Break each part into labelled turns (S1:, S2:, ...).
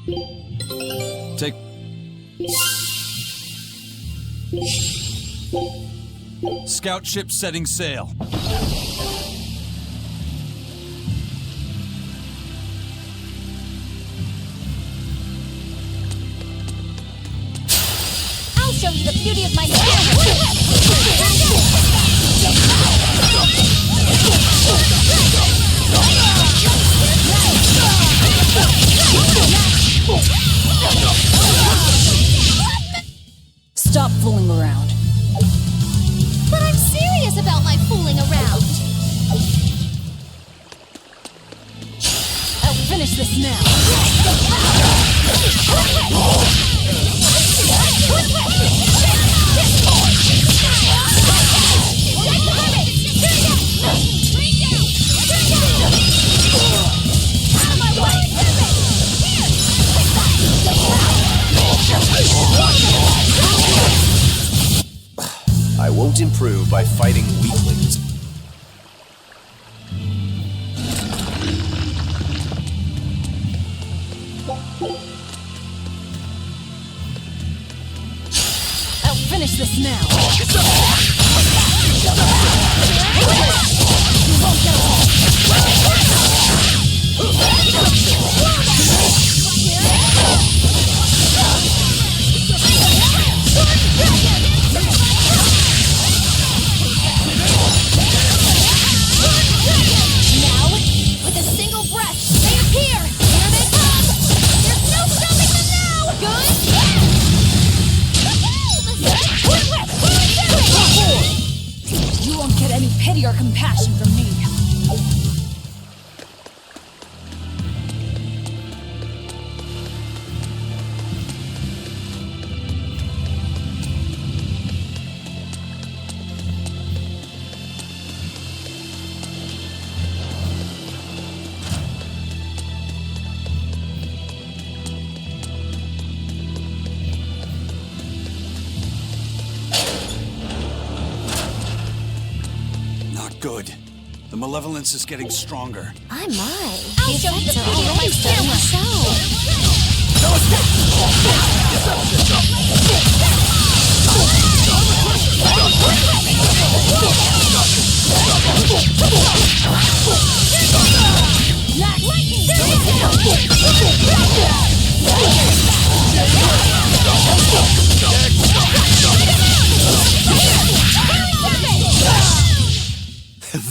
S1: Take... Scout ship setting sail.
S2: I'll show you the beauty of my hammer.
S3: Stop fooling around.
S2: But I'm serious about my fooling around.
S3: I'll finish this now.
S4: I won't improve by fighting weaklings.
S3: I'll finish this now.
S2: Now, with a single breath, they appear! Here they come! There's no stopping them now! Good!
S3: You won't get any pity or compassion from me.
S1: Not good. The malevolence is getting stronger.
S2: I might. I'll show you the beauty of my camera.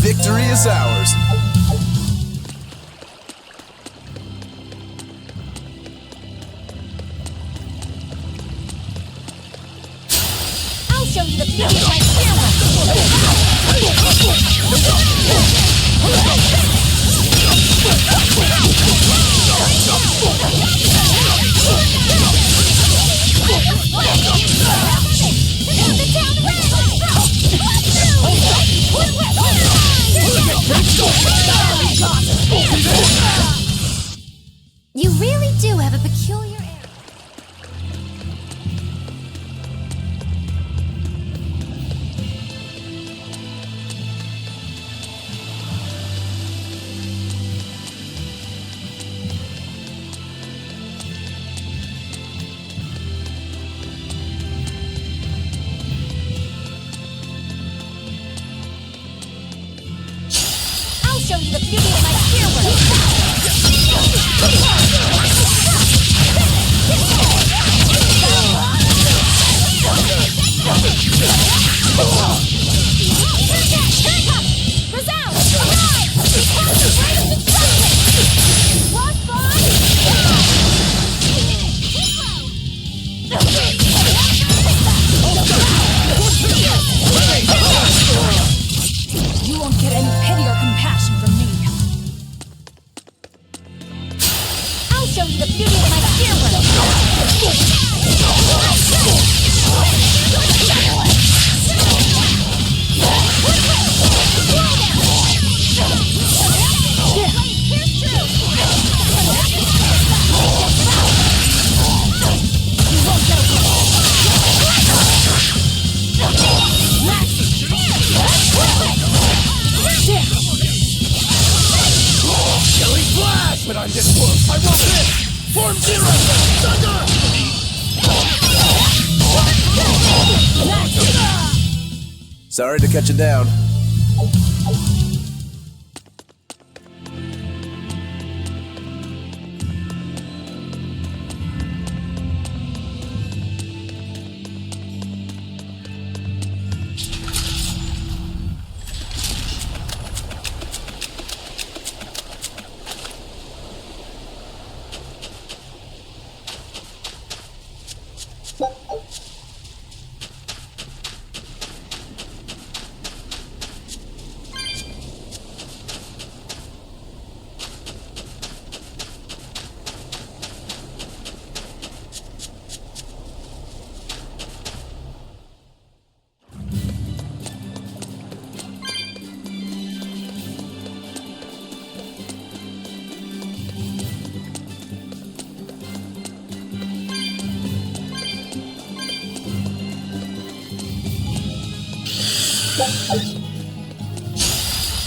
S4: Victory is ours.
S2: I'll show you the beauty of my camera. You really do have a peculiar air. I'll show you the beauty of my
S3: You won't get any pity or compassion from me.
S2: I'll show you the beauty of my camera.
S4: But I'm this close. I want this.
S5: Form Zero! Thunder!
S4: Sorry to cut you down.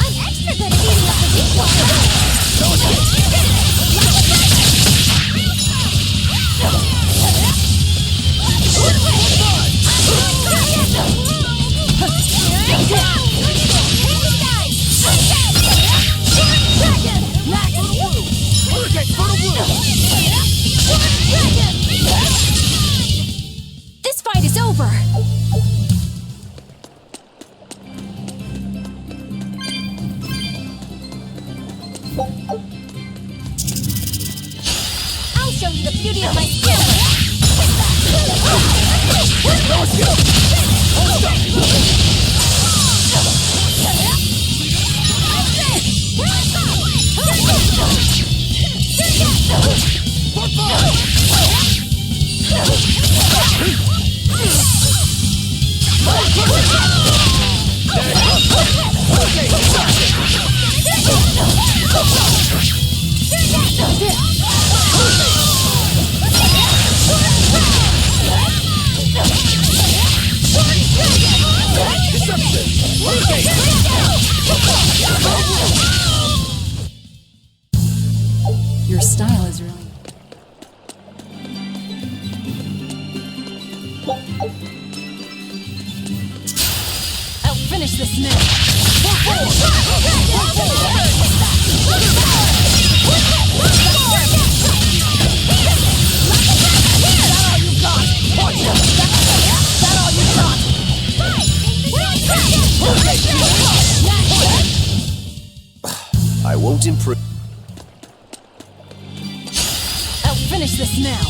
S2: I'm extra good at eating up the weak
S3: This fight is over.
S2: I'll show you the beauty of my skill.
S3: Your style is really... I'll finish this now.
S4: I won't improve.
S3: I'll finish this now.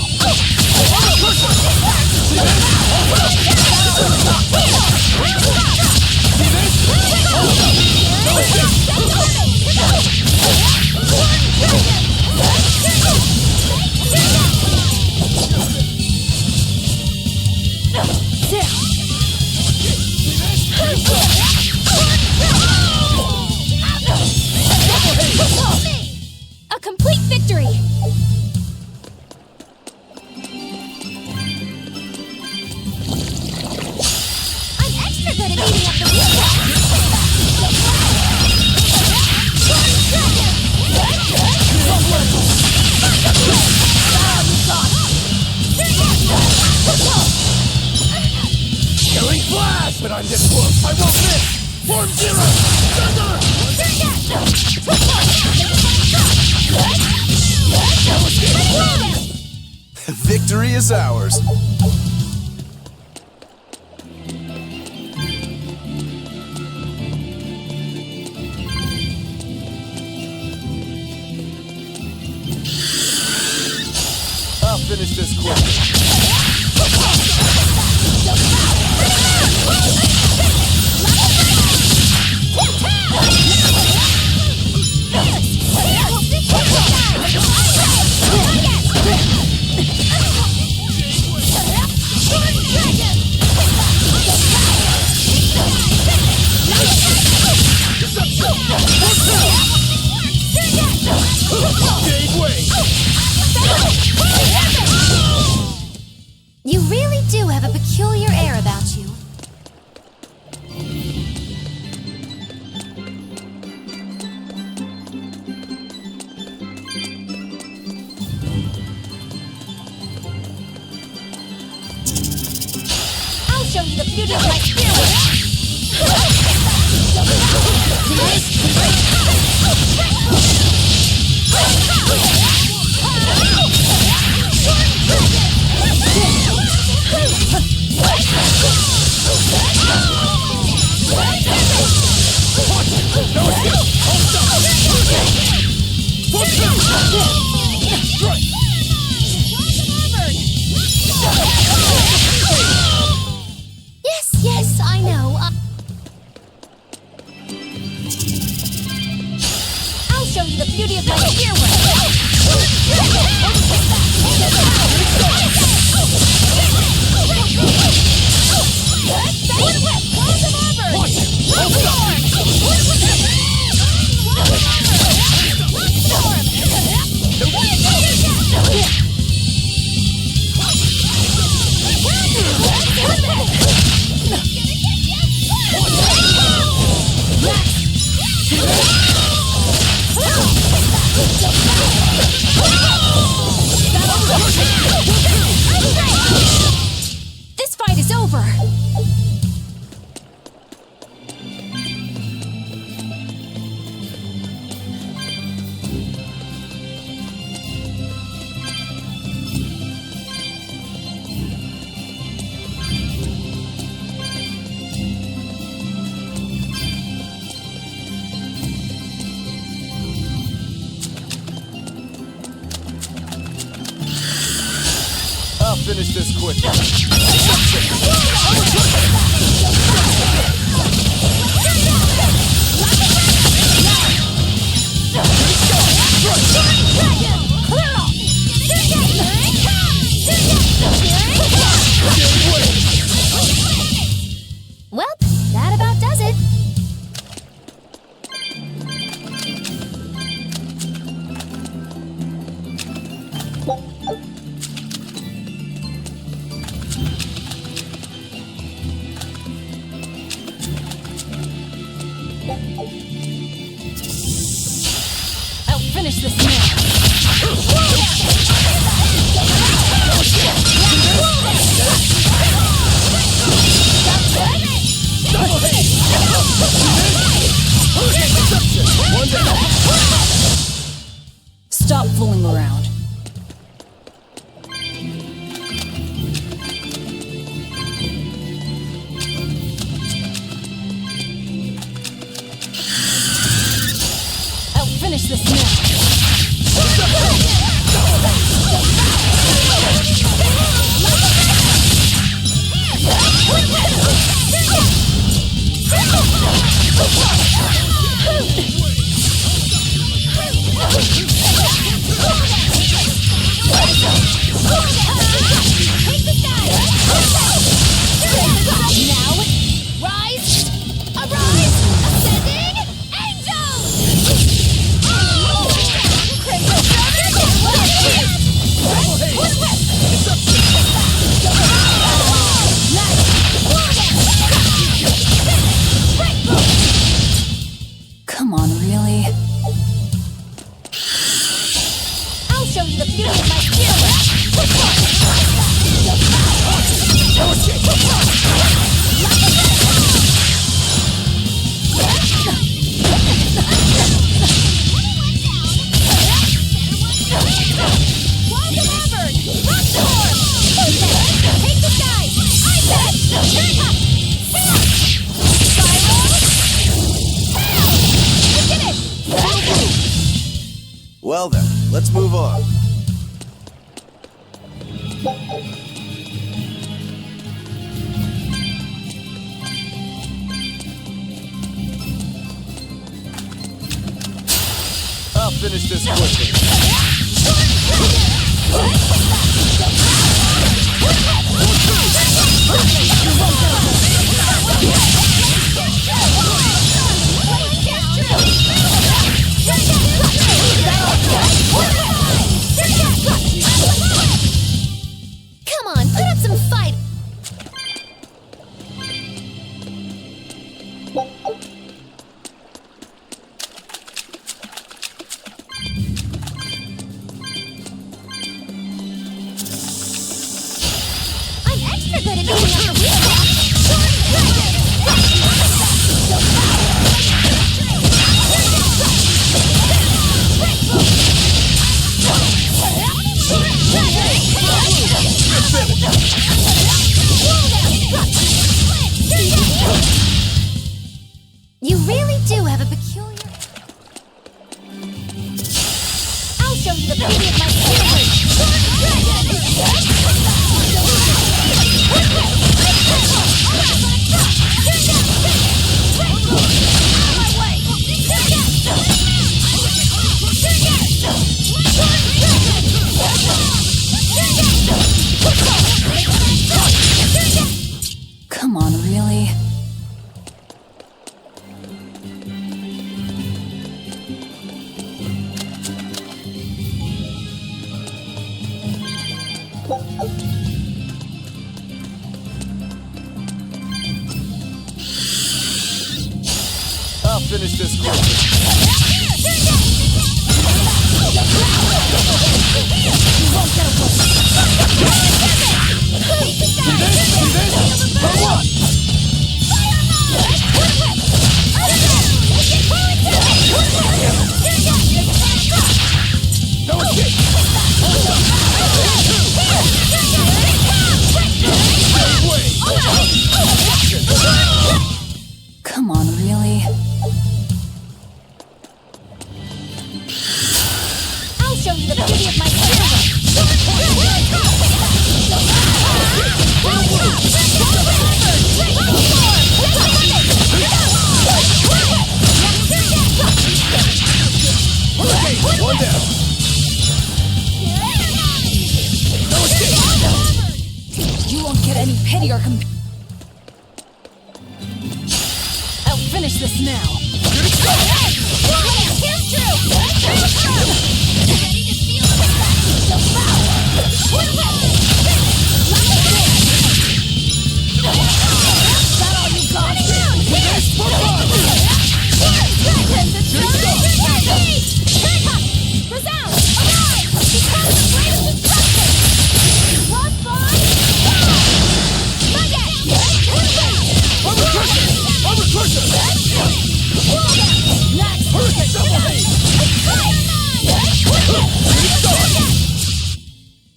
S2: A complete victory! I'm extra good at eating up the
S5: Killing blast! But I'm this close, I won't miss! Form Zero!
S4: Victory is ours. I'll finish this quick.
S2: you the beauty of my spirit! Yes, I know. I'll show you the beauty of my This fight is over!
S4: I'll finish this quickly.
S2: Well, that about does it.
S3: I'll finish this now. Stop fooling around. I'll finish this now.
S2: Now, rise, arise, ascending, angels!
S3: Come on, really?
S2: I'll show you the beauty of my spirit!
S4: Well then, let's move on. I'll finish this quickly.
S2: Come on, put up some fight! I'm extra good at beating up the weak ones! you the beauty of my
S3: Come on, really?
S4: I'll finish this quickly.
S3: Come on, really?
S2: I'll show you the beauty of my
S4: One down.
S3: You won't get any pity or I'll finish this now.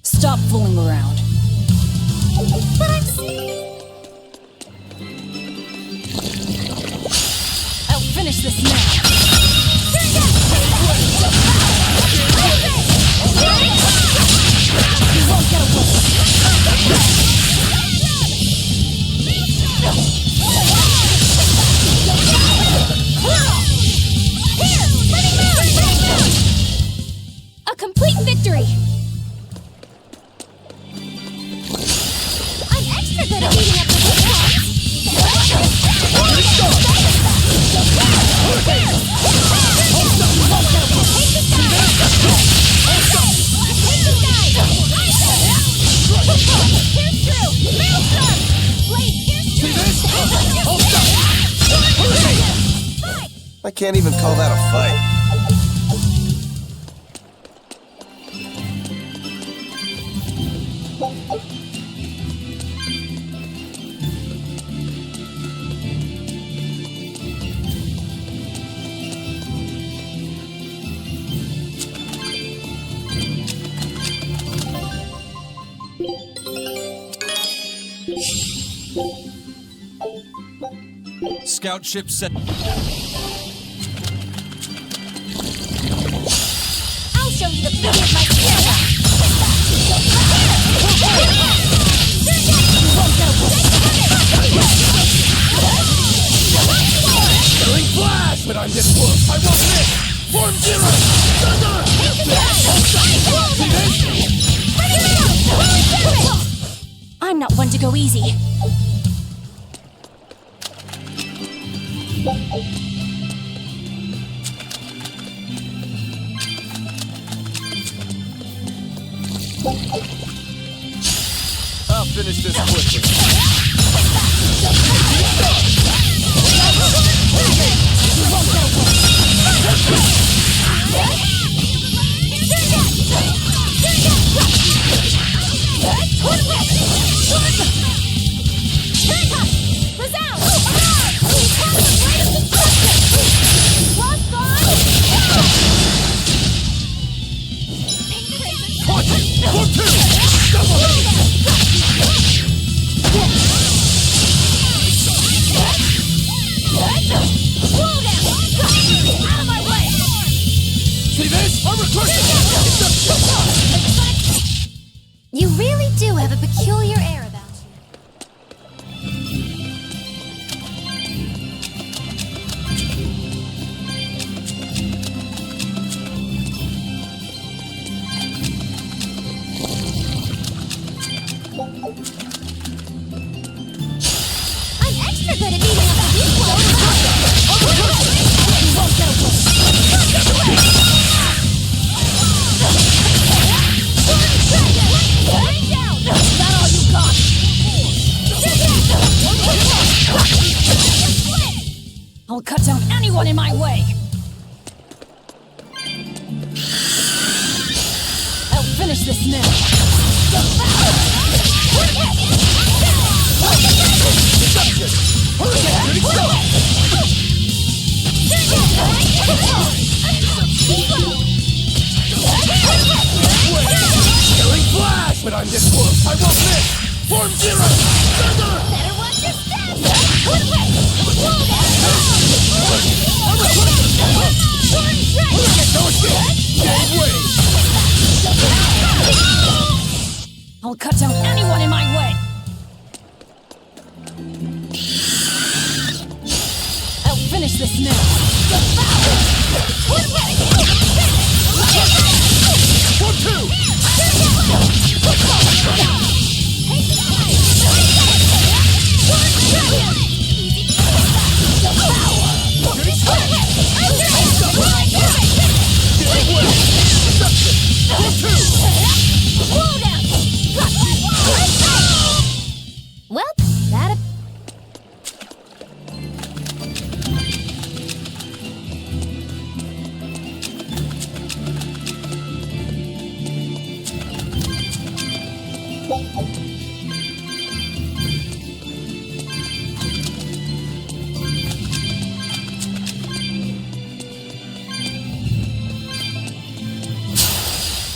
S3: Stop fooling around.
S2: But I'm
S3: I'll finish this now. You won't get away.
S2: a complete victory! I'm extra good at beating up the weak
S4: I can't even call that a fight.
S1: Scout ship set.
S2: I'll show you the beauty of my
S5: Killing flash, but I'm getting close. I won't miss. Form zero. Thunder.
S2: I'm not one to go easy.
S4: I'll finish this quickly.
S2: You really do have a peculiar air about you. I'm extra good at beating up the weak ones. You won't get away. Rain down! Is that all you got?
S3: I'll cut down anyone in my way! I'll finish this now!
S5: Killing flash! But I'm this close, I won't miss! Form zero! Thunder!
S2: Better watch your steps! Put away! Whoa,
S3: I'll cut down anyone in my way! I'll finish this now!
S5: 1, 2!
S2: Well, that.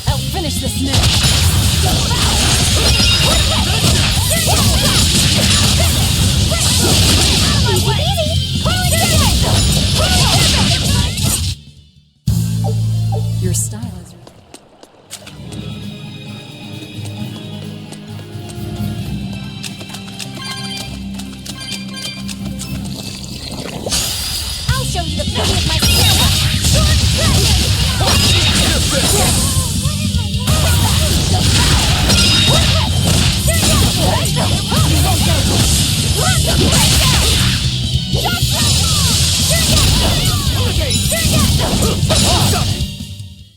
S3: I'll finish this now! Your style is...
S2: I'll show you the beauty of my skill.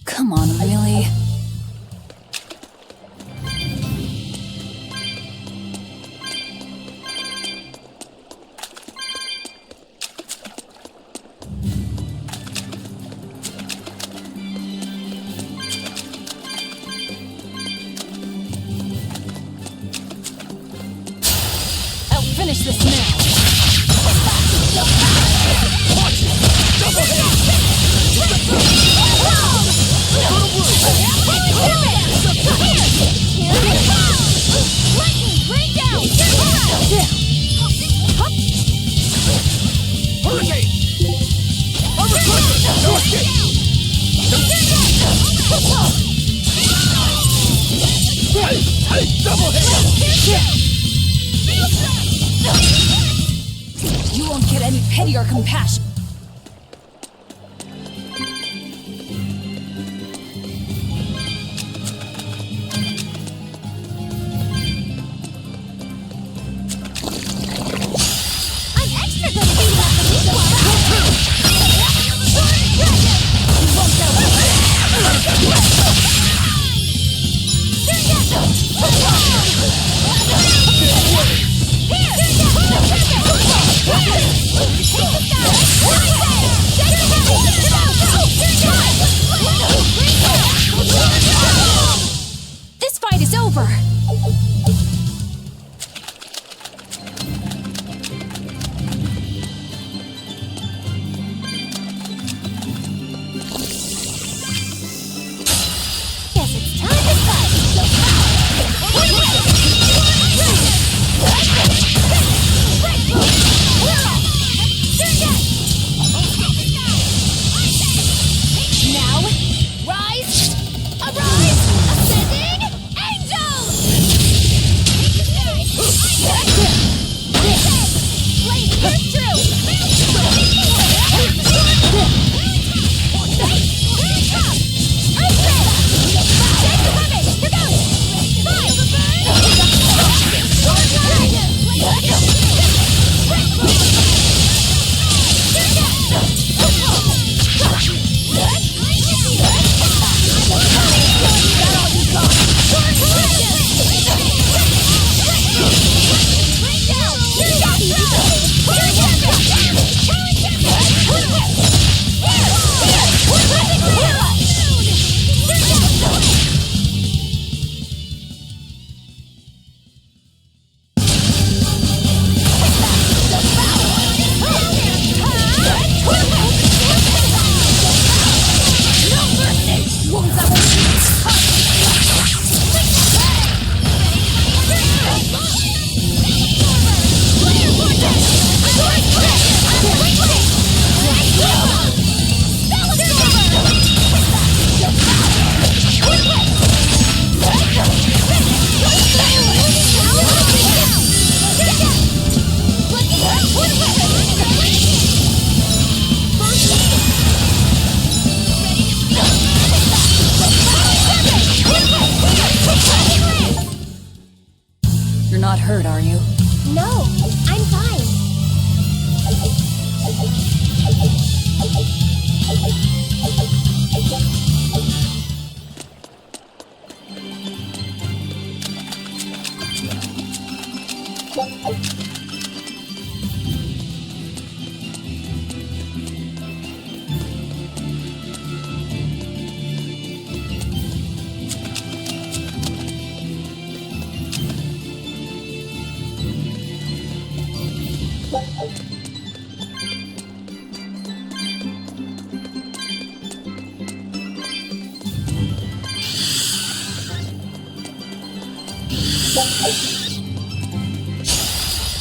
S3: Come on, really? I'll finish this now!
S5: Hurricane! Unrestricted! No escape! Hey! Double hit!
S3: You won't get any pity or compassion!
S2: I'm extra good at beating up the weak ones. You won't get away. Here!
S3: hurt, are you?
S2: No, I'm fine.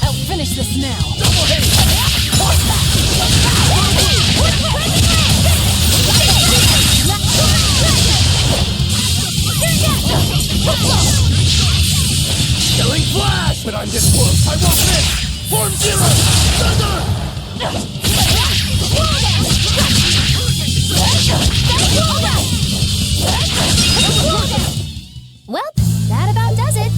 S3: I'll finish this now.
S5: Killing flash! But I'm this close, I won't miss! Form zero! Thunder!
S2: Well, that about does it.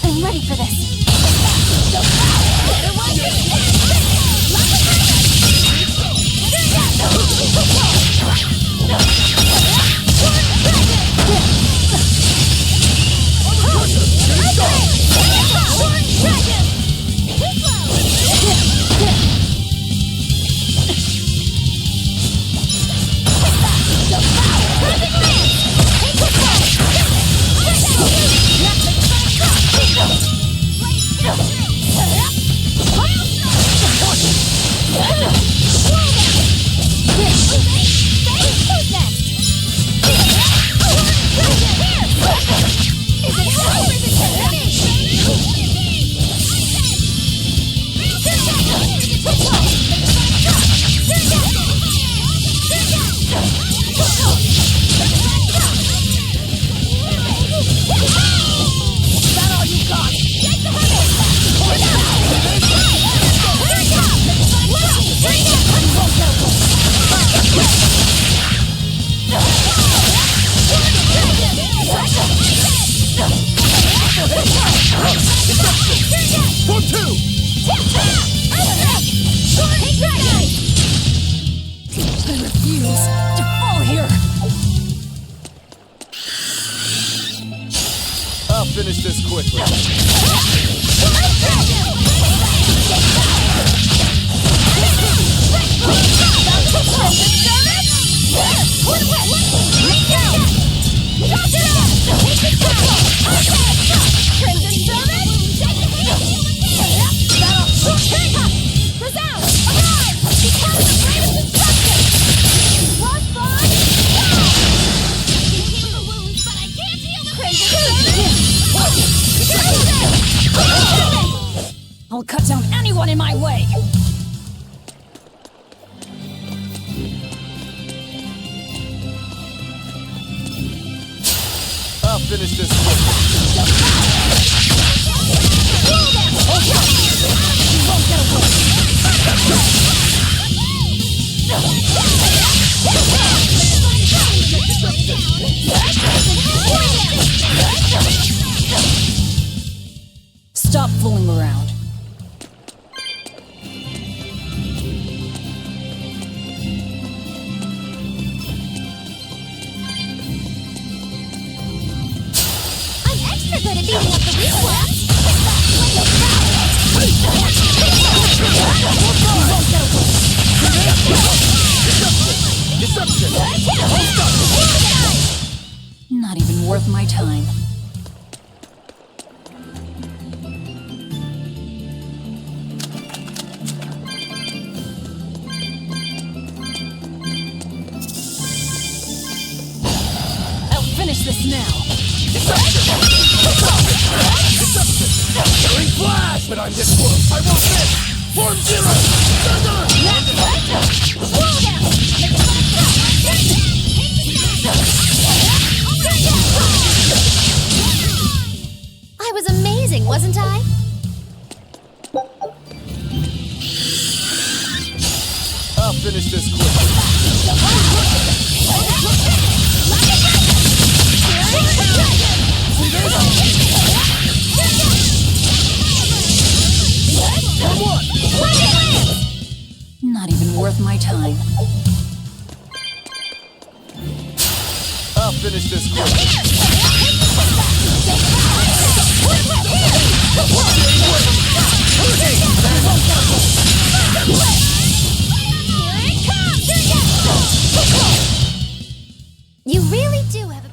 S2: I'm ready for this.
S5: Form two!
S3: I refuse to fall here.
S4: I'll finish this quickly.
S3: I'll cut down anyone in my way.
S4: I'll finish this quickly.
S3: Stop fooling around.
S2: I'm extra good at beating up the weak ones.
S5: Deception!
S3: Not even worth my time. I'll finish this now.
S5: Killing flash! But I'm this close, I won't miss! Form zero!
S2: I was amazing, wasn't I?
S4: I'll finish this quickly.
S3: worth my time.
S4: I'll finish this quickly.
S2: You really do have a...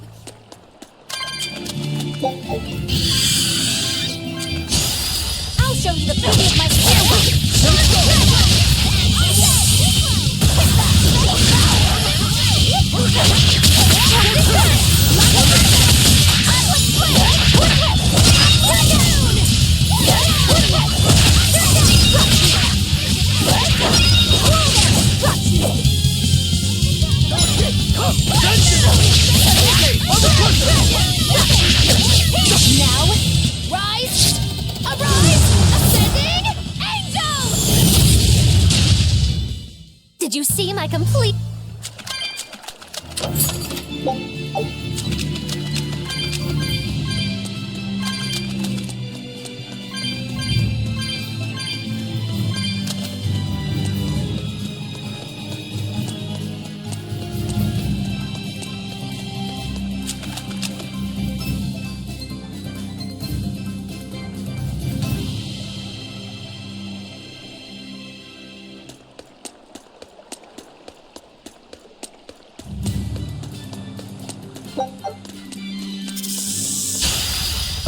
S2: I'll show you the beauty of my stairway. Now, rise, arise, ascending angels! Did you see my complete...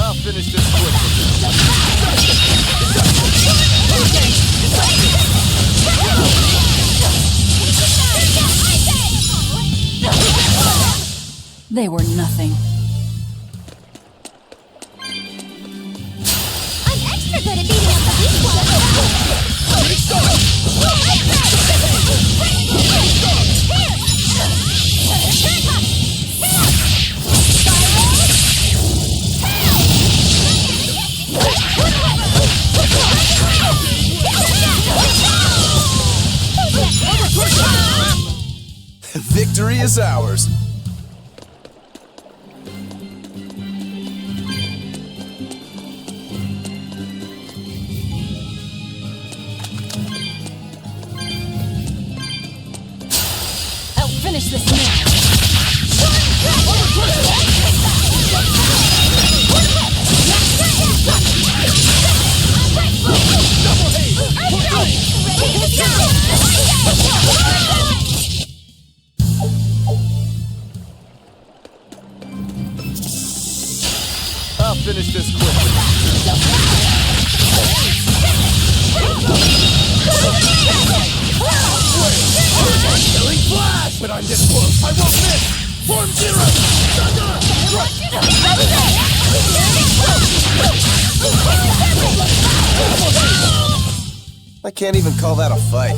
S4: I'll finish this quickly.
S3: They were nothing.
S2: I'm extra good at beating up the weak ones.
S4: Victory is ours.
S3: I'll finish this now.
S4: I'll finish this quickly.
S5: Killing flash! But I'm this close, I won't miss! Form zero! Thunder!
S4: I can't even call that a fight.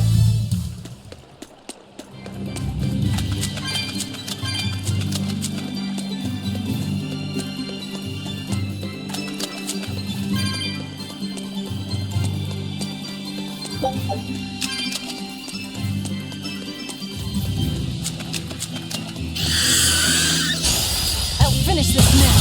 S3: I'll finish this now.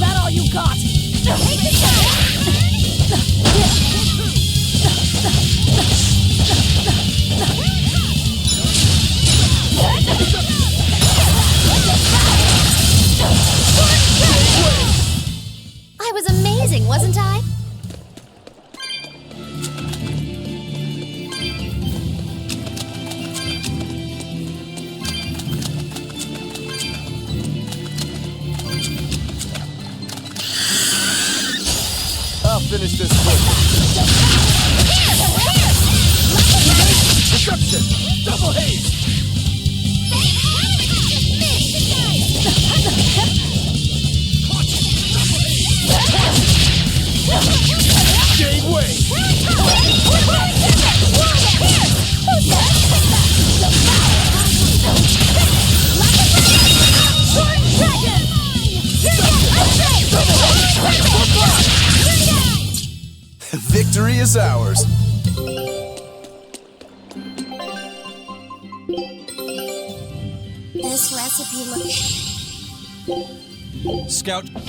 S3: That all you got?
S2: I was amazing, wasn't I?
S4: I'll finish this quickly.
S5: Destruction! Double haste! Gateway!
S4: Victory is ours.
S2: This recipe looks...
S1: Scout.
S2: I'm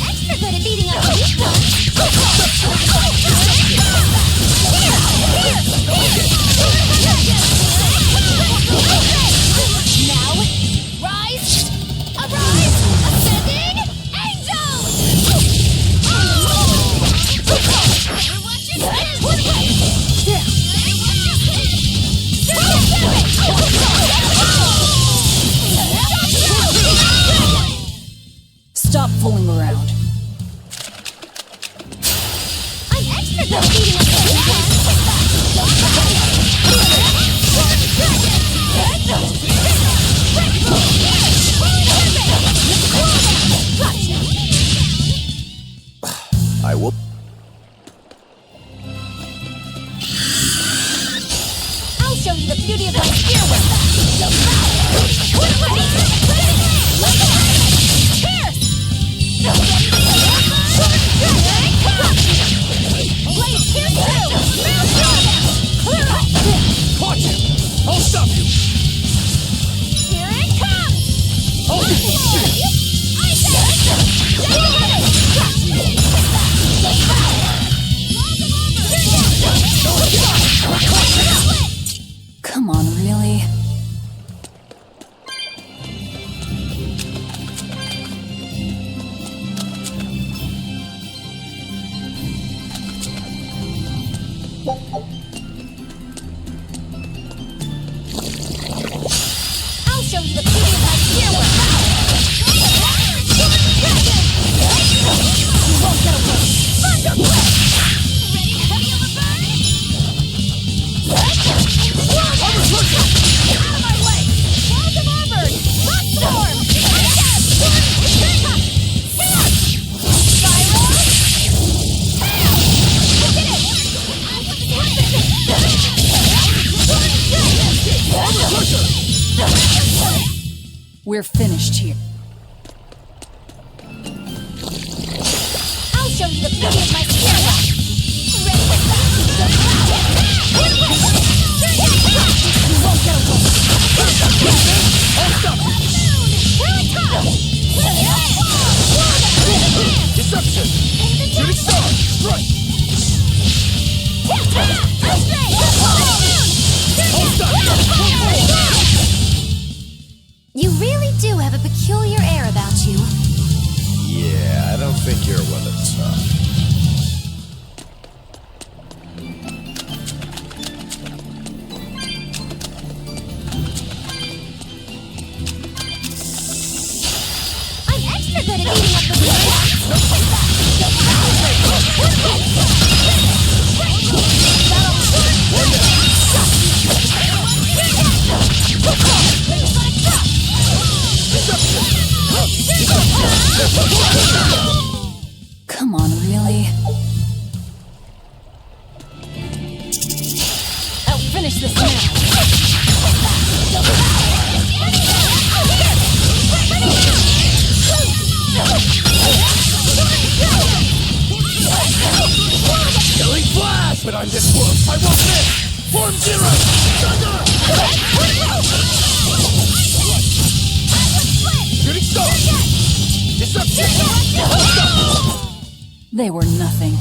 S2: extra good at beating up weak ones. Now, rise, arise, ascending, angel!
S3: Stop fooling around.
S2: I'm extra good at beating up weak ones.
S4: I will.
S2: I'll show you the beauty of my spear work.
S5: Watch him! I'll stop you!
S2: Here it comes!
S3: Come on, really?
S2: I'll show you the beauty of my spear work. You won't get away. Thunder blast! Ready to feel the burn? Out of my way! Walls of Auburn! Rock storm! Spiral! Look at it!
S3: We're finished here.
S2: I'll show you the beauty of my spear work. Ready to you won't get away.
S5: I'll stop you!
S2: Here it comes!
S5: Deception! Shooting star! Strike! I'll stop you!
S2: You really do have a peculiar air about you.
S4: Yeah, I don't think you're one of the top.
S2: I'm extra good at beating up the weak
S3: Come on, really? I'll finish this now.
S5: Killing flash! But I'm this close! I won't miss! Form zero! Thunder! Shooting star! Deception!
S3: They were nothing.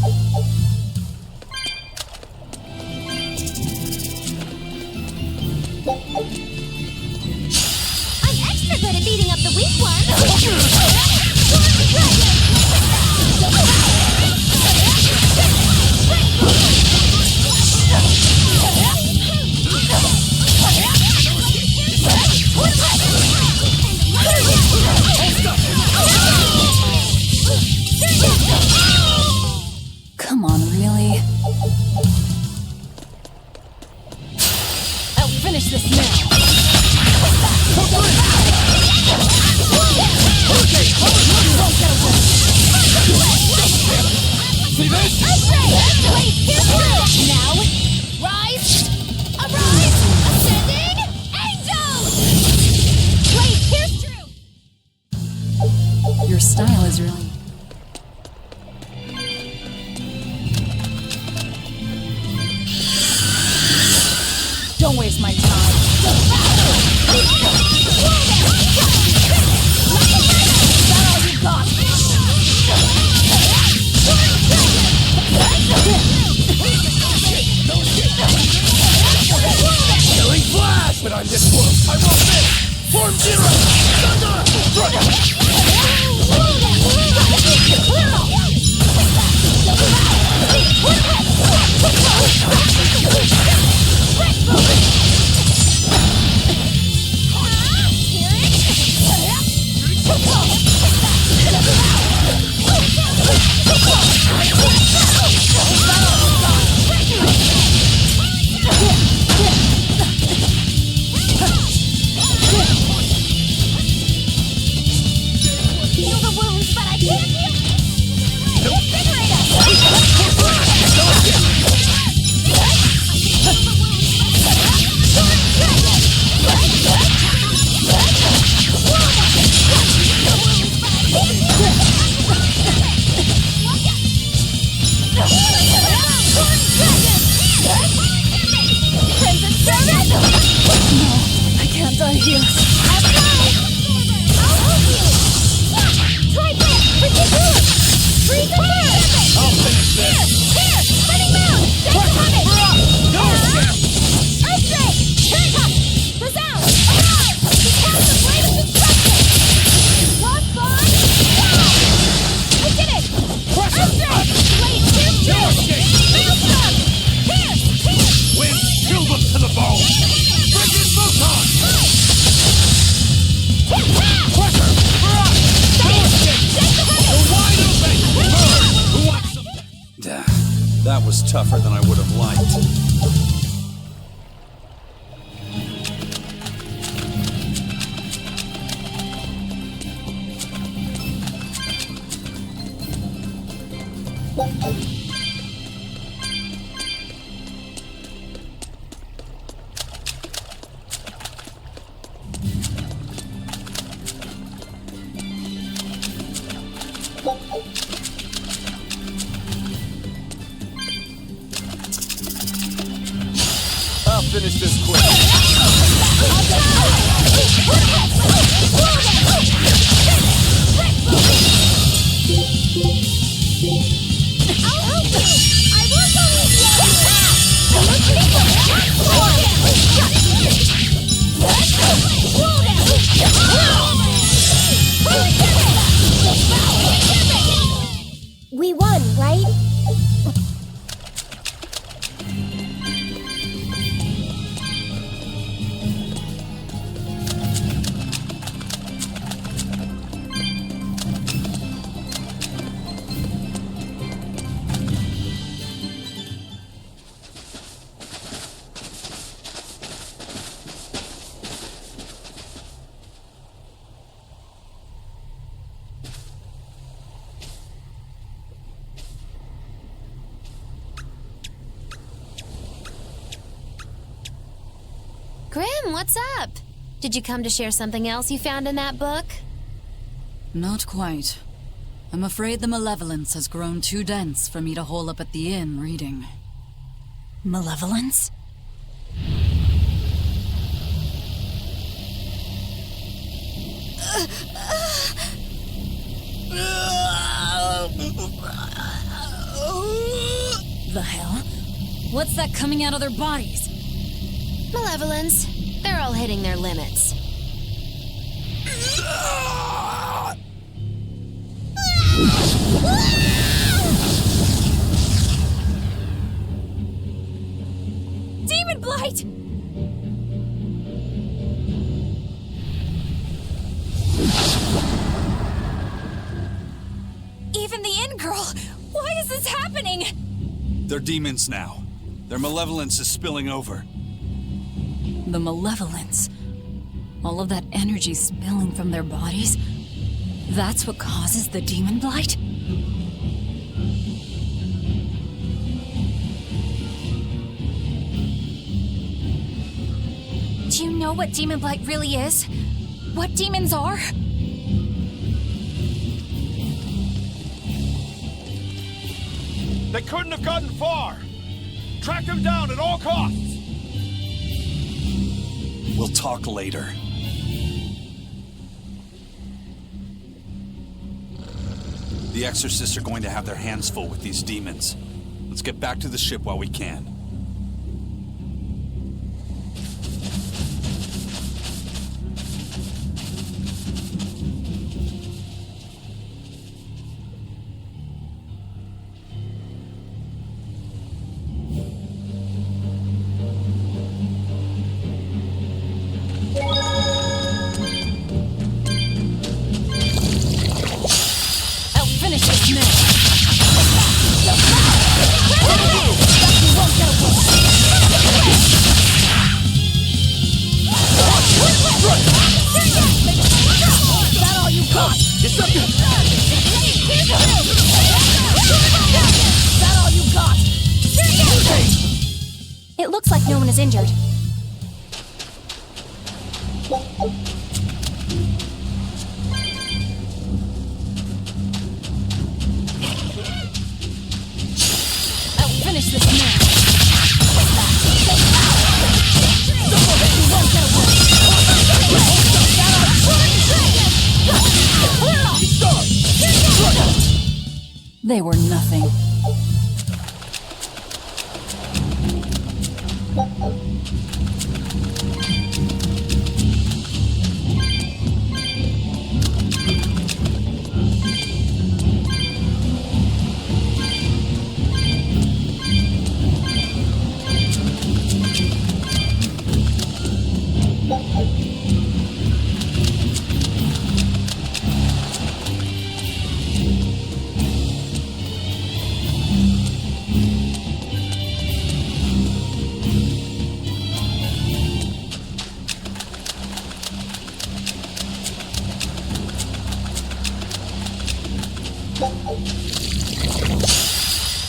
S2: I'm extra good at beating up the weak ones.
S3: Come on, really? I'll finish this now.
S5: See this?
S2: Now, rise, arise, ascending, angel! Blade, here's true!
S3: Your style is really... here.
S2: Have fun! I'll help you! Try this! Ridiculous! Freeze the bird!
S5: I'll finish this!
S2: Here! Spinning mound! Take the habit!
S5: No escape!
S2: Earthquake! Turn-up! Resound! Arise! Become the blade of destruction! Lost bond! I did it! Earthquake! Blade pierce
S5: No
S2: through!
S5: escape!
S2: Maelstrom! Pierce! Pierce!
S5: Wind, kill them to the bone! Frigid photon! Pressure! No escape! The wide open! Bird! Who wants some...
S1: That was tougher than I would have liked.
S5: I'll finish this quick.
S2: I'll help you! I will go with you! We won, right?
S6: Grim, what's up? Did you come to share something else you found in that book?
S3: Not quite. I'm afraid the malevolence has grown too dense for me to hole up at the inn reading. Malevolence? The hell? What's that coming out of their bodies?
S6: Malevolence. They're all hitting their limits.
S3: Demon Blight! Even the inn girl! Why is this happening?
S1: They're demons now. Their malevolence is spilling over.
S3: The malevolence. All of that energy spilling from their bodies. That's what causes the demon blight? Do you know what demon blight really is? What demons are?
S5: They couldn't have gotten far! Track them down at all costs!
S1: We'll talk later. The exorcists are going to have their hands full with these demons. Let's get back to the ship while we can.
S3: I'll finish this now. Is that all you got?
S5: It's up to...
S3: Is that all you got?
S2: It looks like no one is injured.
S3: I'll finish this now. You won't get away. They were nothing.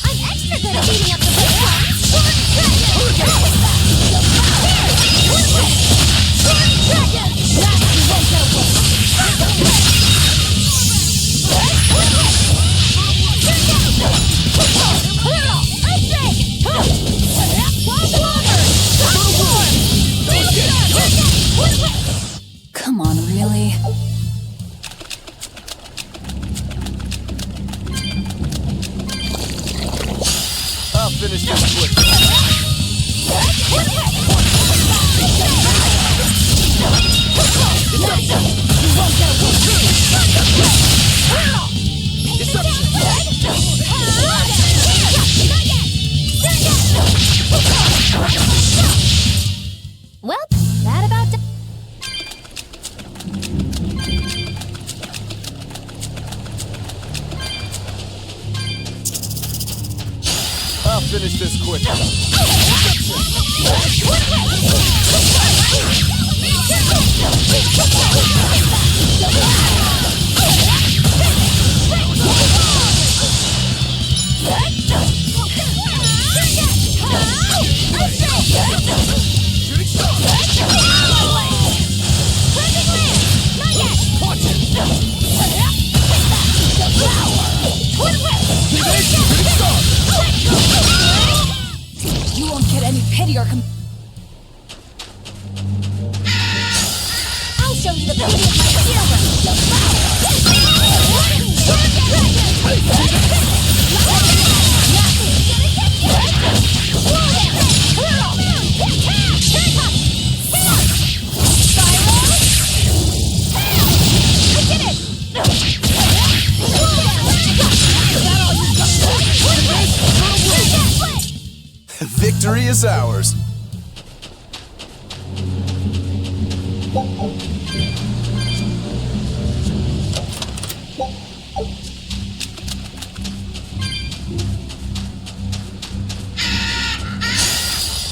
S2: I'm extra good at beating up the big ones! Dragon! That you won't get away!
S3: Come on, really?
S5: I'll finish this quick.
S6: Well, that about does.
S5: I'll finish this quick.
S3: You won't get any pity or
S2: I'll show you the beauty of my
S5: Victory is ours.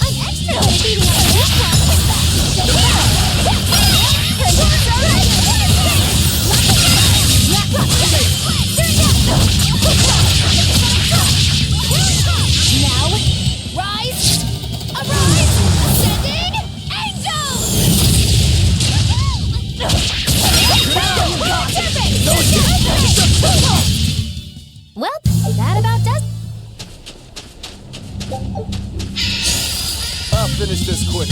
S2: I'm extra good at beating up the big Now, rise, arise, ascending, angels!
S6: Well, that about does.
S5: I'll finish this quick.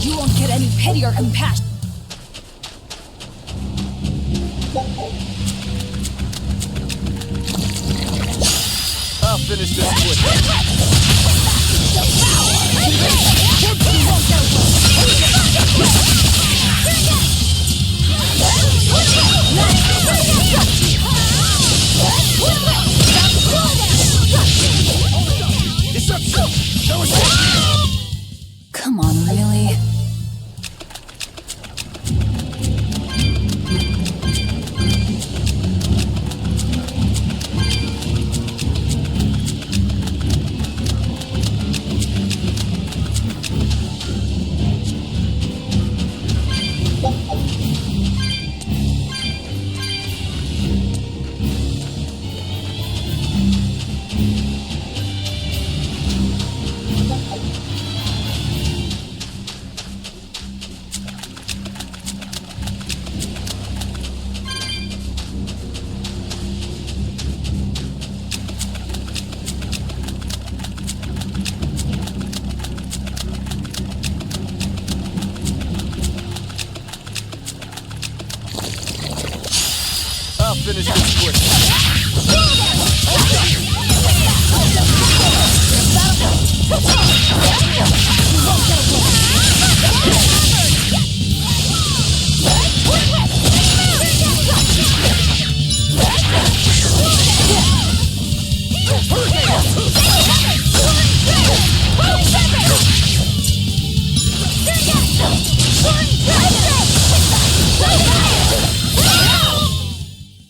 S3: you won't get any pity or compassion.
S5: I'll finish this quick.
S3: Come on, really?
S5: finish this quick.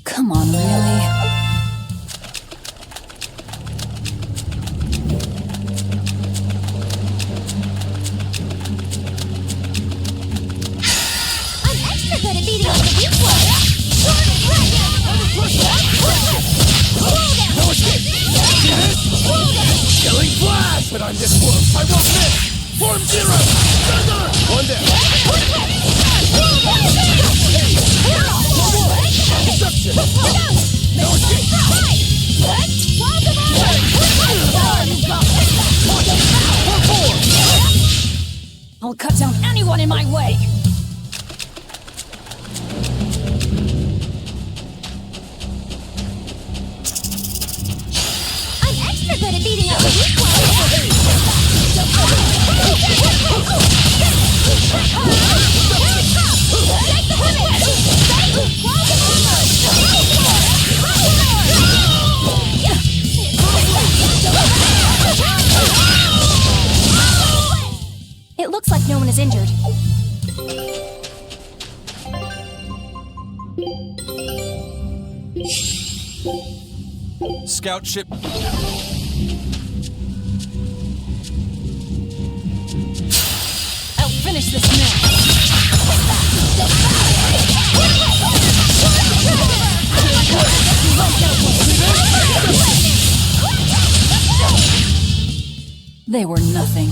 S3: Come on, really?
S2: I'm extra good at beating up the weak ones.
S5: Killing flash! But I'm this close, I won't miss! Form zero! Thunder! One down. Deception! No escape!
S3: I'll cut down anyone in my way!
S2: I'm extra good at beating up the weak ones.
S6: It looks like no one is injured.
S1: Scout ship.
S3: I'll finish this now! They were nothing.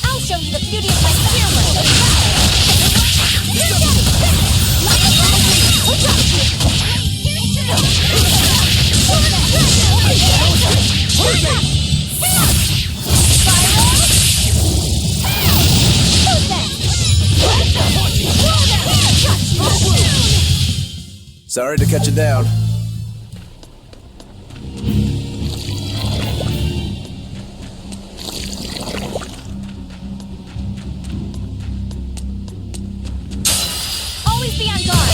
S2: I'll show you the beauty of my spearman.
S4: Sorry to cut you down.
S2: Always be on guard.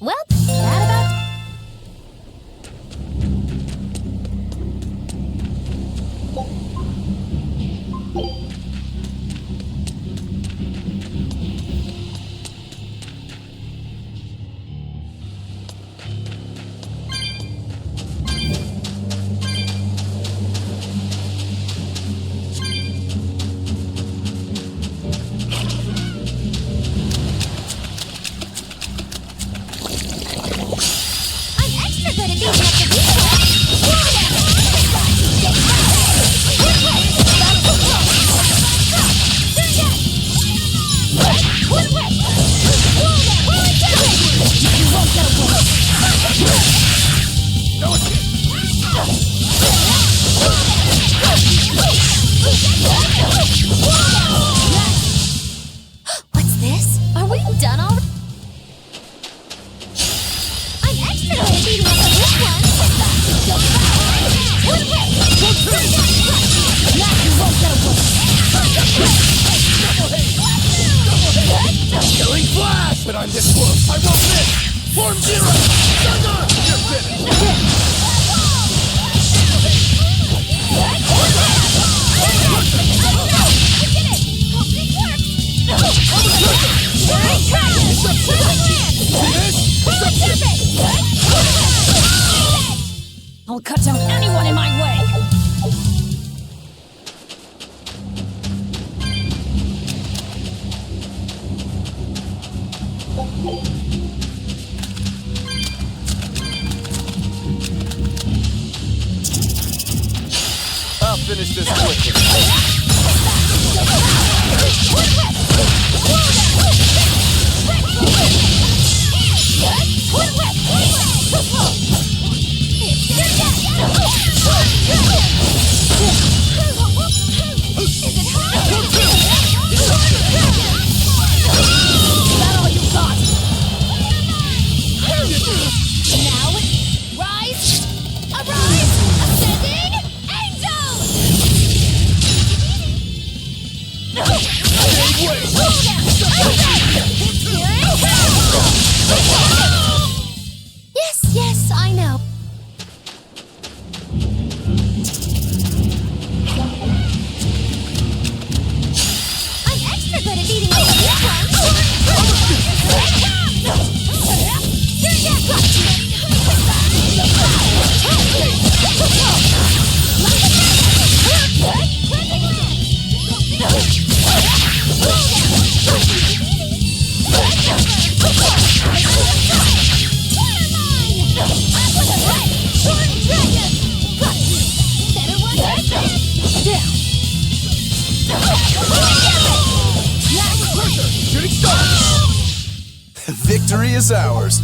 S6: Well, that about...
S2: I'm extra good at beating up the weak ones.
S6: What's this? Are we done already?
S2: I'm extra good at beating up the weak ones.
S5: Killing flash! But I'm this close, I won't miss! Form zero! Thunder! You're finished!
S2: I'll cut down anyone in my way!
S5: I'll finish this quickly.
S2: Is that all you got? Now, rise, arise, ascending angel!
S6: Yes, yes, I know. I'm extra good at beating all the big
S5: Shooting star!
S4: Victory is ours.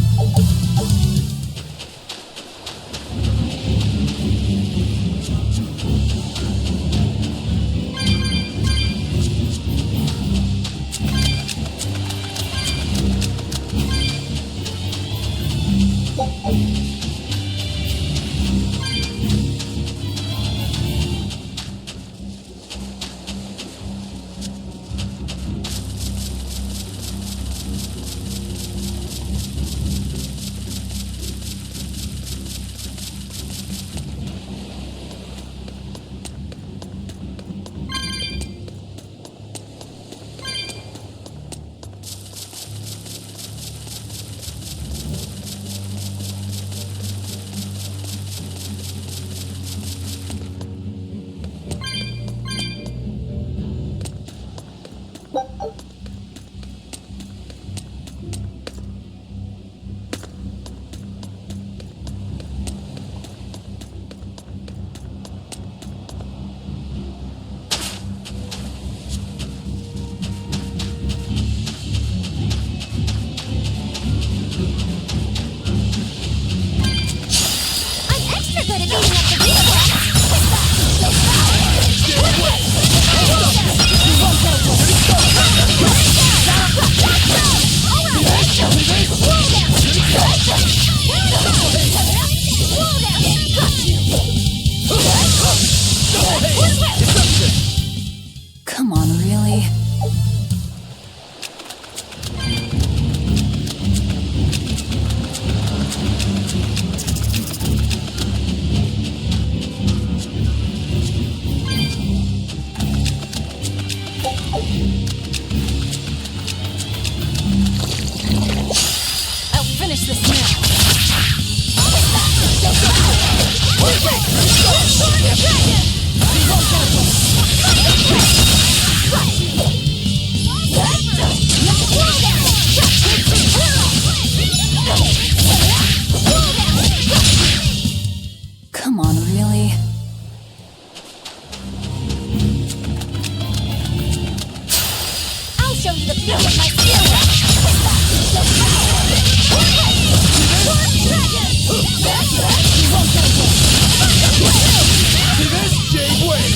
S3: Come on, really?
S2: I'll finish this now!
S3: Come on, really?
S2: I'll show you the beauty of my skill!
S5: See this? Jade Wave!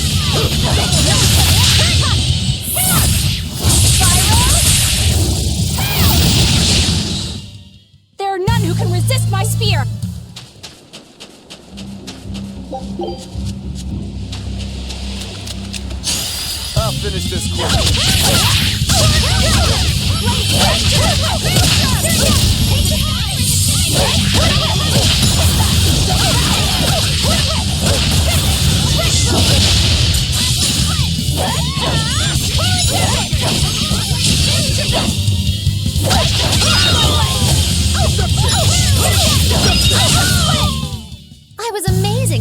S2: There are none who can resist my spear!
S5: I'll finish this quickly.
S6: I was amazing.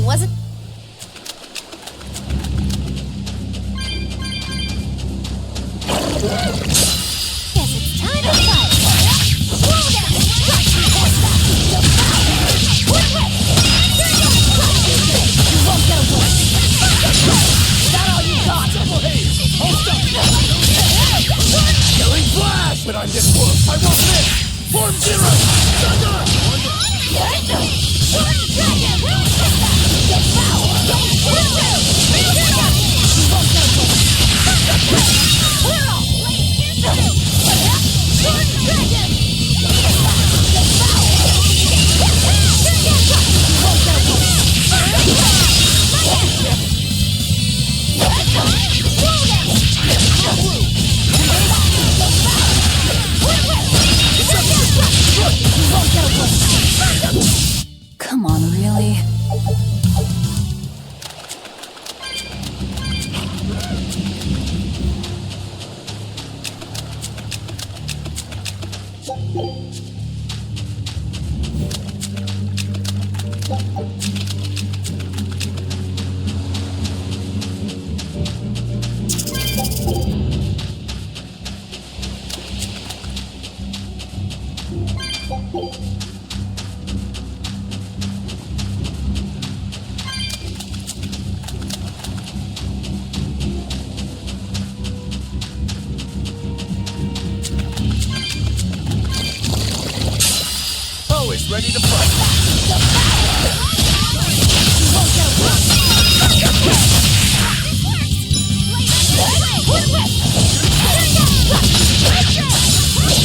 S5: Always ready to fight.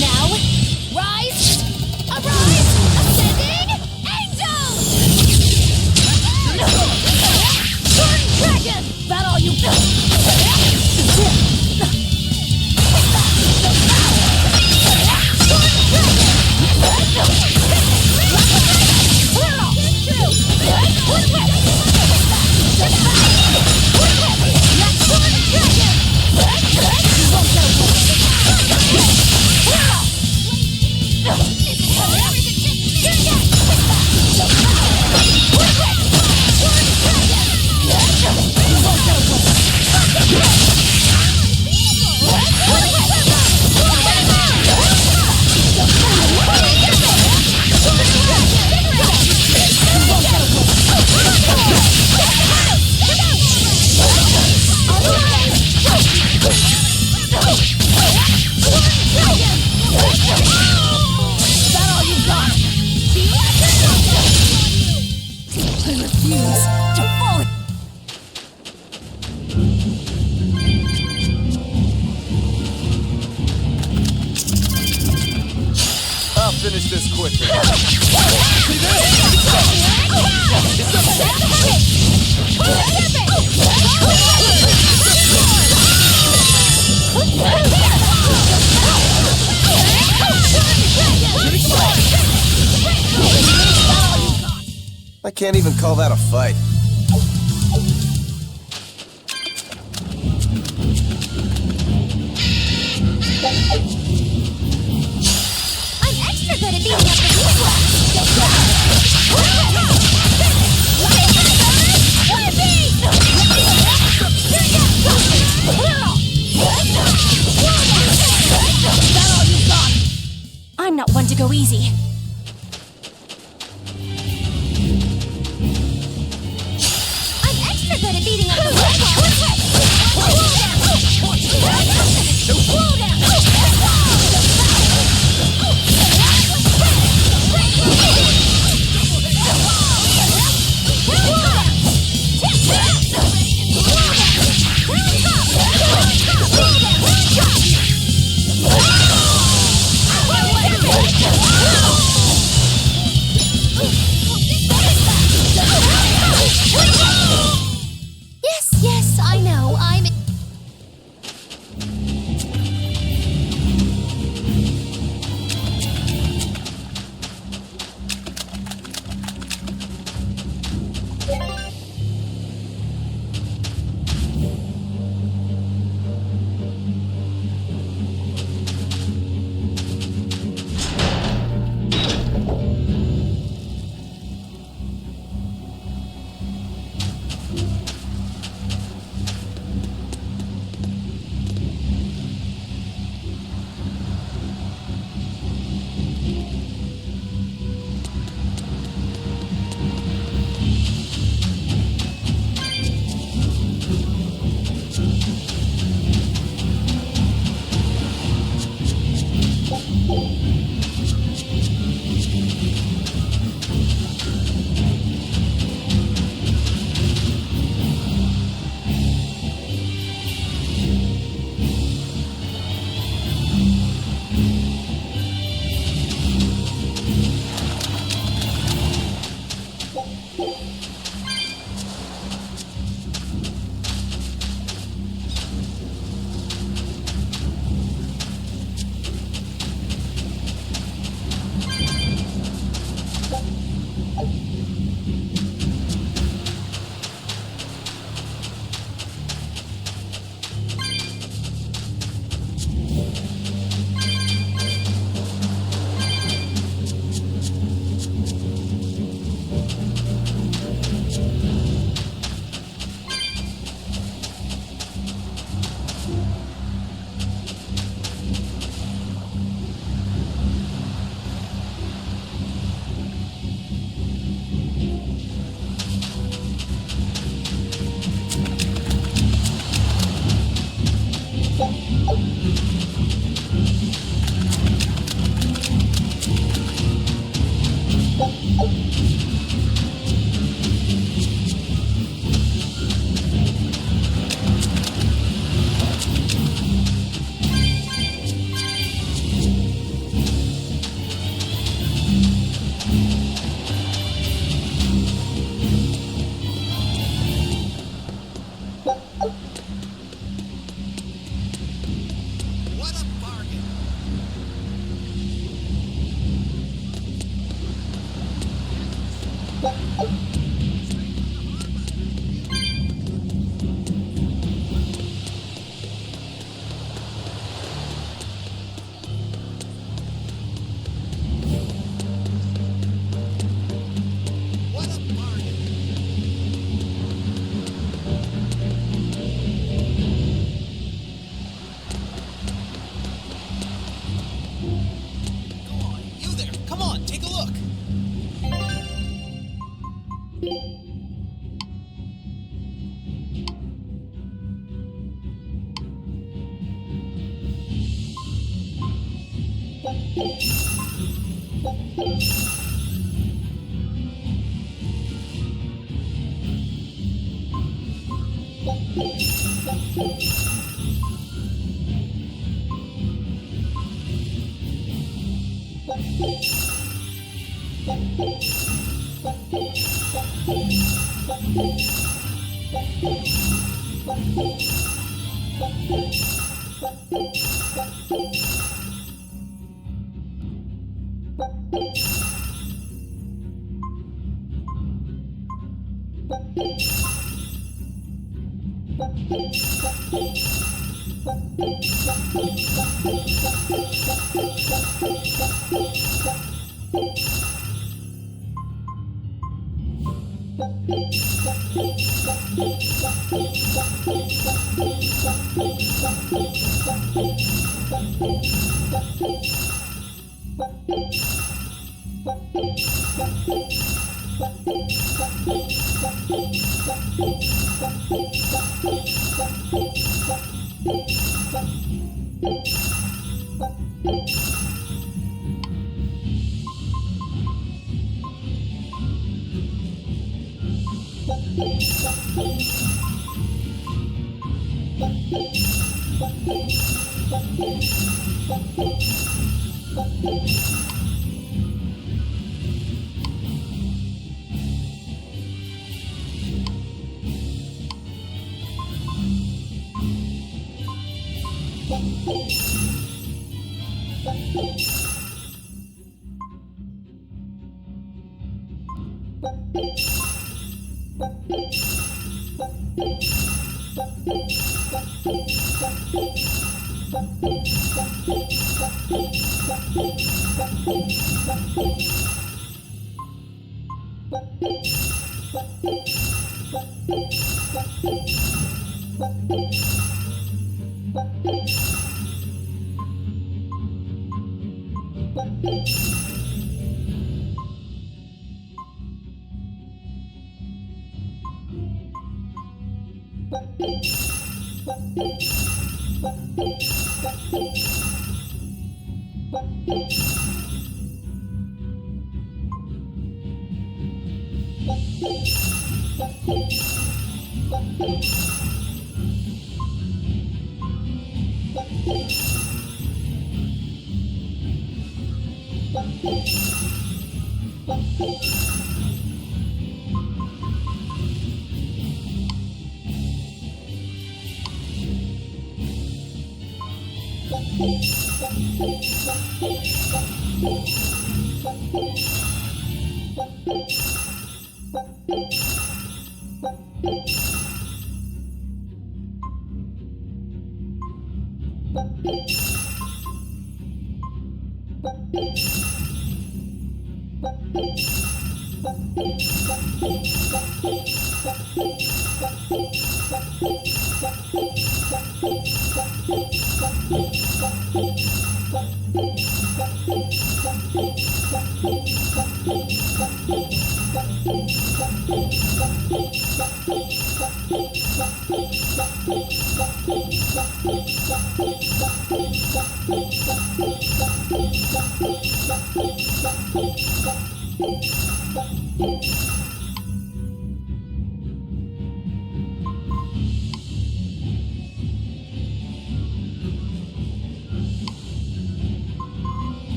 S2: Now, rise, arise, ascending, angel! Burn dragon! That all you got?
S5: I'll finish this quickly.
S4: I can't even call that a fight.
S2: I'm extra good at beating up the these I'm not one to go easy.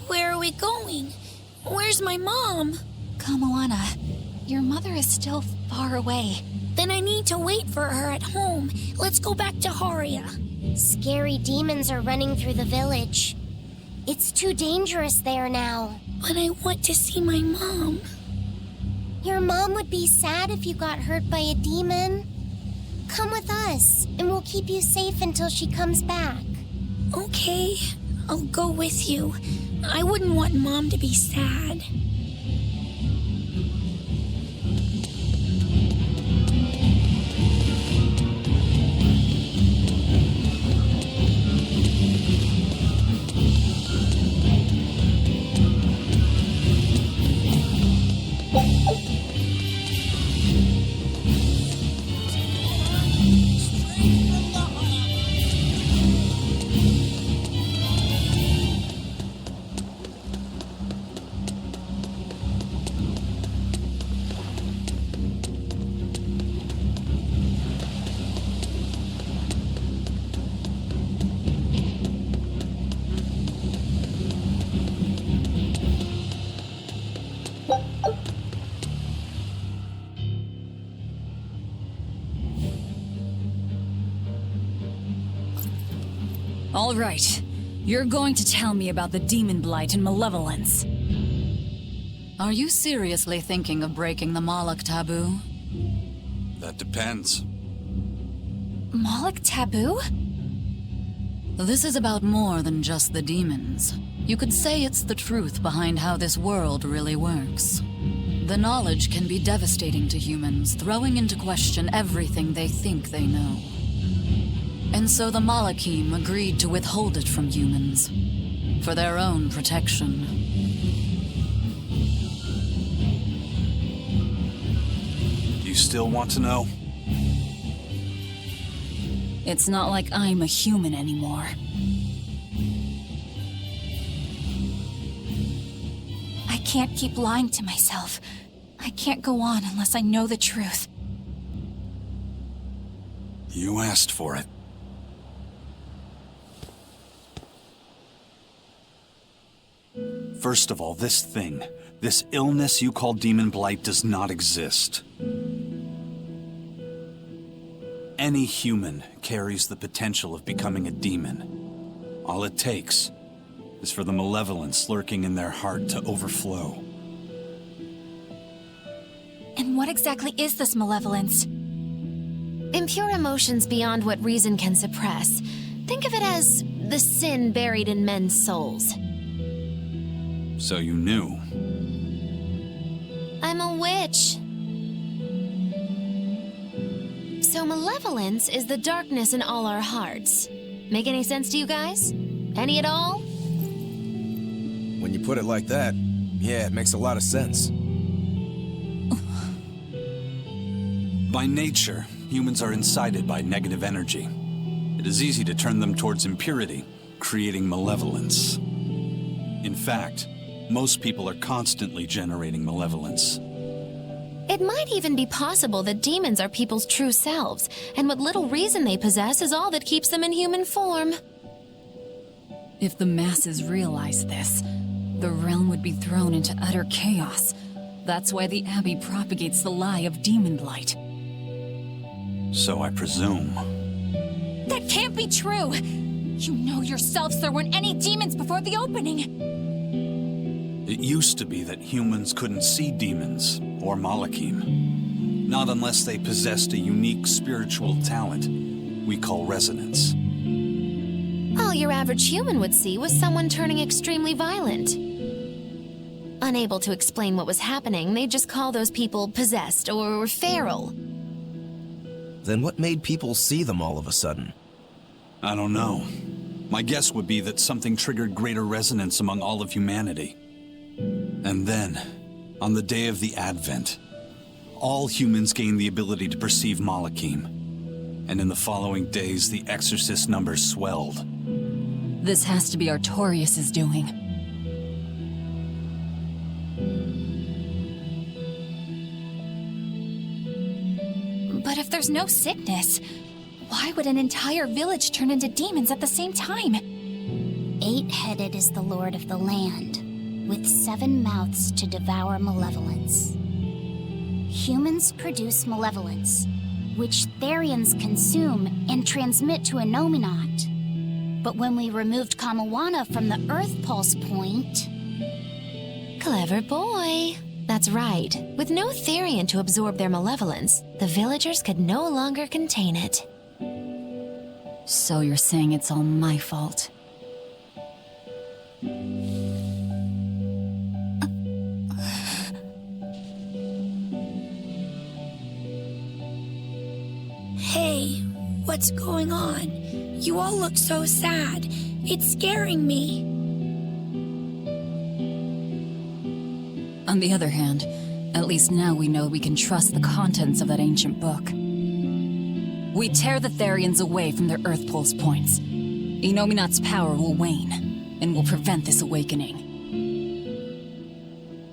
S2: Where are we going? Where's my mom?
S7: Kamoana, your mother is still far away.
S2: Then I need to wait for her at home. Let's go back to Haria.
S8: Scary demons are running through the village. It's too dangerous there now.
S2: But I want to see my mom.
S8: Your mom would be sad if you got hurt by a demon. Come with us, and we'll keep you safe until she comes back.
S2: Okay, I'll go with you. I wouldn't want Mom to be sad.
S3: All right. You're going to tell me about the demon blight and malevolence. Are you seriously thinking of breaking the Moloch taboo?
S1: That depends.
S7: Moloch taboo?
S3: This is about more than just the demons. You could say it's the truth behind how this world really works. The knowledge can be devastating to humans, throwing into question everything they think they know. And so the Malachim agreed to withhold it from humans, for their own protection.
S1: You still want to know?
S3: It's not like I'm a human anymore.
S7: I can't keep lying to myself. I can't go on unless I know the truth.
S1: You asked for it. First of all, this thing, this illness you call demon blight does not exist. Any human carries the potential of becoming a demon. All it takes is for the malevolence lurking in their heart to overflow.
S7: And what exactly is this malevolence?
S6: Impure emotions beyond what reason can suppress. Think of it as the sin buried in men's souls.
S1: So you knew.
S6: I'm a witch. So malevolence is the darkness in all our hearts. Make any sense to you guys? Any at all?
S4: When you put it like that, yeah, it makes a lot of sense.
S1: By nature, humans are incited by negative energy. It is easy to turn them towards impurity, creating malevolence. In fact, most people are constantly generating malevolence.
S6: It might even be possible that demons are people's true selves, and what little reason they possess is all that keeps them in human form.
S3: If the masses realize this, the realm would be thrown into utter chaos. That's why the Abbey propagates the lie of demon blight.
S1: So I presume.
S7: That can't be true! You know yourselves there weren't any demons before the opening!
S1: It used to be that humans couldn't see demons, or Malachim. Not unless they possessed a unique spiritual talent we call resonance.
S6: All your average human would see was someone turning extremely violent. Unable to explain what was happening, they'd just call those people possessed or feral.
S4: Then what made people see them all of a sudden?
S1: I don't know. My guess would be that something triggered greater resonance among all of humanity. And then, on the day of the Advent, all humans gained the ability to perceive Malachim. And in the following days, the exorcist numbers swelled.
S3: This has to be Artorius' doing.
S7: But if there's no sickness, Why would an entire village turn into demons at the same time?
S8: 8-headed is the lord of the land, with 7 mouths to devour malevolence. Humans produce malevolence, which Therians consume and transmit to Innominat. But when we removed Kamawana from the Earth Pulse point...
S6: Clever boy. That's right. With no Therian to absorb their malevolence, the villagers could no longer contain it.
S3: So you're saying it's all my fault?
S9: Hey, what's going on? You all look so sad. It's scaring me.
S3: On the other hand, at least now we know we can trust the contents of that ancient book. We tear the Therians away from their Earth Pulse points. Innominat's power will wane, and will prevent this awakening.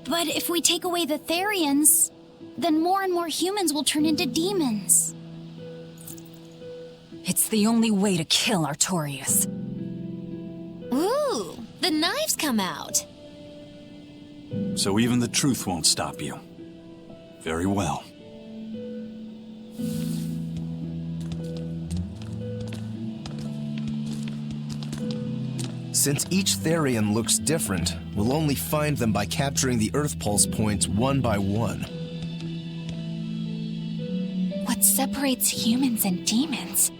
S8: But if we take away the Therians, then more and more humans will turn into demons.
S3: It's the only way to kill Artorius.
S6: Ooh, the knives come out.
S1: So even the truth won't stop you. Very well.
S4: Since each Therian looks different, we'll only find them by capturing the Earth Pulse points one by one.
S7: What separates humans and demons?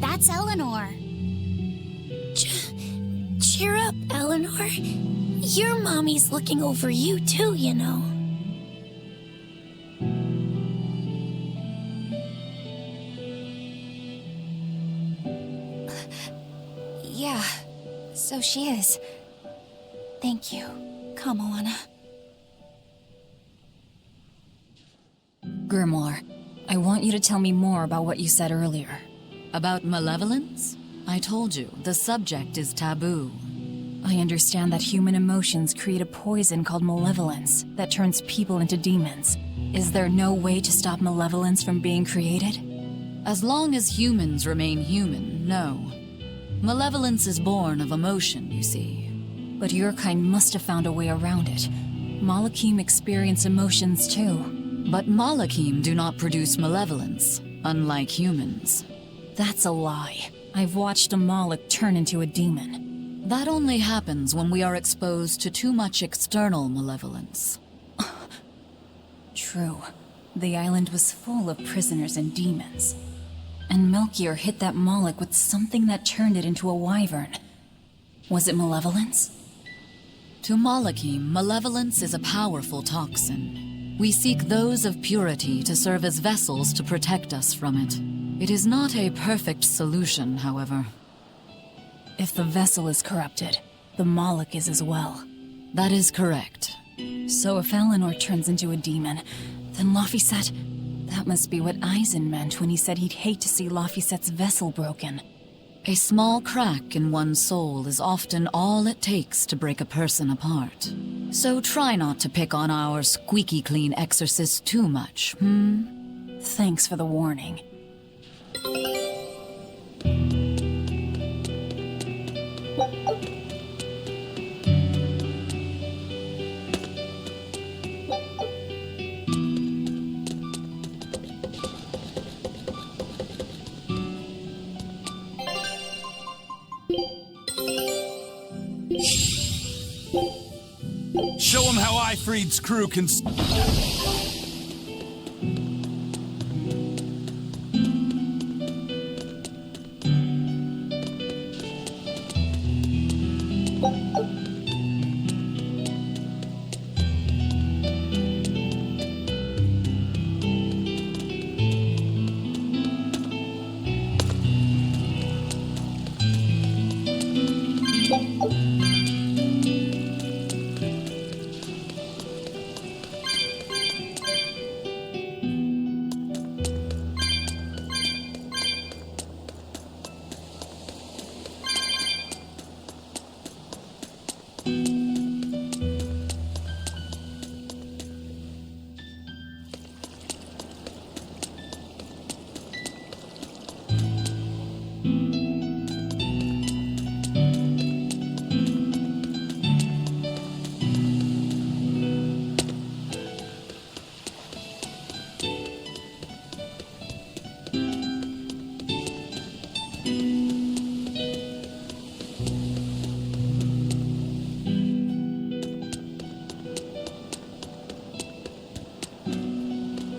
S8: That's Eleanor.
S9: Cheer up, Eleanor. Your mommy's looking over you too, you know.
S7: Yeah, so she is. Thank you, Kamawana.
S3: Grimoire, I want you to tell me more about what you said earlier. About malevolence? I told you, the subject is taboo. I understand that human emotions create a poison called malevolence that turns people into demons. Is there no way to stop malevolence from being created? As long as humans remain human, no. Malevolence is born of emotion, you see. But your kind must have found a way around it. Malakim experience emotions too. But Malakim do not produce malevolence, unlike humans. That's a lie. I've watched a Malak turn into a demon. That only happens when we are exposed to too much external malevolence. True. The island was full of prisoners and demons. And Melchior hit that Malak with something that turned it into a wyvern. Was it malevolence? To Malakim, malevolence is a powerful toxin. We seek those of purity to serve as vessels to protect us from it. It is not a perfect solution, however. If the vessel is corrupted, the Malak is as well. That is correct. So if Eleanor turns into a demon, then Laphicet... That must be what Eisen meant when he said he'd hate to see Laphicet's vessel broken. A small crack in one's soul is often all it takes to break a person apart. So try not to pick on our squeaky clean exorcist too much, Thanks for the warning.
S1: Show him how Ifrid's crew can...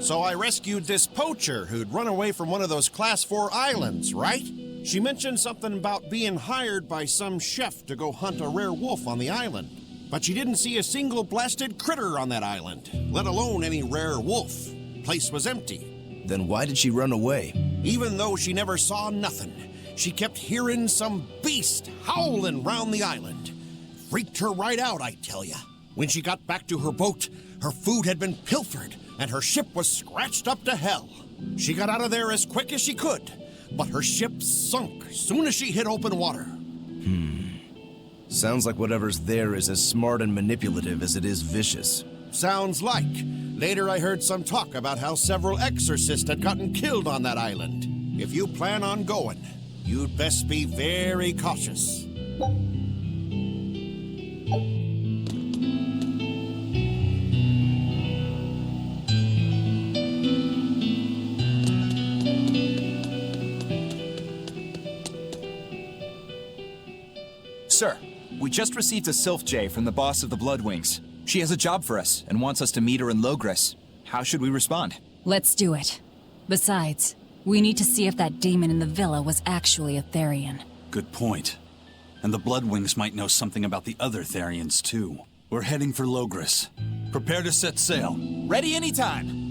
S10: So I rescued this poacher who'd run away from one of those Class 4 islands, right? She mentioned something about being hired by some chef to go hunt a rare wolf on the island. But she didn't see a single blasted critter on that island, let alone any rare wolf. Place was empty.
S4: Then why did she run away?
S10: Even though she never saw nothing, she kept hearing some beast howling round the island. Freaked her right out, I tell ya. When she got back to her boat, her food had been pilfered, and her ship was scratched up to hell. She got out of there as quick as she could, but her ship sunk soon as she hit open water.
S4: Sounds like whatever's there is as smart and manipulative as it is vicious.
S10: Sounds like. Later I heard some talk about how several exorcists had gotten killed on that island. If you plan on going, you'd best be very cautious.
S11: Sir, we just received a Sylph J from the boss of the Bloodwings. She has a job for us and wants us to meet her in Logres. How should we respond?
S7: Let's do it. Besides, we need to see if that demon in the villa was actually a Therian.
S1: Good point. And the Bloodwings might know something about the other Therians, too. We're heading for Logres. Prepare to set sail.
S11: Ready anytime!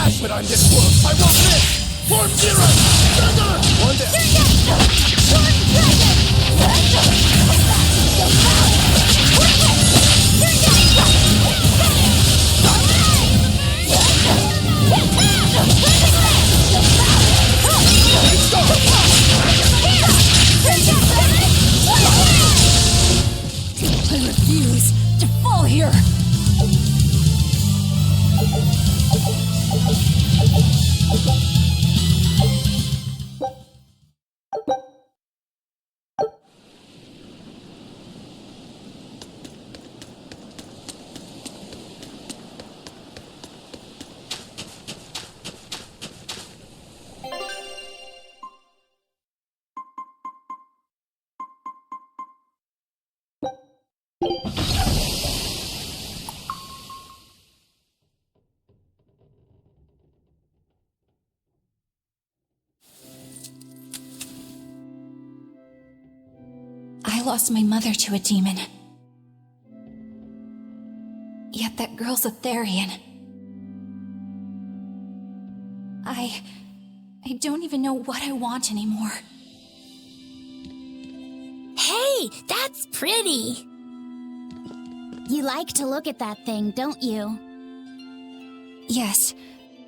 S5: flash, but I'm this close. I won't miss! Form Zero! Thunder! One down.
S7: I refuse to fall here. I lost my mother to a demon. Yet that girl's a Therian. I don't even know what I want anymore.
S8: Hey, that's pretty! You like to look at that thing, don't you?
S7: Yes,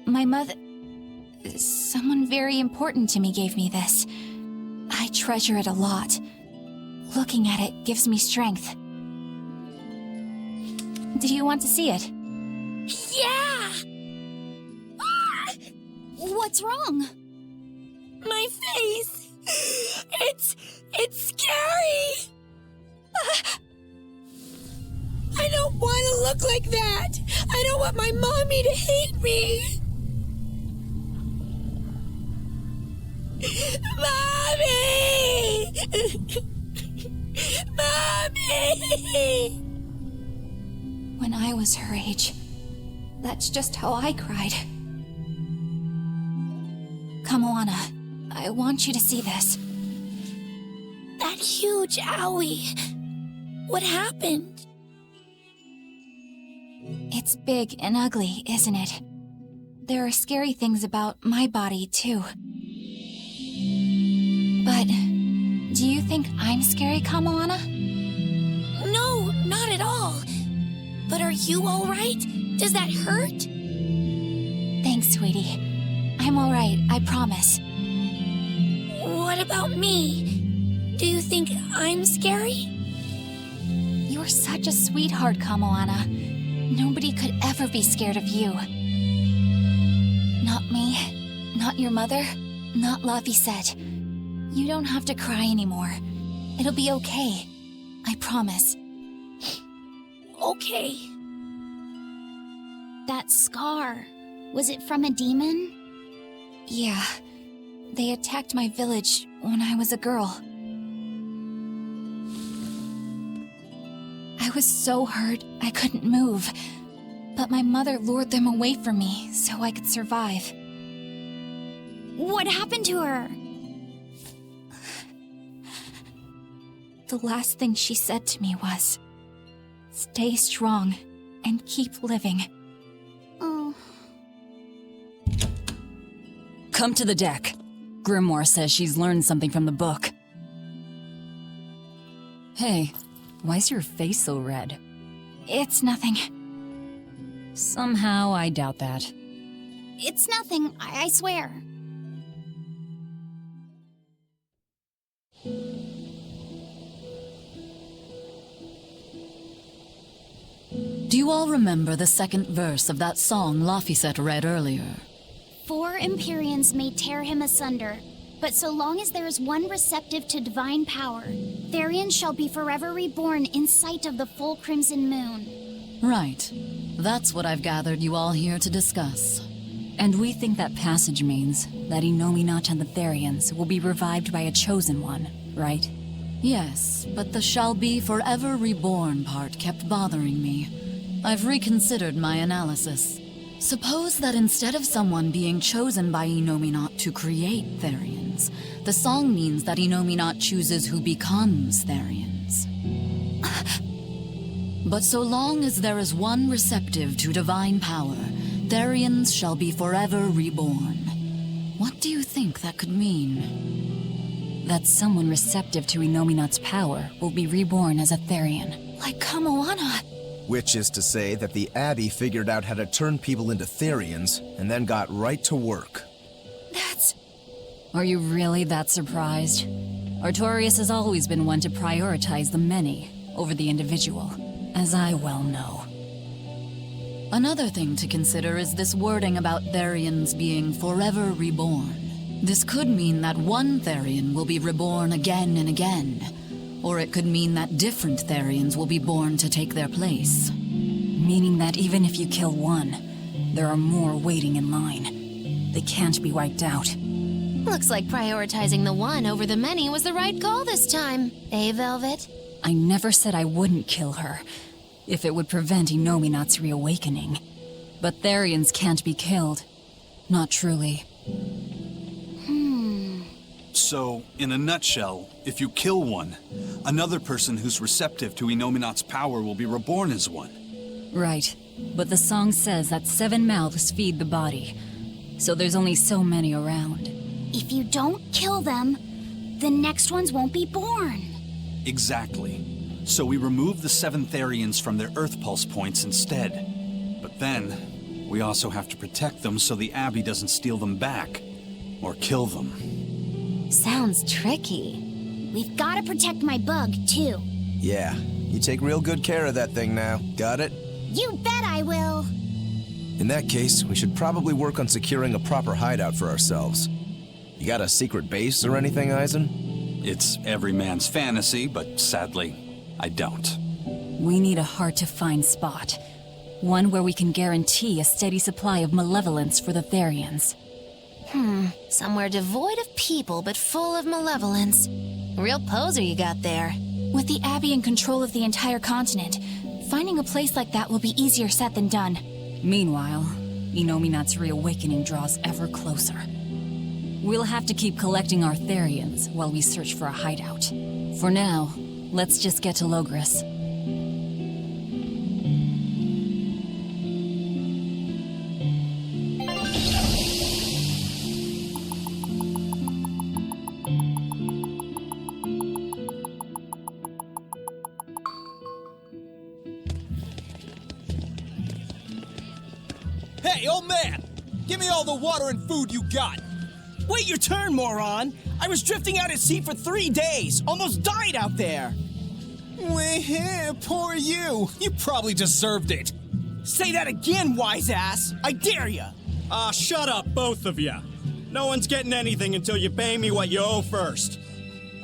S7: my mother... Someone very important to me gave me this. I treasure it a lot. Looking at it gives me strength. Do you want to see it?
S9: Yeah! Ah!
S8: What's wrong?
S9: My face! It's scary! I don't want to look like that! I don't want my mommy to hate me! Mommy! Mommy!
S7: When I was her age, that's just how I cried. Come, Moana, I want you to see this.
S9: That huge owie. What happened?
S7: It's big and ugly, isn't it? There are scary things about my body, too. But do you think I'm scary, Kamoana?
S9: No, not at all. But are you all right? Does that hurt?
S7: Thanks, sweetie. I'm all right, I promise.
S9: What about me? Do you think I'm scary?
S7: You're such a sweetheart, Kamoana. Nobody could ever be scared of you. Not me, not your mother, not Laphicet. You don't have to cry anymore. It'll be okay. I promise.
S9: Okay.
S8: That scar, was it from a demon?
S7: Yeah. They attacked my village when I was a girl. I was so hurt I couldn't move. But my mother lured them away from me so I could survive.
S8: What happened to her?
S7: The last thing she said to me was, "Stay strong and keep living."
S8: Oh.
S3: Come to the deck. Grimoire says she's learned something from the book. Hey, why's your face so red?
S7: It's nothing.
S3: Somehow I doubt that.
S8: It's nothing, I swear.
S3: Do you all remember the second verse of that song Laphicet read earlier?
S8: 4 Empyreans may tear him asunder, but so long as there is one receptive to divine power, Therian shall be forever reborn in sight of the full crimson moon.
S3: Right. That's what I've gathered you all here to discuss.
S12: And we think that passage means that Innominat and the Therians will be revived by a chosen one, right?
S3: Yes, but the shall be forever reborn part kept bothering me. I've reconsidered my analysis. Suppose that instead of someone being chosen by Innominat to create Therians, the song means that Innominat chooses who becomes Therians. But so long as there is one receptive to divine power, Therians shall be forever reborn. What do you think that could mean?
S12: That someone receptive to Inominat's power will be reborn as a Therian.
S7: Like Kamoana.
S4: Which is to say that the Abbey figured out how to turn people into Therians, and then got right to work.
S7: That's...
S12: Are you really that surprised? Artorias has always been one to prioritize the many over the individual, as I well know.
S3: Another thing to consider is this wording about Therians being forever reborn. This could mean that one Therian will be reborn again and again, or it could mean that different Therians will be born to take their place.
S12: Meaning that even if you kill one, there are more waiting in line. They can't be wiped out.
S6: Looks like prioritizing the one over the many was the right call this time. Eh, Velvet?
S12: I never said I wouldn't kill her, if it would prevent Inominat's reawakening. But Therians can't be killed. Not truly.
S1: So, in a nutshell, if you kill one, another person who's receptive to Inominat's power will be reborn as one.
S12: Right. But the song says that 7 mouths feed the body, so there's only so many around.
S8: If you don't kill them, the next ones won't be born.
S1: Exactly. So we remove the 7 Therians from their Earth Pulse points instead. But then, we also have to protect them so the Abbey doesn't steal them back, or kill them.
S6: Sounds tricky.
S8: We've got to protect my bug, too.
S4: Yeah, you take real good care of that thing now. Got it?
S8: You bet I will.
S4: In that case, we should probably work on securing a proper hideout for ourselves. You got a secret base or anything, Eisen?
S1: It's every man's fantasy, but sadly, I don't.
S12: We need a hard-to-find spot. One where we can guarantee a steady supply of malevolence for the Therians.
S6: Somewhere devoid of people but full of malevolence. Real poser you got there.
S7: With the Abbey in control of the entire continent, finding a place like that will be easier said than done.
S12: Meanwhile, Inominat's reawakening draws ever closer. We'll have to keep collecting our Therians while we search for a hideout. For now, let's just get to Logris.
S5: Hey, old man! Give me all the water and food you got! Wait your turn, moron! I was drifting out at sea for 3 days! Almost died out there! Well, poor you! You probably deserved it! Say that again, wise ass! I dare ya!
S13: Shut up, both of you! No one's getting anything until you pay me what you owe first.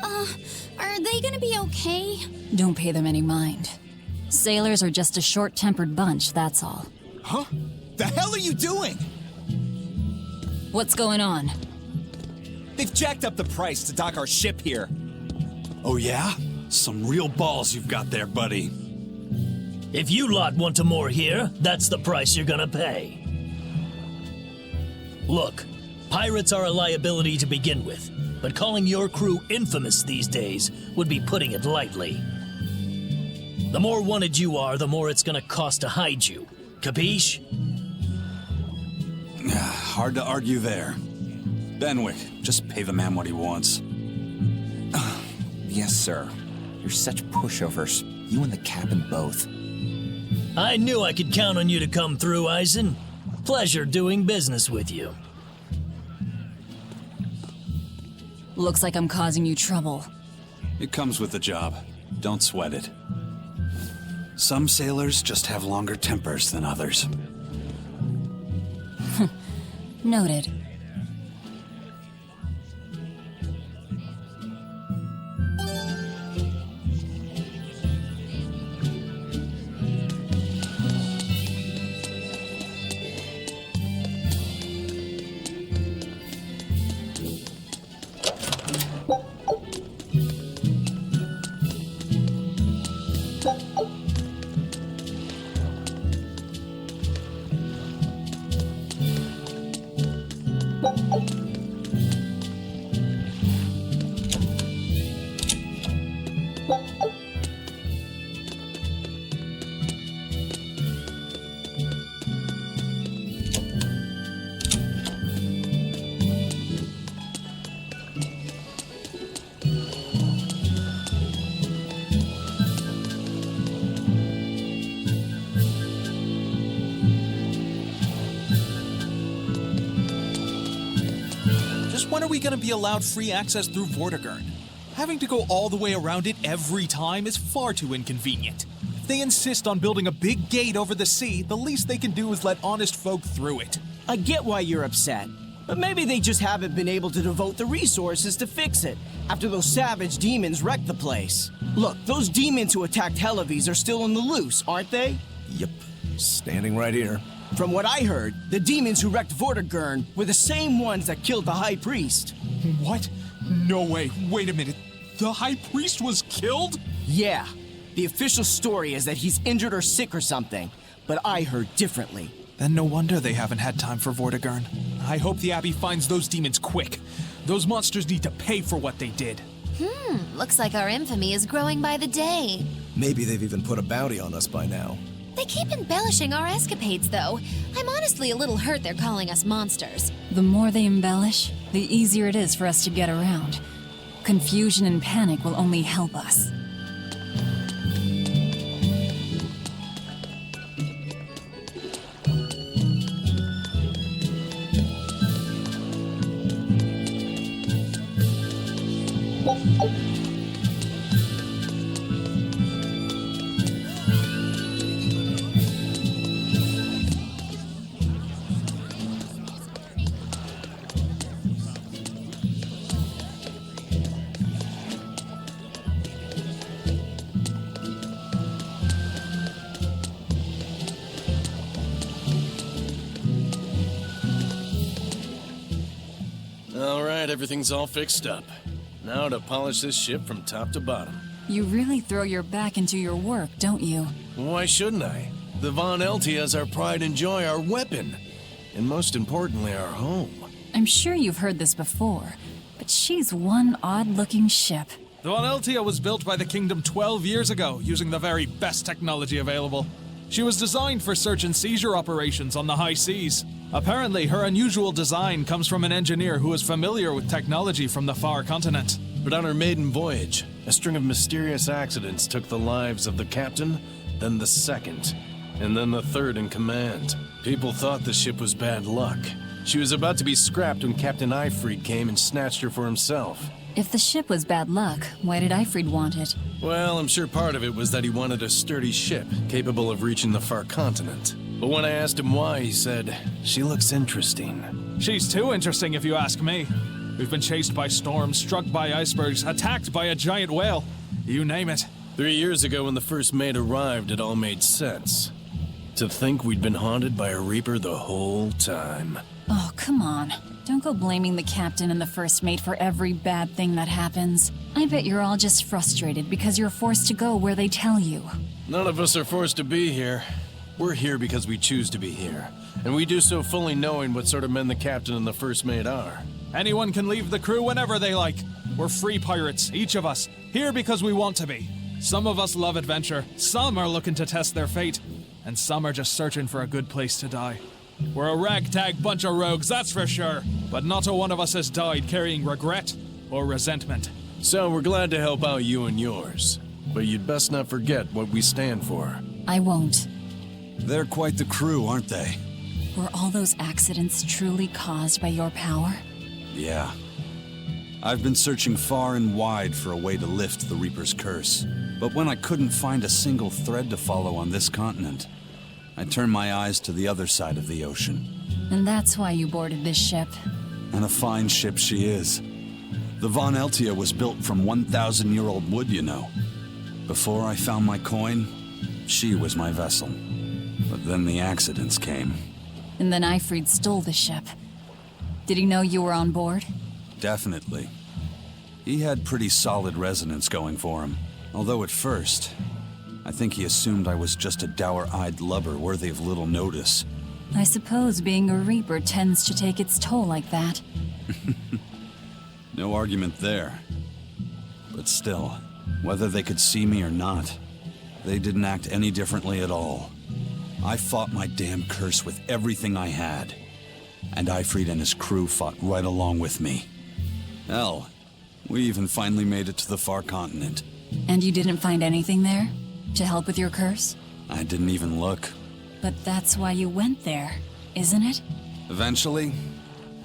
S7: Are they gonna be okay?
S12: Don't pay them any mind. Sailors are just a short-tempered bunch, that's all.
S5: Huh? The hell are you doing?
S12: What's going on?
S11: They've jacked up the price to dock our ship here.
S1: Oh yeah? Some real balls you've got there, buddy.
S14: If you lot want to moor here, that's the price you're gonna pay. Look, pirates are a liability to begin with, but calling your crew infamous these days would be putting it lightly. The more wanted you are, the more it's gonna cost to hide you. Capiche?
S1: Hard to argue there. Benwick, just pay the man what he wants.
S11: Yes, sir. You're such pushovers. You and the captain both.
S14: I knew I could count on you to come through, Eisen. Pleasure doing business with you.
S12: Looks like I'm causing you trouble.
S1: It comes with the job. Don't sweat it. Some sailors just have longer tempers than others.
S12: Noted.
S15: Just when are we gonna be allowed free access through Vortigern? Having to go all the way around it every time is far too inconvenient. If they insist on building a big gate over the sea, the least they can do is let honest folk through it.
S5: I get why you're upset, but maybe they just haven't been able to devote the resources to fix it after those savage demons wrecked the place. Look, those demons who attacked Helavis are still on the loose, aren't they?
S4: Yep, standing right here.
S5: From what I heard, the demons who wrecked Vortigern were the same ones that killed the High Priest.
S15: What? No way. Wait a minute. The High Priest was killed?
S5: Yeah. The official story is that he's injured or sick or something, but I heard differently.
S15: Then no wonder they haven't had time for Vortigern. I hope the Abbey finds those demons quick. Those monsters need to pay for what they did.
S6: Looks like our infamy is growing by the day.
S4: Maybe they've even put a bounty on us by now.
S6: They keep embellishing our escapades, though. I'm honestly a little hurt they're calling us monsters.
S12: The more they embellish, the easier it is for us to get around. Confusion and panic will only help us.
S16: Alright, everything's all fixed up. Now to polish this ship from top to bottom.
S12: You really throw your back into your work, don't you?
S16: Why shouldn't I? The Von Eltia is our pride and joy, our weapon. And most importantly, our home.
S12: I'm sure you've heard this before, but she's one odd-looking ship.
S15: The Von Eltia was built by the Kingdom 12 years ago, using the very best technology available. She was designed for search and seizure operations on the high seas. Apparently, her unusual design comes from an engineer who is familiar with technology from the far continent.
S16: But on her maiden voyage, a string of mysterious accidents took the lives of the captain, then the second, and then the third in command. People thought the ship was bad luck. She was about to be scrapped when Captain Eifried came and snatched her for himself.
S12: If the ship was bad luck, why did Eifried want it?
S16: Well, I'm sure part of it was that he wanted a sturdy ship, capable of reaching the far continent. But when I asked him why, he said, "She looks interesting."
S15: She's too interesting if you ask me. We've been chased by storms, struck by icebergs, attacked by a giant whale. You name it.
S16: 3 years ago when the first mate arrived, it all made sense. To think we'd been haunted by a Reaper the whole time.
S12: Oh, come on. Don't go blaming the captain and the first mate for every bad thing that happens. I bet you're all just frustrated because you're forced to go where they tell you.
S16: None of us are forced to be here. We're here because we choose to be here. And we do so fully knowing what sort of men the captain and the first mate are.
S15: Anyone can leave the crew whenever they like. We're free pirates, each of us, here because we want to be. Some of us love adventure, some are looking to test their fate, and some are just searching for a good place to die. We're a ragtag bunch of rogues, that's for sure, but not a one of us has died carrying regret or resentment.
S16: So we're glad to help out you and yours, but you'd best not forget what we stand for.
S12: I won't.
S1: They're quite the crew, aren't they?
S12: Were all those accidents truly caused by your power?
S1: Yeah. I've been searching far and wide for a way to lift the Reaper's curse. But when I couldn't find a single thread to follow on this continent, I turned my eyes to the other side of the ocean.
S12: And that's why you boarded this ship.
S1: And a fine ship she is. The Von Eltia was built from 1,000-year-old wood, you know. Before I found my coin, she was my vessel. But then the accidents came.
S12: And then Eifried stole the ship. Did he know you were on board?
S1: Definitely. He had pretty solid resonance going for him. Although at first, I think he assumed I was just a dour-eyed lubber worthy of little notice.
S12: I suppose being a Reaper tends to take its toll like that.
S1: No argument there. But still, whether they could see me or not, they didn't act any differently at all. I fought my damn curse with everything I had. And Eifried and his crew fought right along with me. Hell, we even finally made it to the far continent.
S12: And you didn't find anything there? To help with your curse?
S1: I didn't even look.
S12: But that's why you went there, isn't it?
S1: Eventually,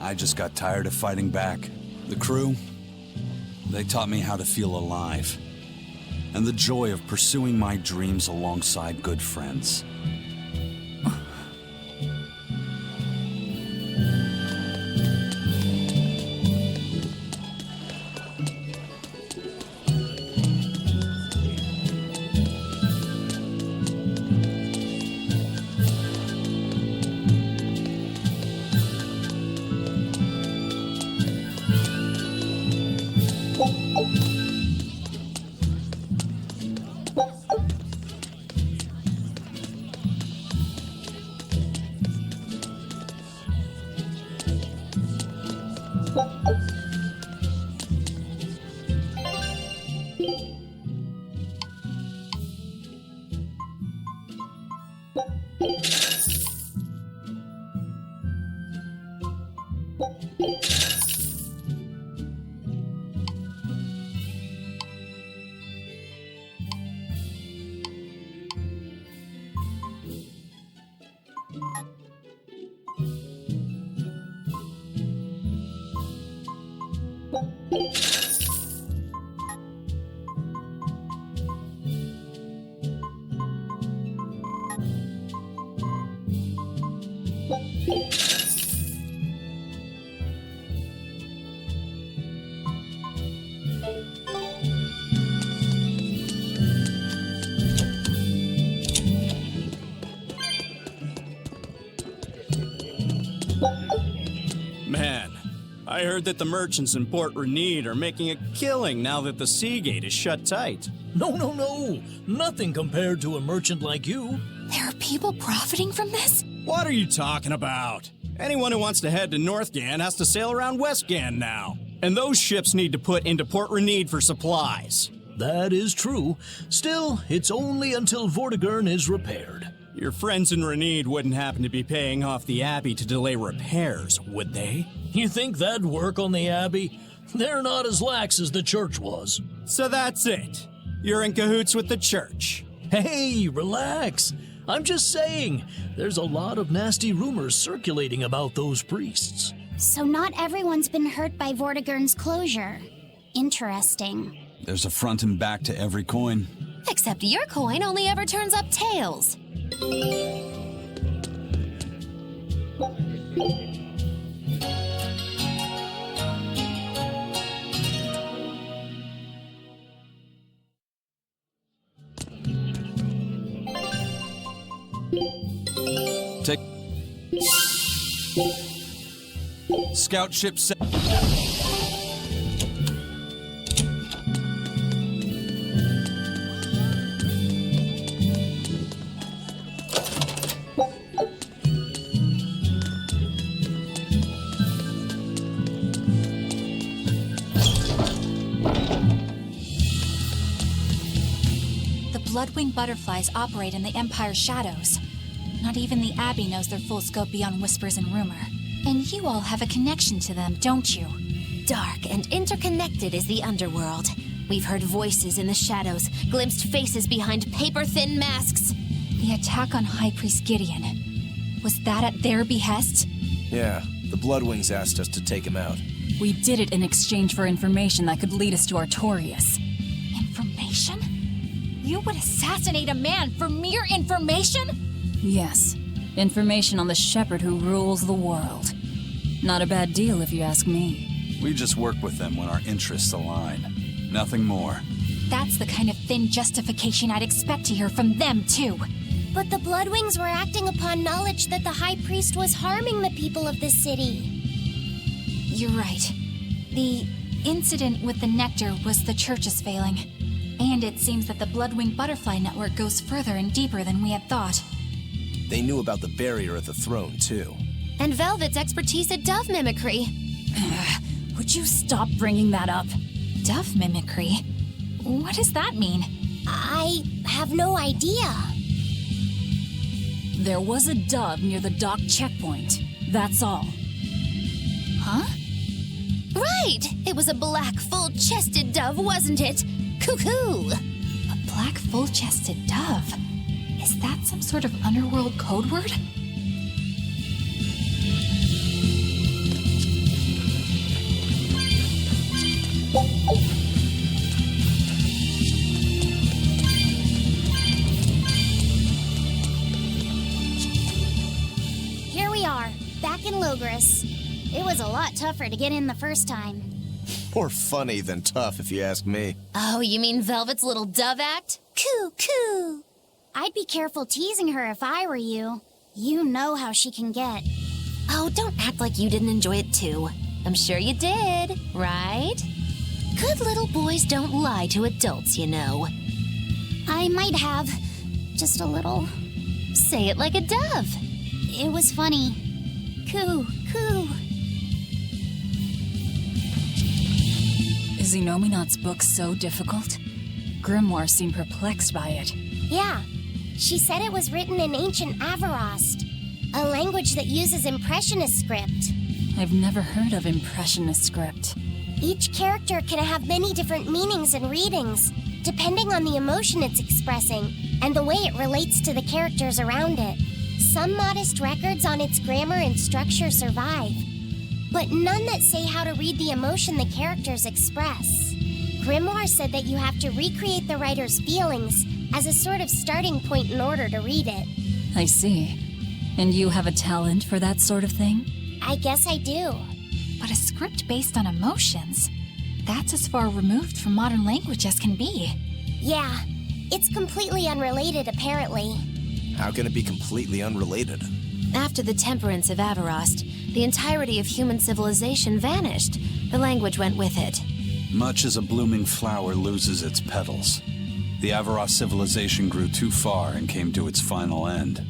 S1: I just got tired of fighting back. The crew, they taught me how to feel alive. And the joy of pursuing my dreams alongside good friends.
S13: Man, I heard that the merchants in Port Renede are making a killing now that the Seagate is shut tight.
S14: No. Nothing compared to a merchant like you.
S7: There are people profiting from this?
S13: What are you talking about? Anyone who wants to head to North Gan has to sail around West Gan now. And those ships need to put into Port Renede for supplies.
S14: That is true. Still, it's only until Vortigern is repaired.
S13: Your friends in Renede wouldn't happen to be paying off the Abbey to delay repairs, would they?
S14: You think that'd work on the Abbey? They're not as lax as the church was.
S13: So that's it. You're in cahoots with the church.
S14: Hey, relax. I'm just saying, there's a lot of nasty rumors circulating about those priests.
S8: So not everyone's been hurt by Vortigern's closure. Interesting.
S1: There's a front and back to every coin.
S6: Except your coin only ever turns up tails.
S1: Take scout ship set.
S7: Bloodwing butterflies operate in the Empire's shadows. Not even the Abbey knows their full scope beyond whispers and rumor. And you all have a connection to them, don't you?
S6: Dark and interconnected is the underworld. We've heard voices in the shadows, glimpsed faces behind paper-thin masks.
S7: The attack on High Priest Gideon. Was that at their behest?
S4: Yeah, the Bloodwings asked us to take him out.
S12: We did it in exchange for information that could lead us to Artorias.
S7: Information? You would assassinate a man for mere information?
S12: Yes. Information on the shepherd who rules the world. Not a bad deal if you ask me.
S1: We just work with them when our interests align. Nothing more.
S7: That's the kind of thin justification I'd expect to hear from them, too.
S8: But the Bloodwings were acting upon knowledge that the High Priest was harming the people of the city.
S7: You're right. The incident with the nectar was the church's failing. And it seems that the Bloodwing Butterfly Network goes further and deeper than we had thought.
S4: They knew about the barrier at the throne, too.
S6: And Velvet's expertise at dove mimicry.
S12: Would you stop bringing that up?
S7: Dove mimicry? What does that mean?
S8: I have no idea.
S12: There was a dove near the dock checkpoint. That's all.
S7: Huh?
S6: Right! It was a black, full-chested dove, wasn't it? Cuckoo!
S7: A black, full-chested dove? Is that some sort of underworld code word?
S8: Logris. It was a lot tougher to get in the first time.
S4: More funny than tough, if you ask me.
S6: Oh, you mean Velvet's little dove act?
S8: Coo, coo. I'd be careful teasing her if I were you. You know how she can get.
S6: Oh, don't act like you didn't enjoy it too. I'm sure you did, right? Good little boys don't lie to adults, you know.
S8: I might have. Just a little.
S6: Say it like a dove.
S8: It was funny. Coo, coo.
S12: Is Inominat's book so difficult? Grimoire seemed perplexed by it.
S8: Yeah. She said it was written in ancient Avarost, a language that uses Impressionist script.
S12: I've never heard of Impressionist script.
S8: Each character can have many different meanings and readings, depending on the emotion it's expressing and the way it relates to the characters around it. Some modest records on its grammar and structure survive, but none that say how to read the emotion the characters express. Grimoire said that you have to recreate the writer's feelings as a sort of starting point in order to read it.
S12: I see. And you have a talent for that sort of thing?
S8: I guess I do.
S7: But a script based on emotions? That's as far removed from modern language as can be.
S8: Yeah, it's completely unrelated apparently.
S4: How can it be completely unrelated?
S6: After the temperance of Avarost, the entirety of human civilization vanished. The language went with it.
S1: Much as a blooming flower loses its petals, the Avarost civilization grew too far and came to its final end.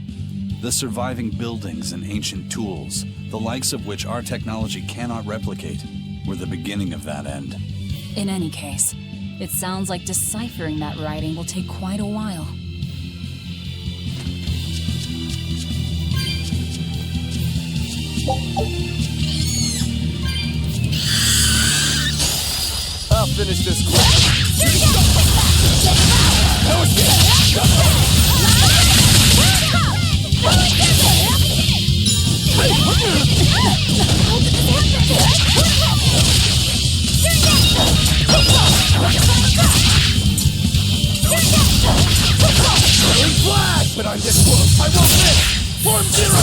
S1: The surviving buildings and ancient tools, the likes of which our technology cannot replicate, were the beginning of that end.
S12: In any case, it sounds like deciphering that writing will take quite a while.
S5: I'll finish this quick. But I'm this close. I won't miss. Form zero.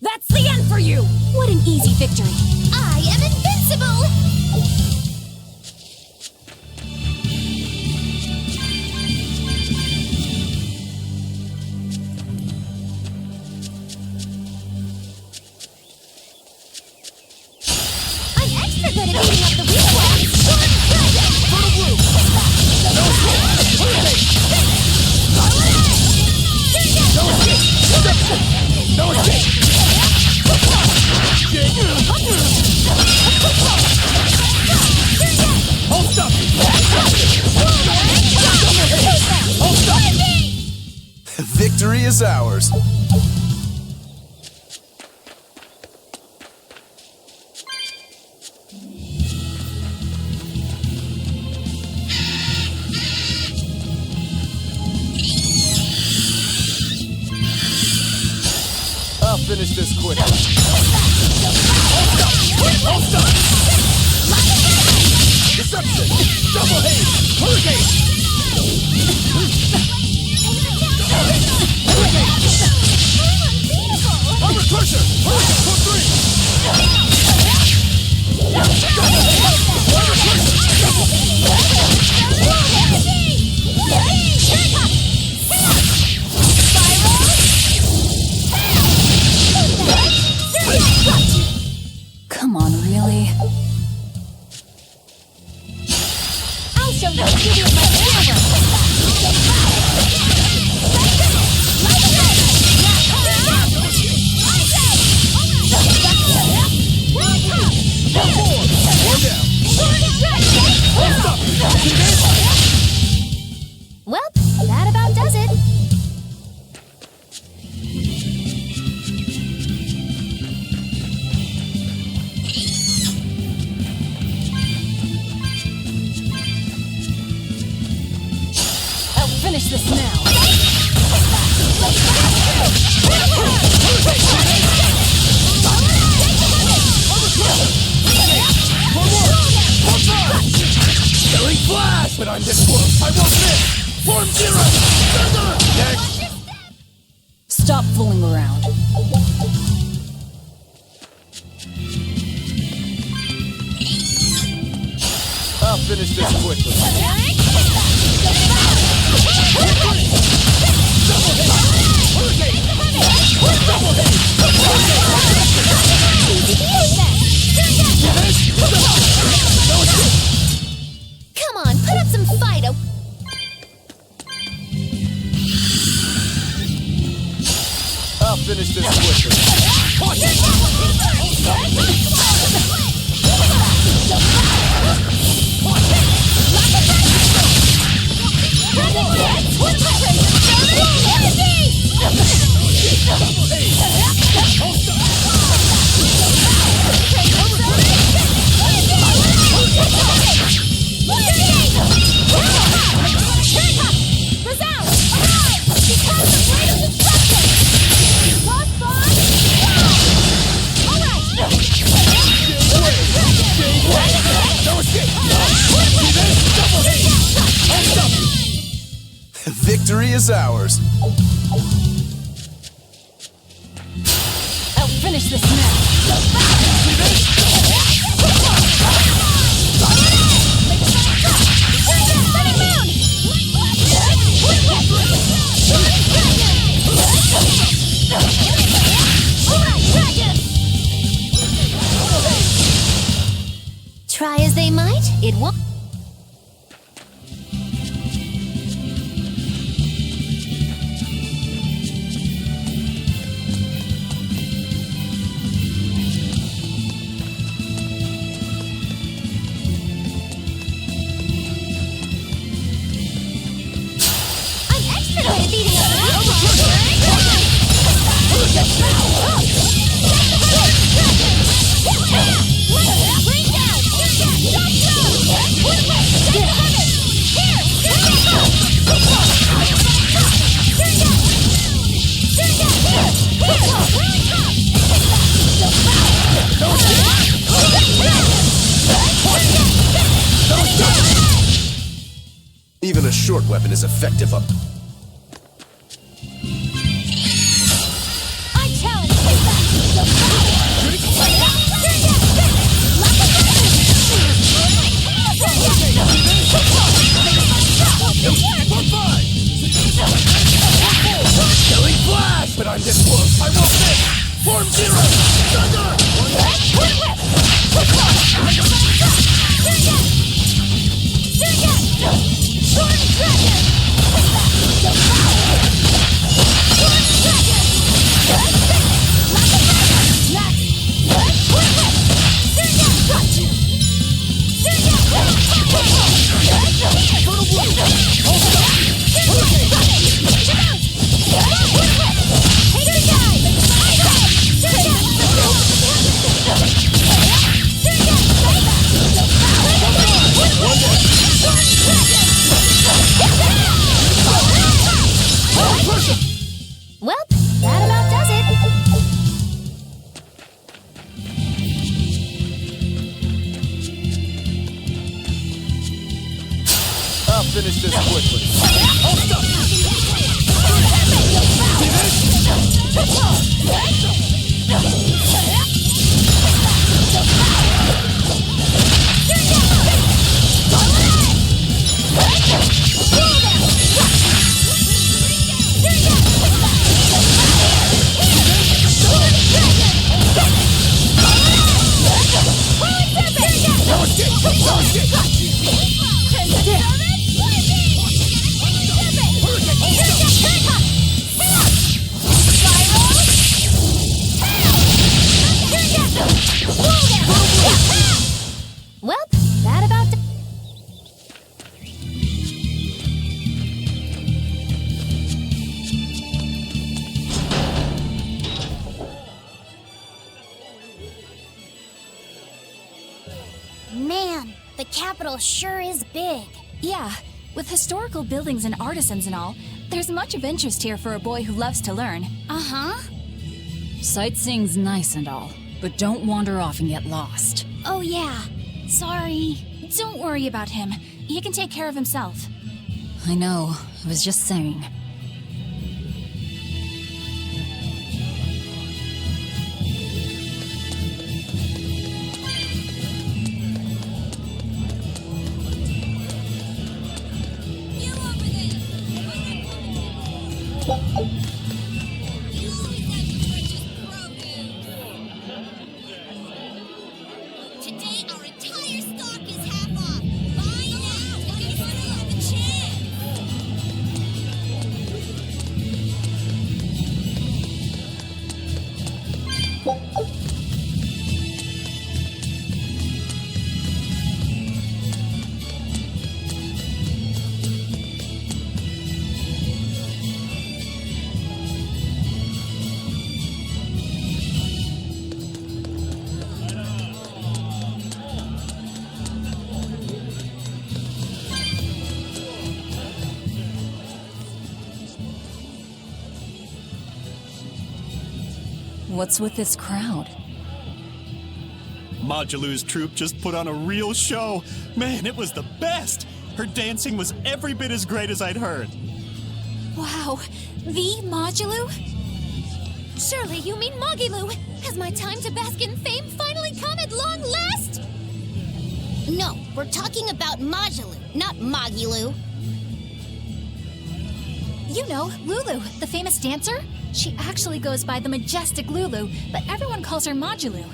S12: That's the end for you!
S7: What an easy victory.
S8: I am invincible! I'm extra good at beating up the weak ones!
S5: No escape! Hold up! Hold up!
S4: Victory is ours.
S5: I'll finish this quick. Hold up! Deception! Double haze! Hurricane! Armor crusher! Hurricane for 3!
S12: Come on, really?
S8: I'll show you the beauty of my Well, that about does it.
S12: I'll finish this now.
S5: flash! But I'm this close, I won't miss! Form zero! Next!
S12: Stop fooling around.
S5: I'll finish this quickly.
S6: Come on, put up some fight,
S5: I'll finish this quickly.
S4: Victory is ours.
S12: I'll finish this now.
S6: Try as they might, it won't.
S4: Even a short weapon is effective up.
S2: I challenge
S5: Killing flash! But I'm this close, I won't miss! Form zero! Thunder!
S6: Well, that about does it.
S5: I'll finish this quickly.
S6: Well, that about
S8: Man, the capital sure is big.
S7: Yeah, with historical buildings and artisans and all, there's much of interest here for a boy who loves to learn.
S8: Uh-huh.
S12: Sightseeing's nice and all, but don't wander off and get lost.
S8: Oh yeah. Sorry.
S7: Don't worry about him. He can take care of himself.
S12: I know. I was just saying.
S2: Today, our entire stock is half off. Buy now, and you still have a chance.
S12: What's with this crowd?
S17: Modulu's troupe just put on a real show. Man, it was the best. Her dancing was every bit as great as I'd heard.
S7: Wow, the Modulu?
S6: Surely you mean Mogilu! Has my time to bask in fame finally come at long last?
S8: No, we're talking about Modulu, not Mogilu.
S7: You know, Lulu, the famous dancer? She actually goes by the majestic Lulu, but everyone calls her Modulu.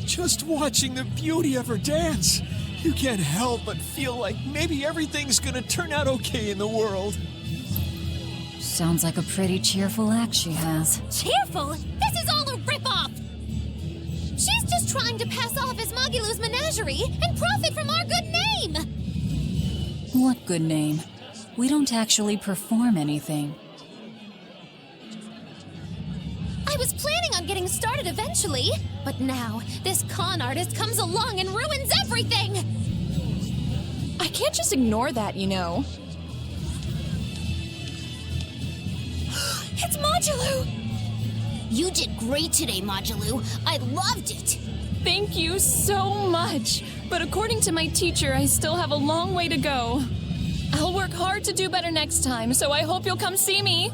S18: Just watching the beauty of her dance, you can't help but feel like maybe everything's gonna turn out okay in the world.
S12: Sounds like a pretty cheerful act she has.
S6: Cheerful? This is all a ripoff! She's just trying to pass off as Mogilu's menagerie and profit from our good name!
S12: What good name? We don't actually perform anything.
S6: I was planning on getting started eventually, but now this con artist comes along and ruins everything!
S19: I can't just ignore that, you know.
S6: It's Modulu!
S8: You did great today, Modulu. I loved it.
S19: Thank you so much. But according to my teacher, I still have a long way to go. I'll work hard to do better next time, so I hope you'll come see me.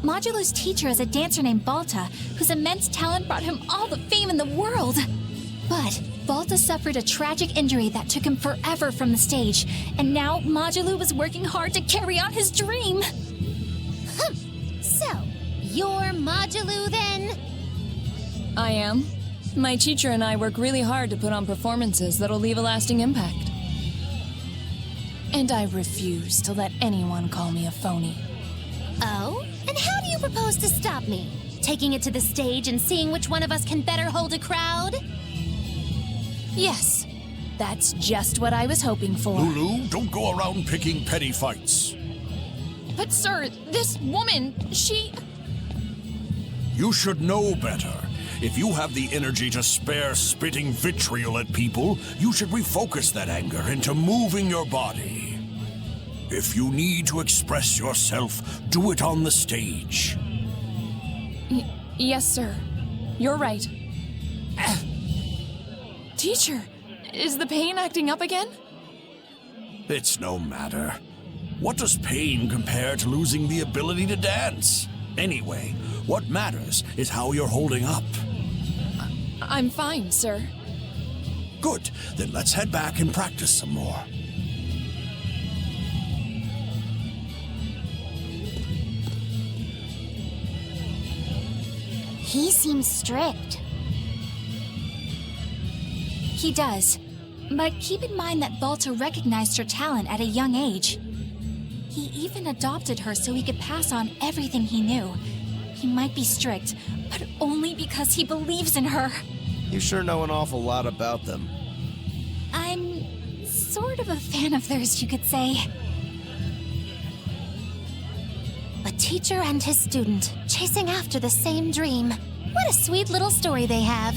S7: Modulu's teacher is a dancer named Balta, whose immense talent brought him all the fame in the world. But Balta suffered a tragic injury that took him forever from the stage, and now Modulu was working hard to carry out his dream.
S6: So, you're Modulu then?
S19: I am. My teacher and I work really hard to put on performances that'll leave a lasting impact. And I refuse to let anyone call me a phony.
S6: Oh? And how do you propose to stop me? Taking it to the stage and seeing which one of us can better hold a crowd?
S19: Yes, that's just what I was hoping for.
S10: Lulu, don't go around picking petty fights.
S19: But sir, this woman, she...
S10: You should know better. If you have the energy to spare spitting vitriol at people, you should refocus that anger into moving your body. If you need to express yourself, do it on the stage.
S19: Yes, sir. You're right. Teacher, is the pain acting up again?
S10: It's no matter. What does pain compare to losing the ability to dance? Anyway, what matters is how you're holding up.
S19: I'm fine, sir.
S10: Good. Then let's head back and practice some more.
S8: He seems strict.
S7: He does. But keep in mind that Balta recognized her talent at a young age. He even adopted her so he could pass on everything he knew. He might be strict, but only because he believes in her.
S4: You sure know an awful lot about them.
S7: I'm sort of a fan of theirs, you could say.
S6: A teacher and his student, chasing after the same dream. What a sweet little story they have.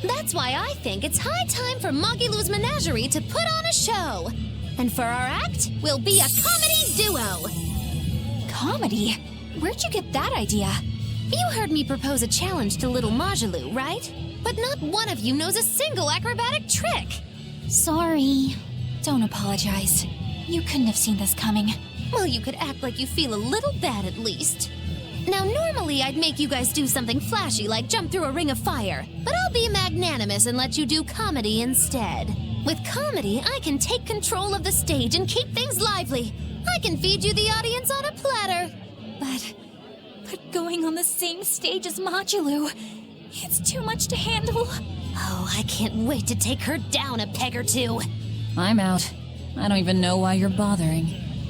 S6: That's why I think it's high time for Mogilu's Menagerie to put on a show. And for our act, we'll be a comedy duo.
S7: Comedy? Where'd you get that idea?
S6: You heard me propose a challenge to little Majaloo, right? But not one of you knows a single acrobatic trick.
S7: Sorry. Don't apologize. You couldn't have seen this coming.
S6: Well, you could act like you feel a little bad at least. Now, normally I'd make you guys do something flashy like jump through a ring of fire, but I'll be magnanimous and let you do comedy instead. With comedy, I can take control of the stage and keep things lively. I can feed you the audience on a platter.
S7: But going on the same stage as Majaloo, it's too much to handle.
S6: Oh, I can't wait to take her down a peg or two.
S3: I'm out. I don't even know why you're bothering.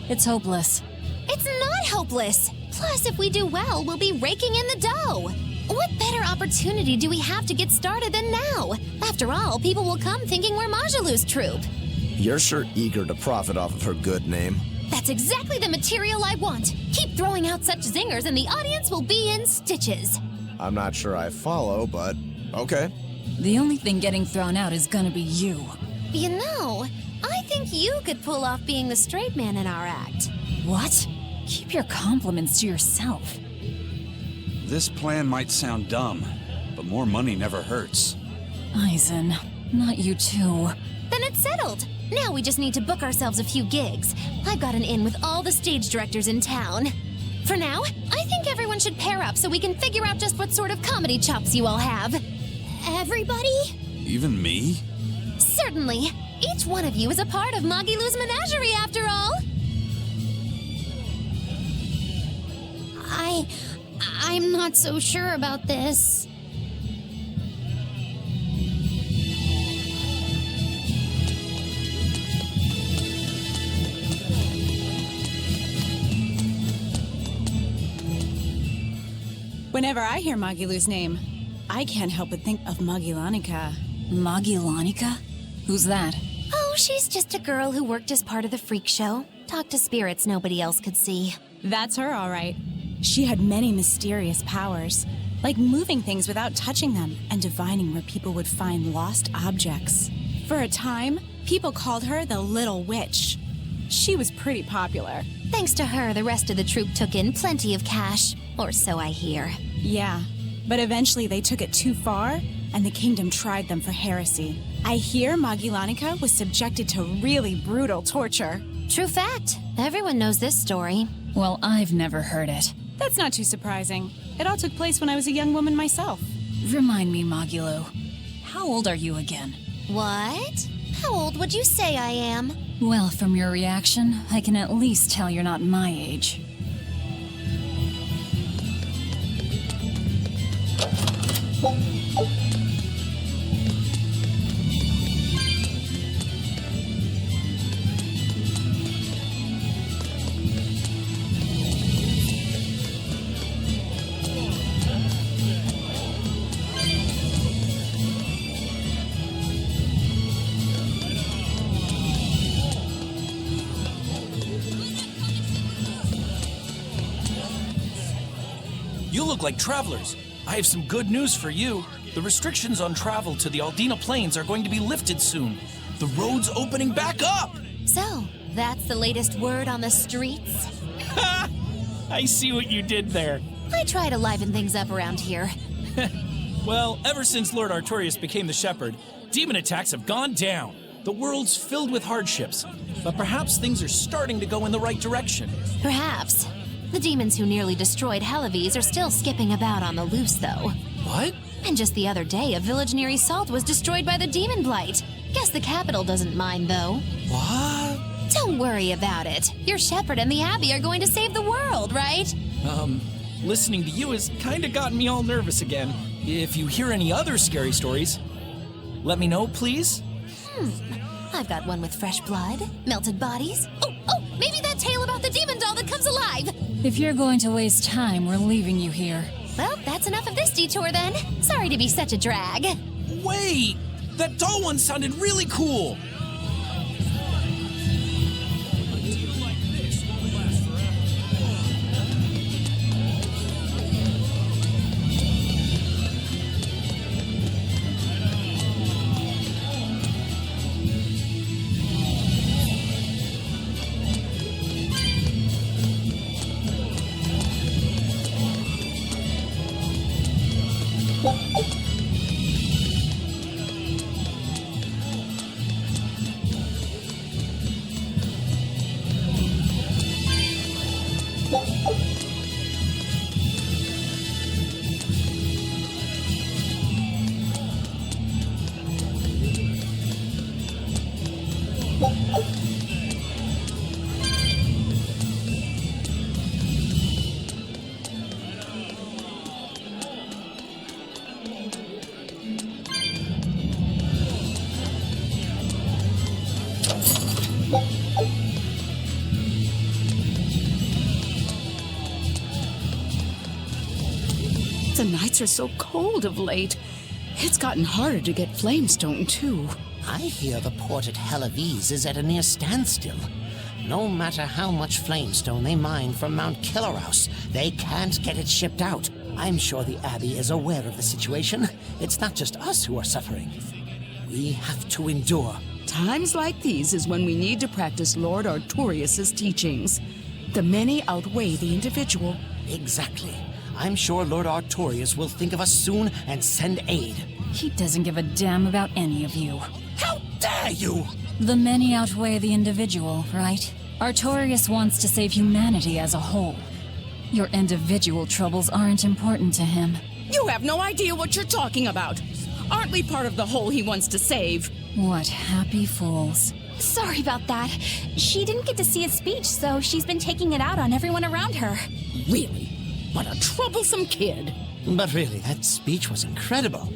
S3: It's hopeless.
S6: It's not hopeless. Plus, if we do well, we'll be raking in the dough. What better opportunity do we have to get started than now? After all, people will come thinking we're Majaloo's troupe.
S4: You're sure eager to profit off of her good name.
S6: That's exactly the material I want. Keep throwing out such zingers and the audience will be in stitches.
S4: I'm not sure I follow, but okay.
S3: The only thing getting thrown out is gonna be you.
S6: You know, I think you could pull off being the straight man in our act.
S3: What? Keep your compliments to yourself.
S1: This plan might sound dumb, but more money never hurts.
S3: Eisen, not you too.
S6: Then it's settled. Now we just need to book ourselves a few gigs. I've got an in with all the stage directors in town. For now, I think everyone should pair up so we can figure out just what sort of comedy chops you all have. Everybody?
S1: Even me?
S6: Certainly. Each one of you is a part of Magiloo's menagerie, after all.
S8: I'm not so sure about this.
S20: Whenever I hear Magiloo's name, I can't help but think of Magilanica.
S3: Magilanica? Who's that?
S6: Oh, she's just a girl who worked as part of the freak show. Talked to spirits nobody else could see.
S20: That's her, all right. She had many mysterious powers, like moving things without touching them and divining where people would find lost objects. For a time, people called her the Little Witch. She was pretty popular.
S6: Thanks to her, the rest of the troupe took in plenty of cash, or so I hear.
S20: Yeah, but eventually they took it too far, and the kingdom tried them for heresy. I hear Magilanica was subjected to really brutal torture.
S6: True fact. Everyone knows this story.
S3: Well, I've never heard it.
S20: That's not too surprising. It all took place when I was a young woman myself.
S3: Remind me, Magiloo. How old are you again?
S6: What? How old would you say I am?
S3: Well, from your reaction, I can at least tell you're not my age.
S21: You look like travelers. I have some good news for you. The restrictions on travel to the Aldina Plains are going to be lifted soon. The road's opening back up!
S6: So, that's the latest word on the streets?
S21: Ha! I see what you did there.
S6: I try to liven things up around here.
S21: Well, ever since Lord Artorius became the Shepherd, demon attacks have gone down. The world's filled with hardships, but perhaps things are starting to go in the right direction.
S6: Perhaps. The demons who nearly destroyed Halaves are still skipping about on the loose, though.
S21: What?
S6: And just the other day, a village near Salt was destroyed by the demon blight. Guess the capital doesn't mind, though.
S21: What?
S6: Don't worry about it. Your shepherd and the Abbey are going to save the world, right?
S21: Listening to you has kind of gotten me all nervous again. If you hear any other scary stories, let me know, please.
S6: I've got one with fresh blood, melted bodies. Oh, maybe that tale about the demon doll that comes alive.
S3: If you're going to waste time, we're leaving you here.
S6: Well, that's enough of this detour then. Sorry to be such a drag.
S21: Wait! That doll one sounded really cool!
S9: The nights are so cold of late. It's gotten harder to get flamestone, too.
S22: I hear the port at Helavis is at a near standstill. No matter how much flamestone they mine from Mount Killerhouse, they can't get it shipped out. I'm sure the Abbey is aware of the situation. It's not just us who are suffering. We have to endure.
S9: Times like these is when we need to practice Lord Artorius' teachings. The many outweigh the individual.
S22: Exactly. I'm sure Lord Artorius will think of us soon and send aid.
S12: He doesn't give a damn about any of you.
S22: How dare you!
S12: The many outweigh the individual, right? Artorius wants to save humanity as a whole. Your individual troubles aren't important to him.
S9: You have no idea what you're talking about. Aren't we part of the whole he wants to save?
S12: What happy fools.
S7: Sorry about that. She didn't get to see his speech, so she's been taking it out on everyone around her.
S9: Really? What a troublesome kid.
S22: But really, that speech was incredible.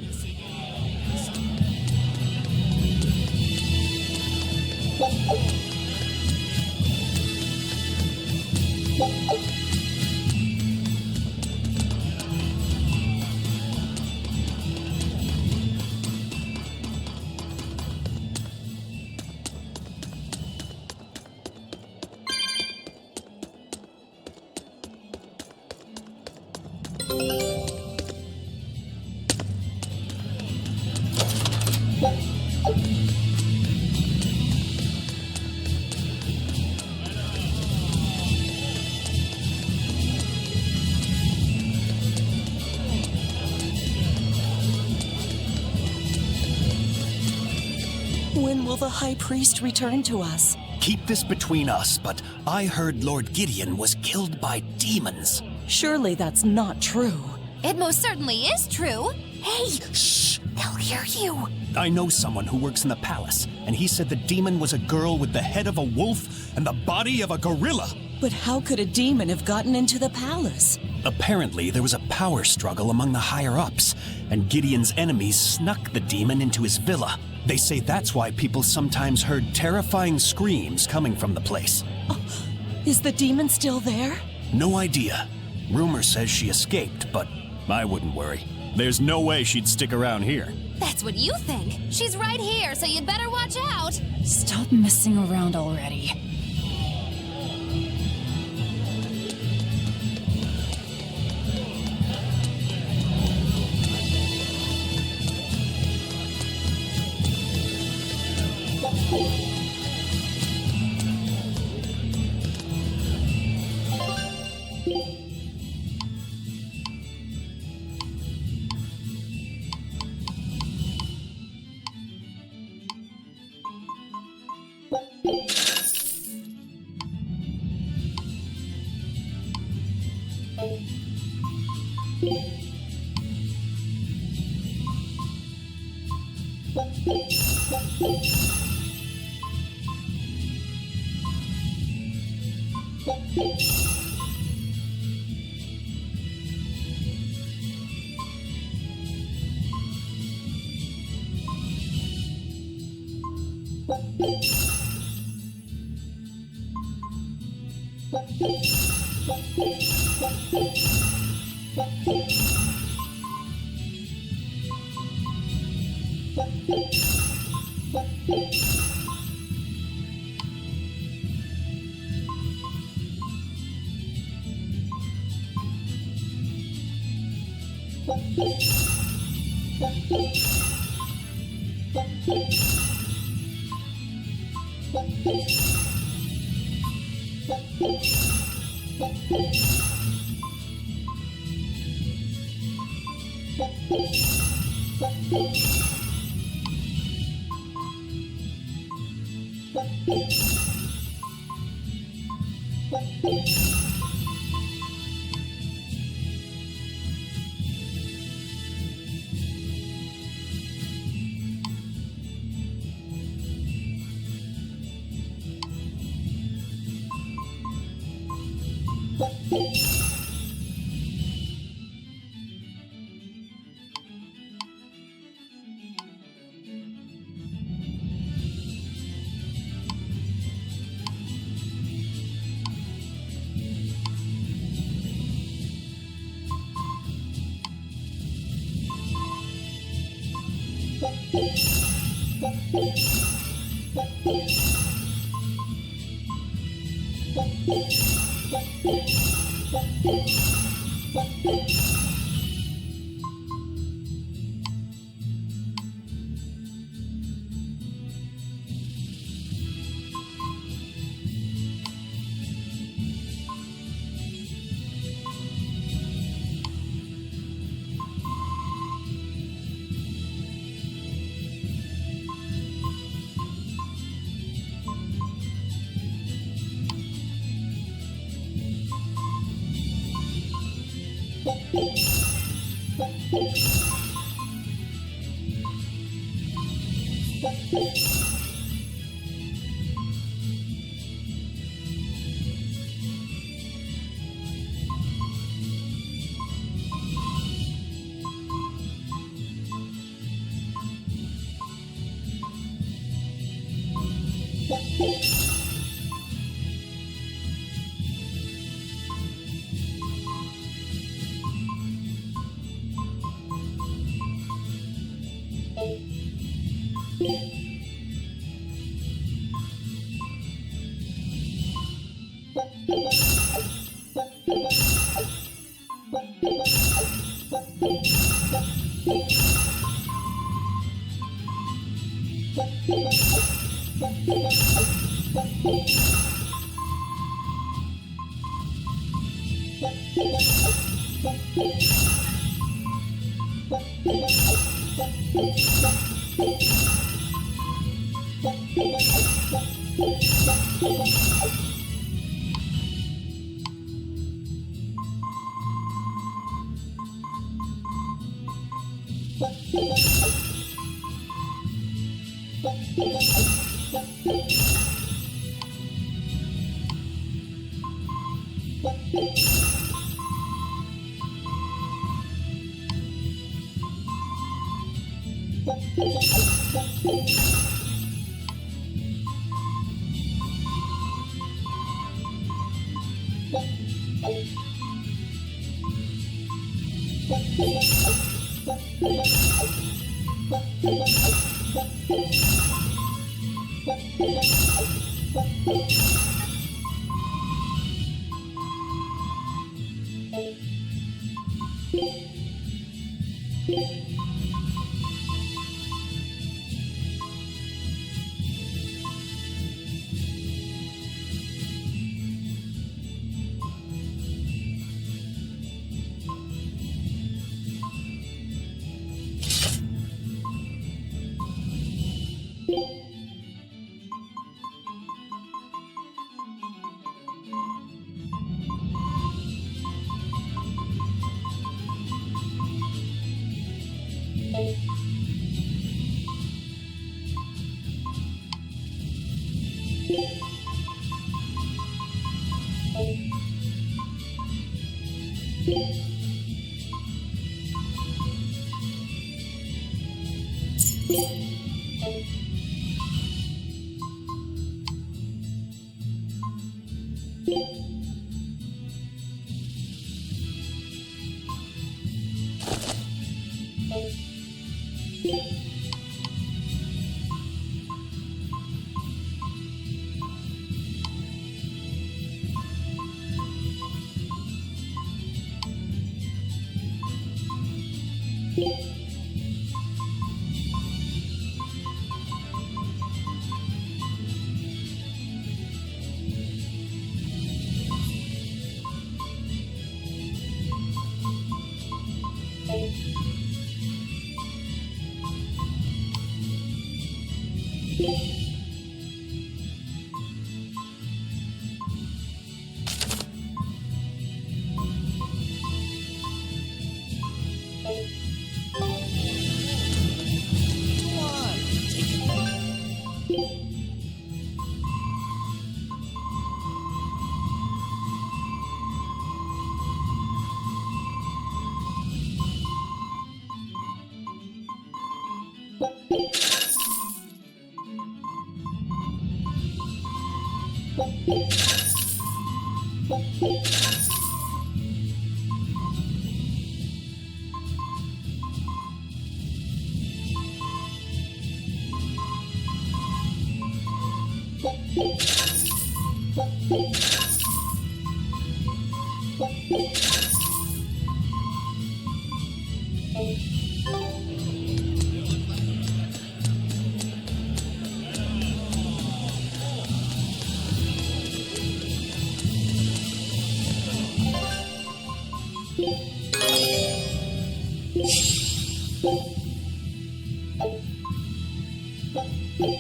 S23: When will the High Priest return to us?
S24: Keep this between us, but I heard Lord Gideon was killed by demons.
S23: Surely that's not true.
S6: It most certainly is true.
S23: Hey, shh! They'll hear you.
S24: I know someone who works in the palace, and he said the demon was a girl with the head of a wolf and the body of a gorilla.
S23: But how could a demon have gotten into the palace?
S24: Apparently, there was a power struggle among the higher-ups, and Gideon's enemies snuck the demon into his villa. They say that's why people sometimes heard terrifying screams coming from the place.
S23: Oh, is the demon still there?
S24: No idea. Rumor says she escaped, but I wouldn't worry. There's no way she'd stick around here.
S6: That's what you think. She's right here, so you'd better watch out.
S12: Stop messing around already.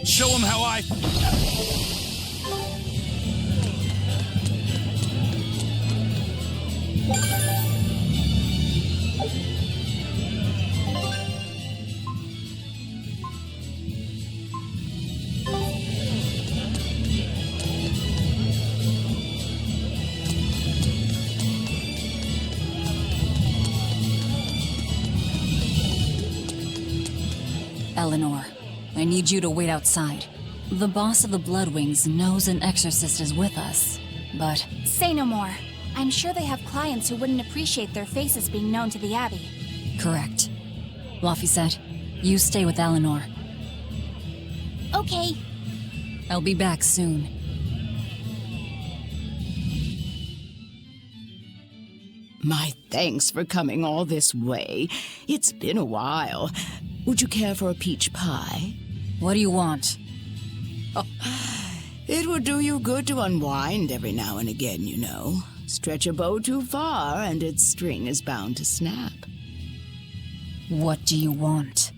S1: Show him how I...
S3: Eleanor, I need you to wait outside. The boss of the Bloodwings knows an exorcist is with us, but...
S7: Say no more. I'm sure they have clients who wouldn't appreciate their faces being known to the Abbey.
S3: Correct. Laphicet, you stay with Eleanor.
S7: Okay.
S3: I'll be back soon.
S9: My thanks for coming all this way. It's been a while. Would you care for a peach pie?
S3: What do you want?
S9: Oh, it would do you good to unwind every now and again, you know. Stretch a bow too far and its string is bound to snap.
S3: What do you want?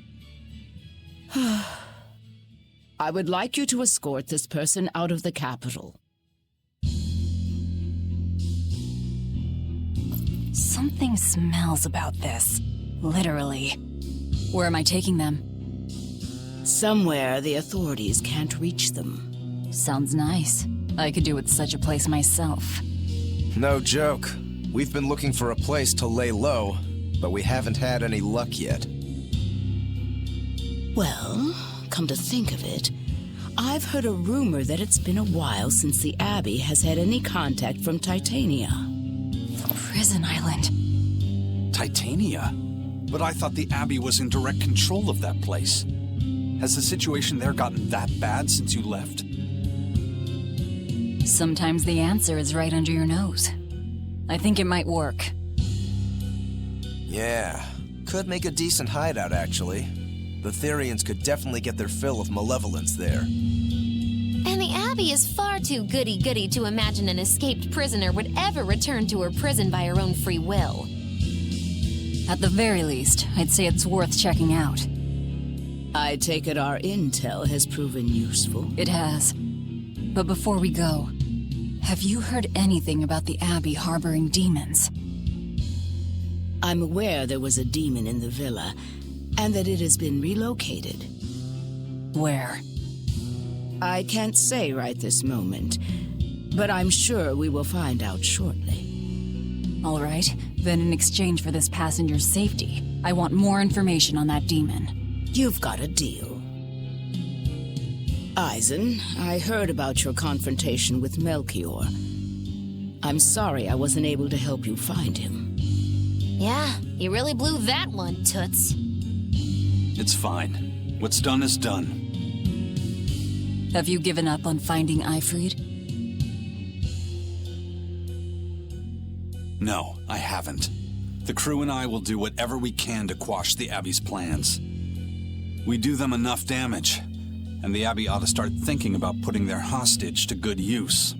S9: I would like you to escort this person out of the capital.
S3: Something smells about this. Literally. Where am I taking them?
S9: Somewhere the authorities can't reach them.
S3: Sounds nice. I could do with such a place myself.
S4: No joke. We've been looking for a place to lay low, but we haven't had any luck yet.
S9: Well, come to think of it, I've heard a rumor that it's been a while since the Abbey has had any contact from Titania.
S3: Prison Island.
S1: Titania? But I thought the Abbey was in direct control of that place. Has the situation there gotten that bad since you left?
S3: Sometimes the answer is right under your nose. I think it might work.
S4: Yeah, could make a decent hideout, actually. The Therians could definitely get their fill of malevolence there.
S6: And the Abbey is far too goody-goody to imagine an escaped prisoner would ever return to her prison by her own free will.
S3: At the very least, I'd say it's worth checking out.
S9: I take it our intel has proven useful.
S3: It has. But before we go, have you heard anything about the Abbey harboring demons?
S9: I'm aware there was a demon in the villa, and that it has been relocated.
S3: Where?
S9: I can't say right this moment, but I'm sure we will find out shortly.
S3: All right, then in exchange for this passenger's safety, I want more information on that demon.
S9: You've got a deal. Eisen, I heard about your confrontation with Melchior. I'm sorry I wasn't able to help you find him.
S6: Yeah, you really blew that one, Toots.
S1: It's fine. What's done is done.
S3: Have you given up on finding Eifried?
S1: No, I haven't. The crew and I will do whatever we can to quash the Abbey's plans. We do them enough damage, and the Abbey ought to start thinking about putting their hostage to good use.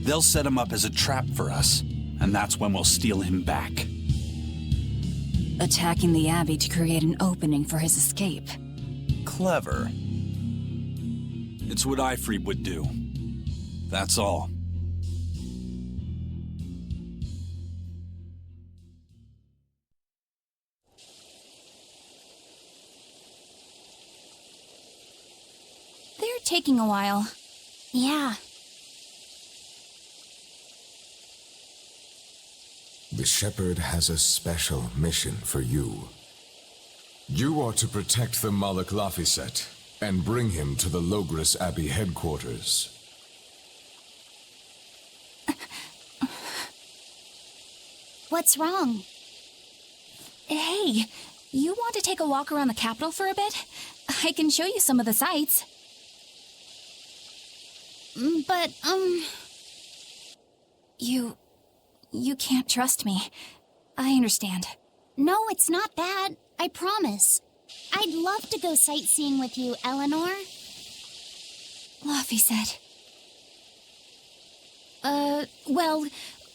S1: They'll set him up as a trap for us, and that's when we'll steal him back.
S3: Attacking the Abbey to create an opening for his escape.
S4: Clever.
S1: It's what Eifried would do. That's all.
S7: They're taking a while.
S8: Yeah.
S11: The Shepherd has a special mission for you. You are to protect the Malak Laphicet and bring him to the Logres Abbey headquarters.
S8: What's wrong?
S7: Hey, you want to take a walk around the capital for a bit? I can show you some of the sights.
S8: But,
S7: You You can't trust me. I understand.
S8: No, it's not that. I promise. I'd love to go sightseeing with you, Eleanor.
S7: Luffy said. Well,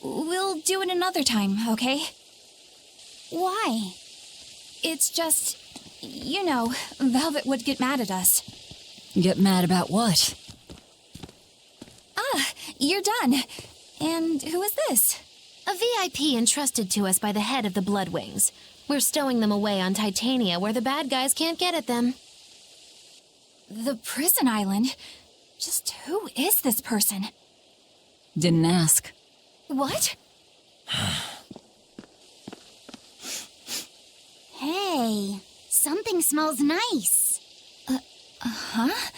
S7: we'll do it another time, okay?
S8: Why?
S7: It's just, you know, Velvet would get mad at us.
S3: Get mad about what?
S7: Ah, you're done. And who is this?
S6: A VIP entrusted to us by the head of the Bloodwings. We're stowing them away on Titania where the bad guys can't get at them.
S7: The prison island? Just who is this person?
S3: Didn't ask.
S7: What?
S8: Hey, something smells nice.
S7: Huh?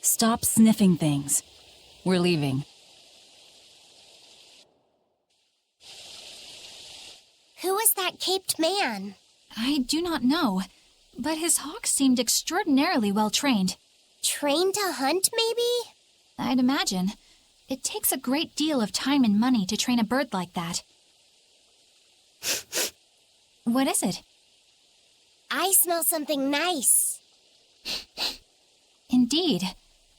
S3: Stop sniffing things. We're leaving.
S8: Who is that caped man?
S7: I do not know, but his hawk seemed extraordinarily well trained.
S8: Trained to hunt, maybe?
S7: I'd imagine. It takes a great deal of time and money to train a bird like that. What is it?
S8: I smell something nice.
S7: Indeed.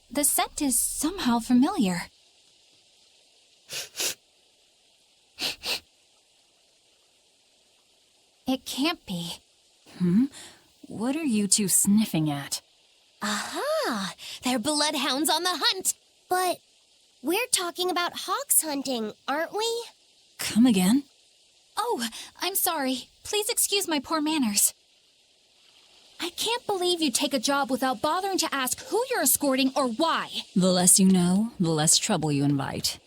S7: The scent is somehow familiar. It can't be.
S3: What are you two sniffing at?
S6: Aha! They're bloodhounds on the hunt!
S8: But we're talking about hawks hunting, aren't we?
S3: Come again?
S7: Oh, I'm sorry. Please excuse my poor manners. I can't believe you take a job without bothering to ask who you're escorting or why.
S3: The less you know, the less trouble you invite.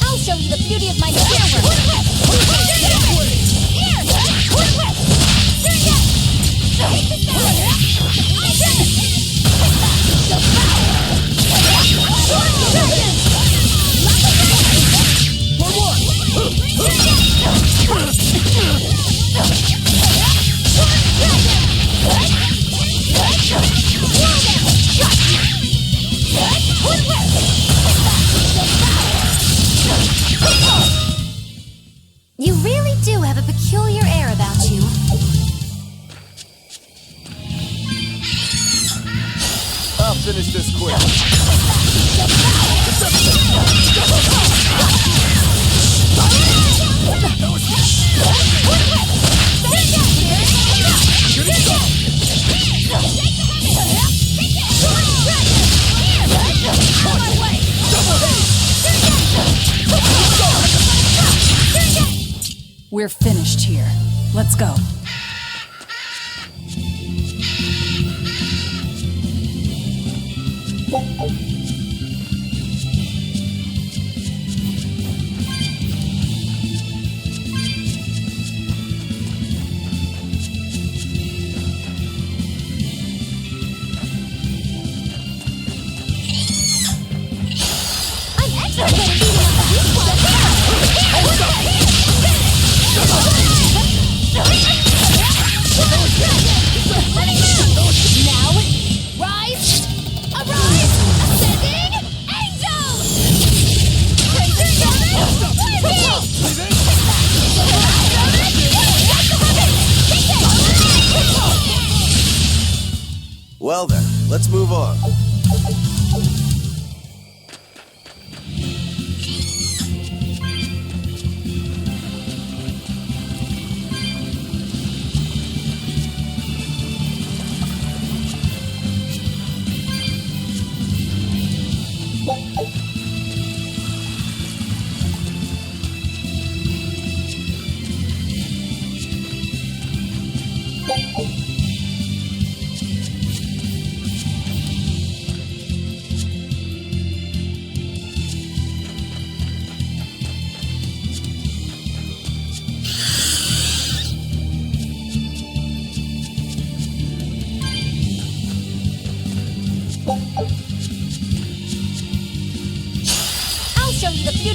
S2: I'll show you the beauty of my camera.
S6: You really do have a peculiar air about you.
S18: I'll finish this quick.
S3: We're finished here. Let's go.
S4: Well then, let's move on.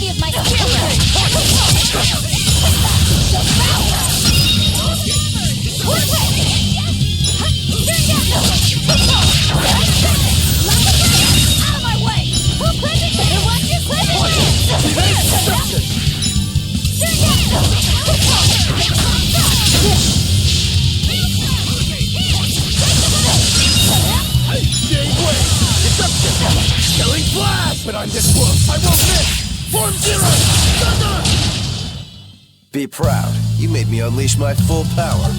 S6: enemy of my spirit! Out of my way! Better watch your
S13: Killing blast! But I'm this close, I won't miss! Form Zero! Thunder!
S4: Be proud. You made me unleash my full power.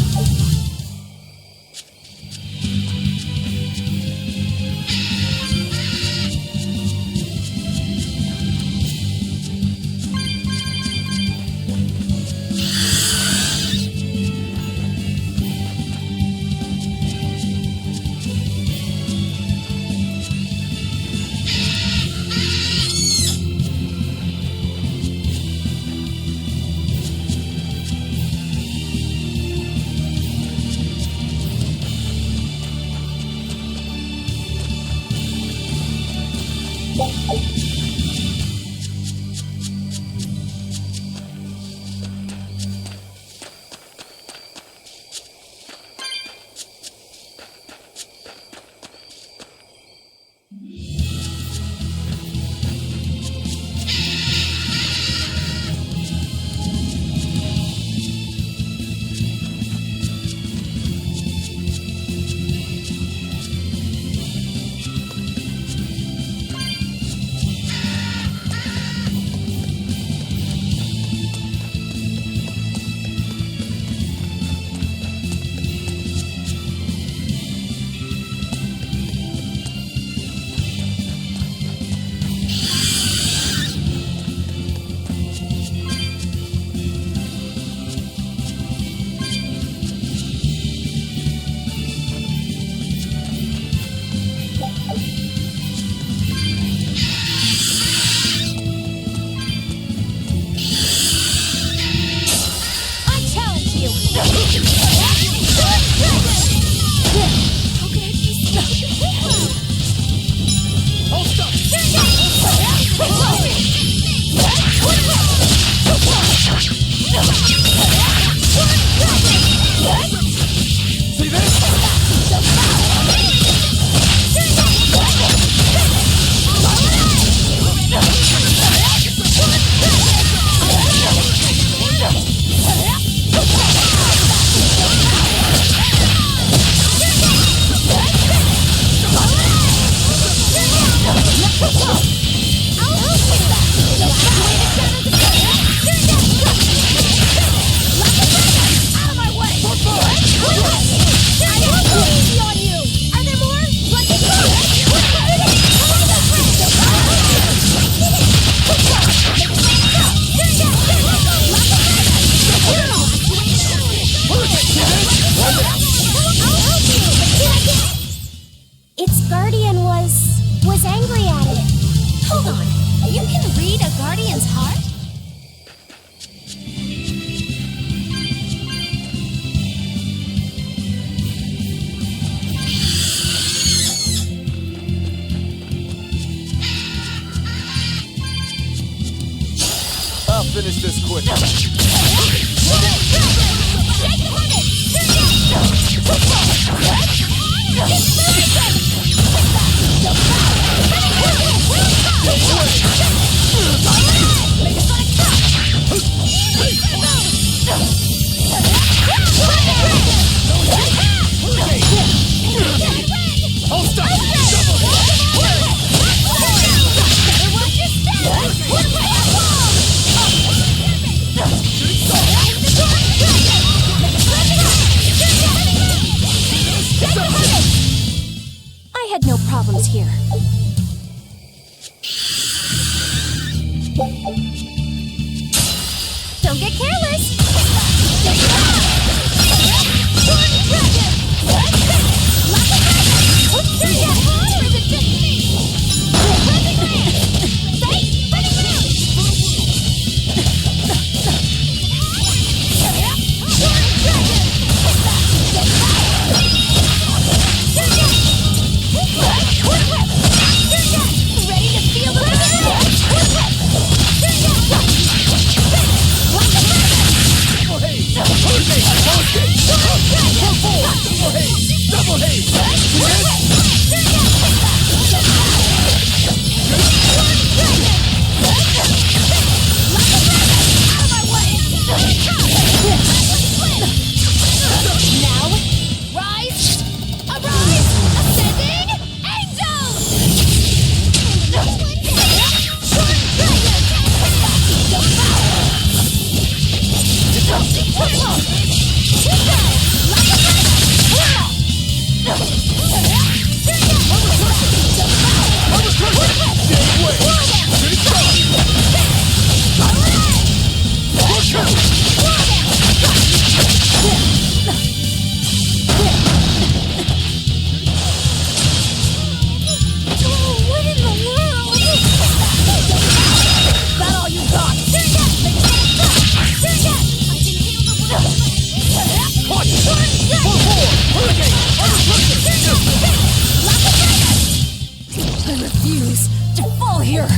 S13: Finish this quick.
S6: I had no problems here. Don't get careless!
S12: here!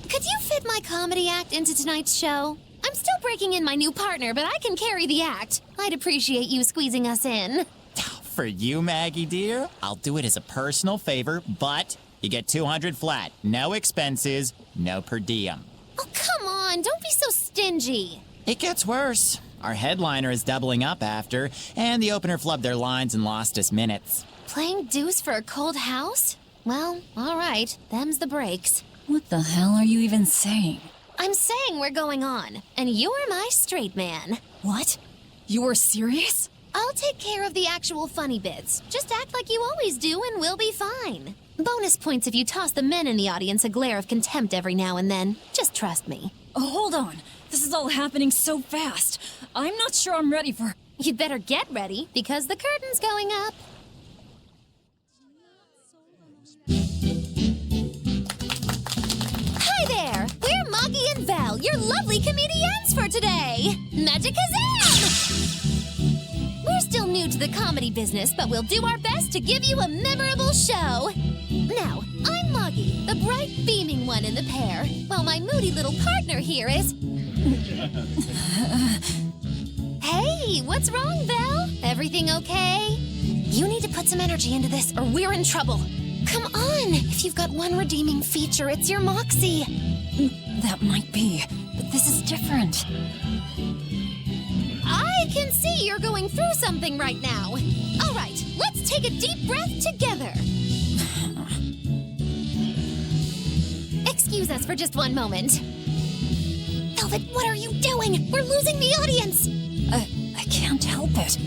S6: Could you fit my comedy act into tonight's show? I'm still breaking in my new partner, but I can carry the act. I'd appreciate you squeezing us in.
S5: For you, Maggie dear, I'll do it as a personal favor, but you get 200 flat. No expenses, no per diem.
S6: Oh, come on, don't be so stingy.
S5: It gets worse. Our headliner is doubling up after, and the opener flubbed their lines and lost us minutes.
S6: Playing deuce for a cold house? Well, all right, them's the breaks.
S3: What the hell are you even saying?
S6: I'm saying we're going on, and you're my straight man.
S3: What? You're serious?
S6: I'll take care of the actual funny bits. Just act like you always do and we'll be fine. Bonus points if you toss the men in the audience a glare of contempt every now and then. Just trust me.
S3: Oh, hold on. This is all happening so fast. I'm not sure I'm ready for...
S6: You'd better get ready, because the curtain's going up. Hi there! We're Moggy and Val, your lovely comedians for today! Magicazam! We're still new to the comedy business, but we'll do our best to give you a memorable show. Now, I'm Moggy, the bright, beaming one in the pair, while my moody little partner here is... Hey, what's wrong, Val? Everything okay? You need to put some energy into this, or we're in trouble. Come on! If you've got one redeeming feature, it's your moxie.
S3: That might be, but this is different.
S6: I can see you're going through something right now. All right, let's take a deep breath together. Excuse us for just one moment. Velvet, what are you doing? We're losing the audience.
S3: I can't help it.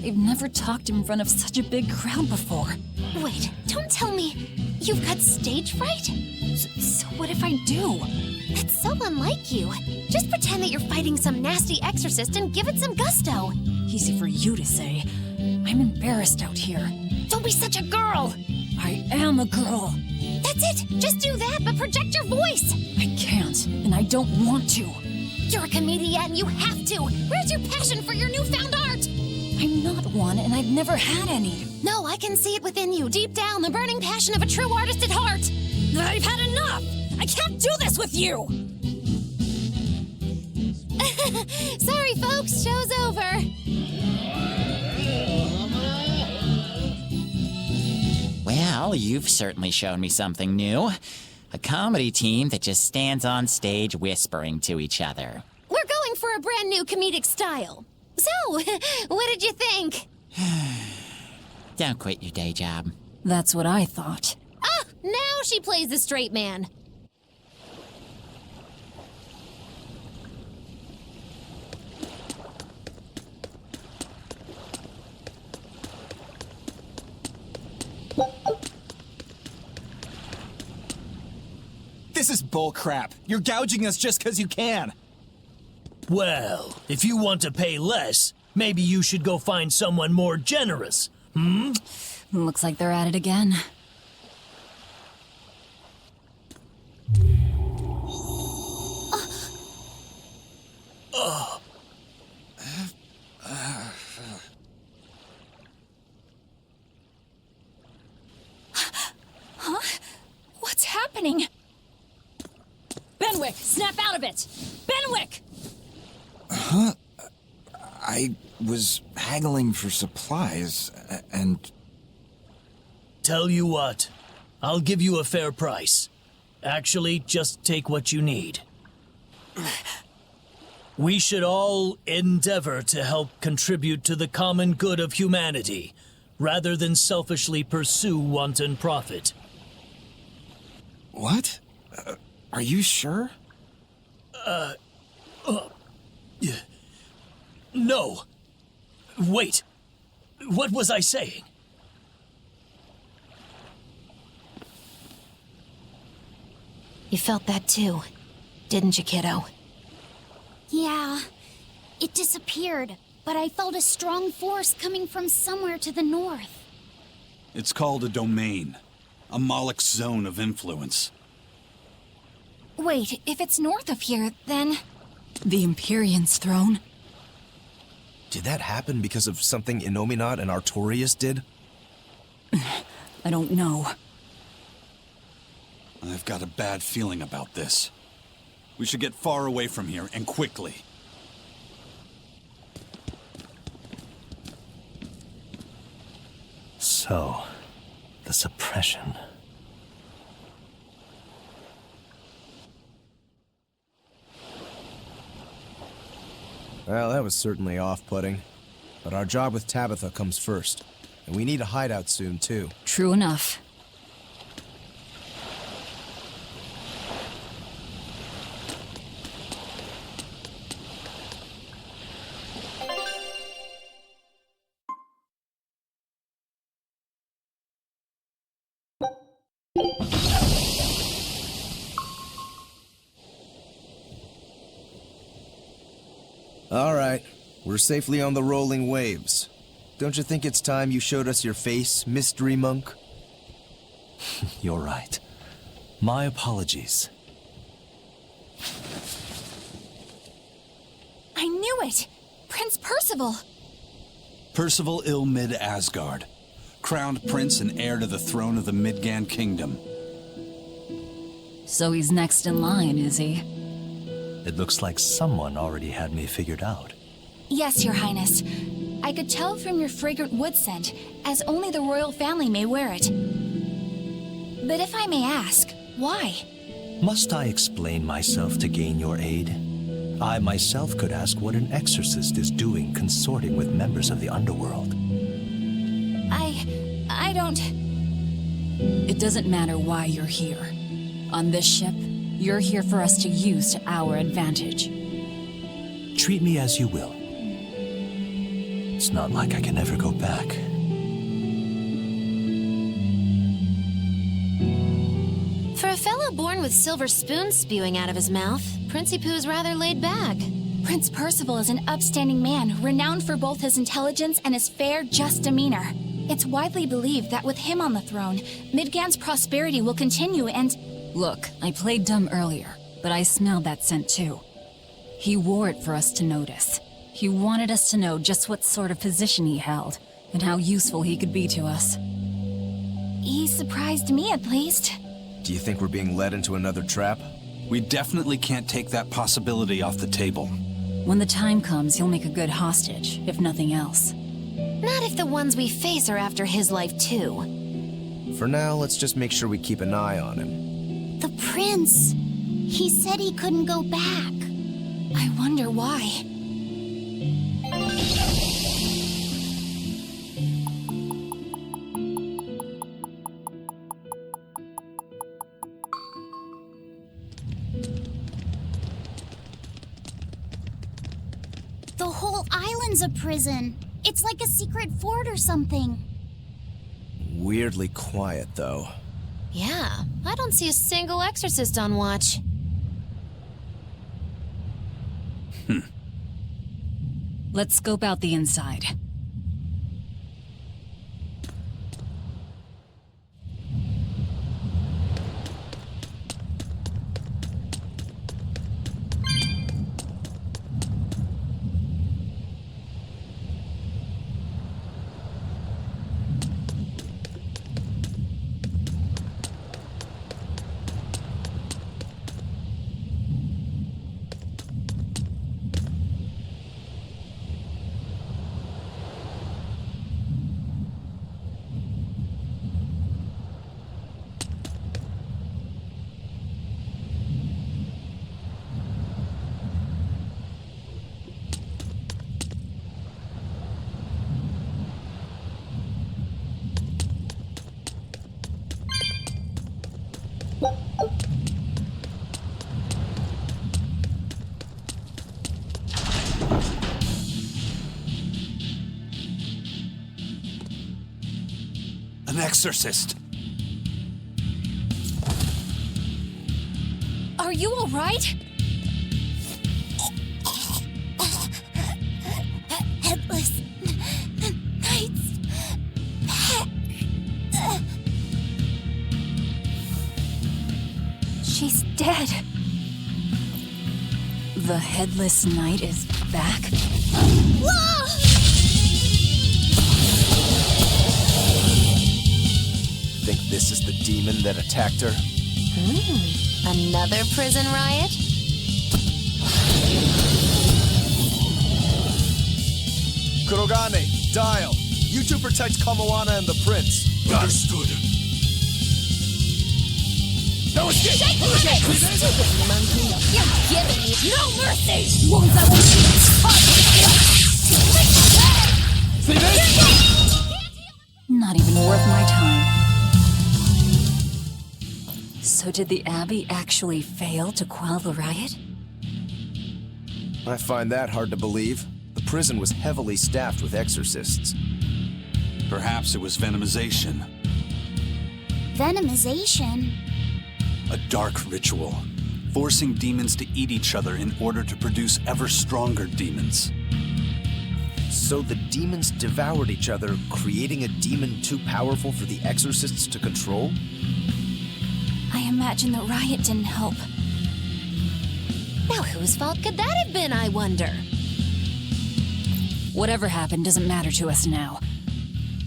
S3: I've never talked in front of such a big crowd before.
S6: Wait, don't tell me you've got stage fright?
S3: So what if I do?
S6: That's so unlike you. Just pretend that you're fighting some nasty exorcist and give it some gusto.
S3: Easy for you to say. I'm embarrassed out here.
S6: Don't be such a girl.
S3: I am a girl.
S6: That's it. Just do that, but project your voice.
S3: I can't, and I don't want to.
S6: You're a comedian. You have to. Where's your passion for your newfound art?
S3: I'm not one, and I've never had any.
S6: No, I can see it within you, deep down, the burning passion of a true artist at heart.
S3: I've had enough! I can't do this with you!
S6: Sorry, folks, show's over.
S5: Well, you've certainly shown me something new. A comedy team that just stands on stage whispering to each other.
S6: We're going for a brand new comedic style. So, what did you think?
S5: Don't quit your day job.
S3: That's what I thought.
S6: Ah, now she plays the straight man.
S17: This is bullcrap. You're gouging us just because you can.
S14: Well, if you want to pay less, maybe you should go find someone more generous.
S3: Looks like they're at it again.
S6: Huh? What's happening?
S3: Benwick, snap out of it! Benwick!
S17: Huh?
S10: I was haggling for supplies, and...
S14: Tell you what, I'll give you a fair price. Actually, just take what you need. We should all endeavor to help contribute to the common good of humanity, rather than selfishly pursue wanton profit.
S10: What? Are you sure?
S14: No. Wait. What was I saying?
S6: You felt that too, didn't you, kiddo?
S8: Yeah, it disappeared, but I felt a strong force coming from somewhere to the north.
S1: It's called a domain. A Moloch's zone of influence.
S7: Wait, if it's north of here, then...
S3: The Empyrean's throne?
S4: Did that happen because of something Innominat and Artorias did?
S3: I don't know.
S1: I've got a bad feeling about this. We should get far away from here, and quickly.
S24: So, the suppression.
S4: Well, that was certainly off-putting. But our job with Tabitha comes first. And we need a hideout soon, too.
S3: True enough.
S4: All right, we're safely on the rolling waves. Don't you think it's time you showed us your face, Mystery Monk?
S24: You're right. My apologies.
S7: I knew it! Prince Percival!
S1: Percival Ilmid Asgard, crowned prince and heir to the throne of the Midgand Kingdom.
S3: So he's next in line, is he?
S24: It looks like someone already had me figured out.
S7: Yes, Your Highness. I could tell from your fragrant wood scent, as only the royal family may wear it. But if I may ask, why?
S24: Must I explain myself to gain your aid? I myself could ask what an exorcist is doing consorting with members of the underworld.
S7: I don't...
S3: It doesn't matter why you're here. On this ship, you're here for us to use to our advantage.
S24: Treat me as you will. It's not like I can ever go back.
S6: For a fellow born with silver spoons spewing out of his mouth, Princey Pooh's rather laid back.
S7: Prince Percival is an upstanding man, renowned for both his intelligence and his fair, just demeanor. It's widely believed that with him on the throne, Midgand's prosperity will continue and...
S3: Look, I played dumb earlier, but I smelled that scent too. He wore it for us to notice. He wanted us to know just what sort of position he held, and how useful he could be to us.
S7: He surprised me, at least.
S4: Do you think we're being led into another trap?
S1: We definitely can't take that possibility off the table.
S3: When the time comes, he'll make a good hostage, if nothing else.
S6: Not if the ones we face are after his life too.
S4: For now, let's just make sure we keep an eye on him.
S8: The prince! He said he couldn't go back.
S7: I wonder why.
S8: The whole island's a prison. It's like a secret fort or something.
S4: Weirdly quiet, though.
S6: Yeah, I don't see a single exorcist on watch.
S3: Let's scope out the inside.
S1: exorcist.
S7: Are you all right?
S2: Headless Knight's back.
S7: She's dead.
S3: The Headless Knight is back?
S2: Whoa!
S4: Think this is the demon that attacked her?
S6: Another prison riot?
S4: Kurogane, dial. You two protect Kamoana and the prince.
S13: Understood. No escape!
S2: Stupid monkey! You're giving me no mercy!
S13: See this?
S3: Not even worth my time. So did the Abbey actually fail to quell the riot?
S4: I find that hard to believe. The prison was heavily staffed with exorcists.
S1: Perhaps it was venomization.
S8: Venomization?
S1: A dark ritual, forcing demons to eat each other in order to produce ever stronger demons.
S4: So the demons devoured each other, creating a demon too powerful for the exorcists to control?
S7: I imagine the riot didn't help.
S6: Now whose fault could that have been, I wonder?
S3: Whatever happened doesn't matter to us now.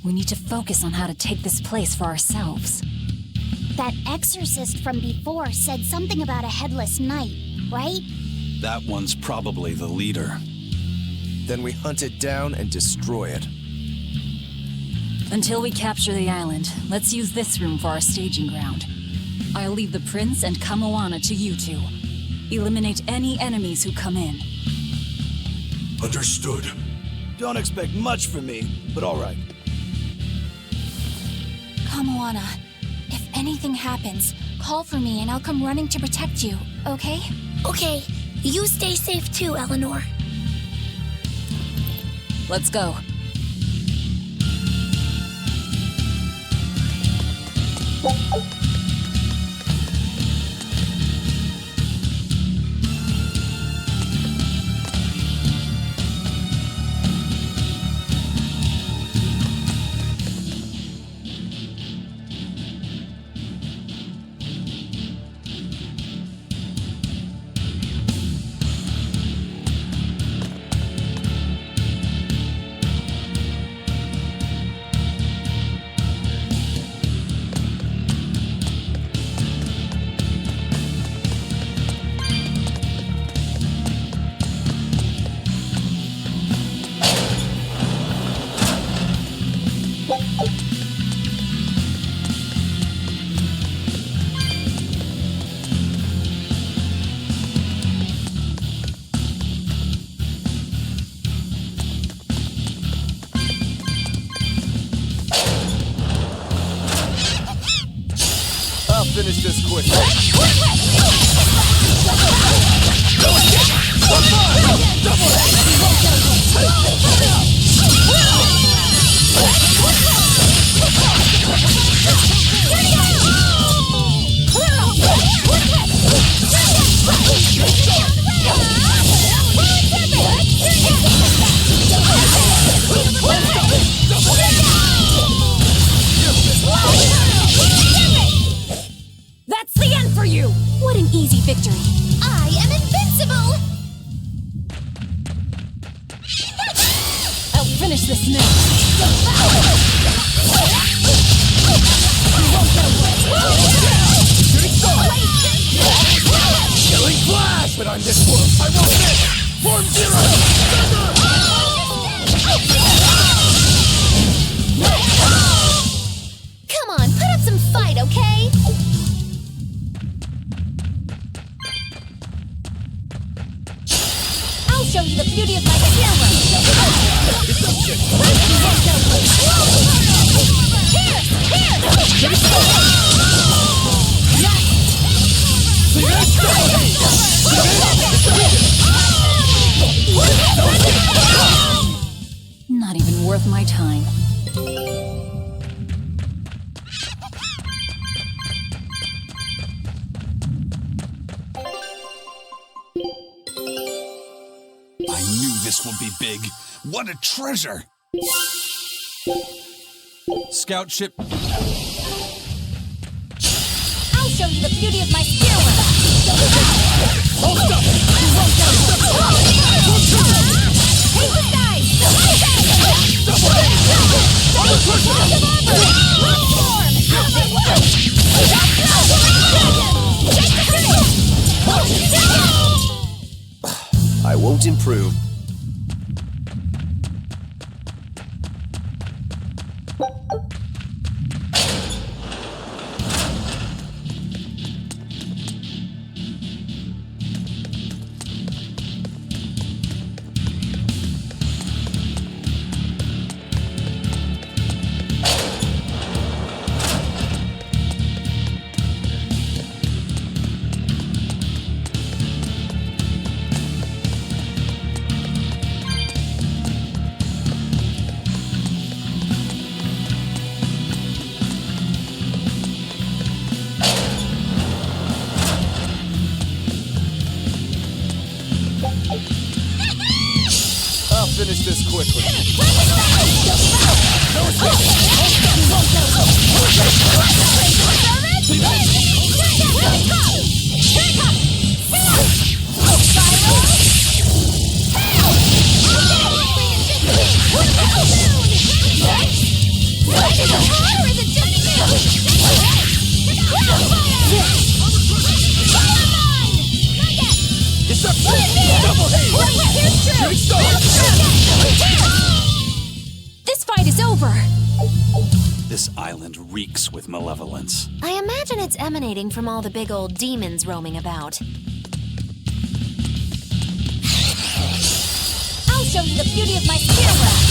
S3: We need to focus on how to take this place for ourselves.
S8: That exorcist from before said something about a headless knight, right?
S1: That one's probably the leader.
S4: Then we hunt it down and destroy it.
S3: Until we capture the island, let's use this room for our staging ground. I'll leave the prince and Kamoana to you two. Eliminate any enemies who come in.
S13: Understood.
S15: Don't expect much from me, but all right.
S7: Kamoana, if anything happens, call for me and I'll come running to protect you, okay?
S2: Okay, you stay safe too, Eleanor.
S3: Let's go.
S4: I'll finish this quick.
S7: That's the end for you! What an easy victory.
S6: I am invincible!
S3: I'll finish this now.
S13: Killing flash, but I'm this one. I won't miss. Form zero.
S6: Come on, put up some fight, okay?
S2: I'll show you the beauty of my camera.
S3: Not even worth my time.
S1: I knew this would be big. What a treasure! Scout ship.
S2: I'll show you the beauty of my spearwork.
S13: Hold up!
S2: Take the dice!
S4: I won't improve.
S13: I'll finish this quickly.
S7: This fight is over!
S1: This island reeks with malevolence.
S6: I imagine it's emanating from all the big old demons roaming about.
S2: I'll show you the beauty of my spearwork.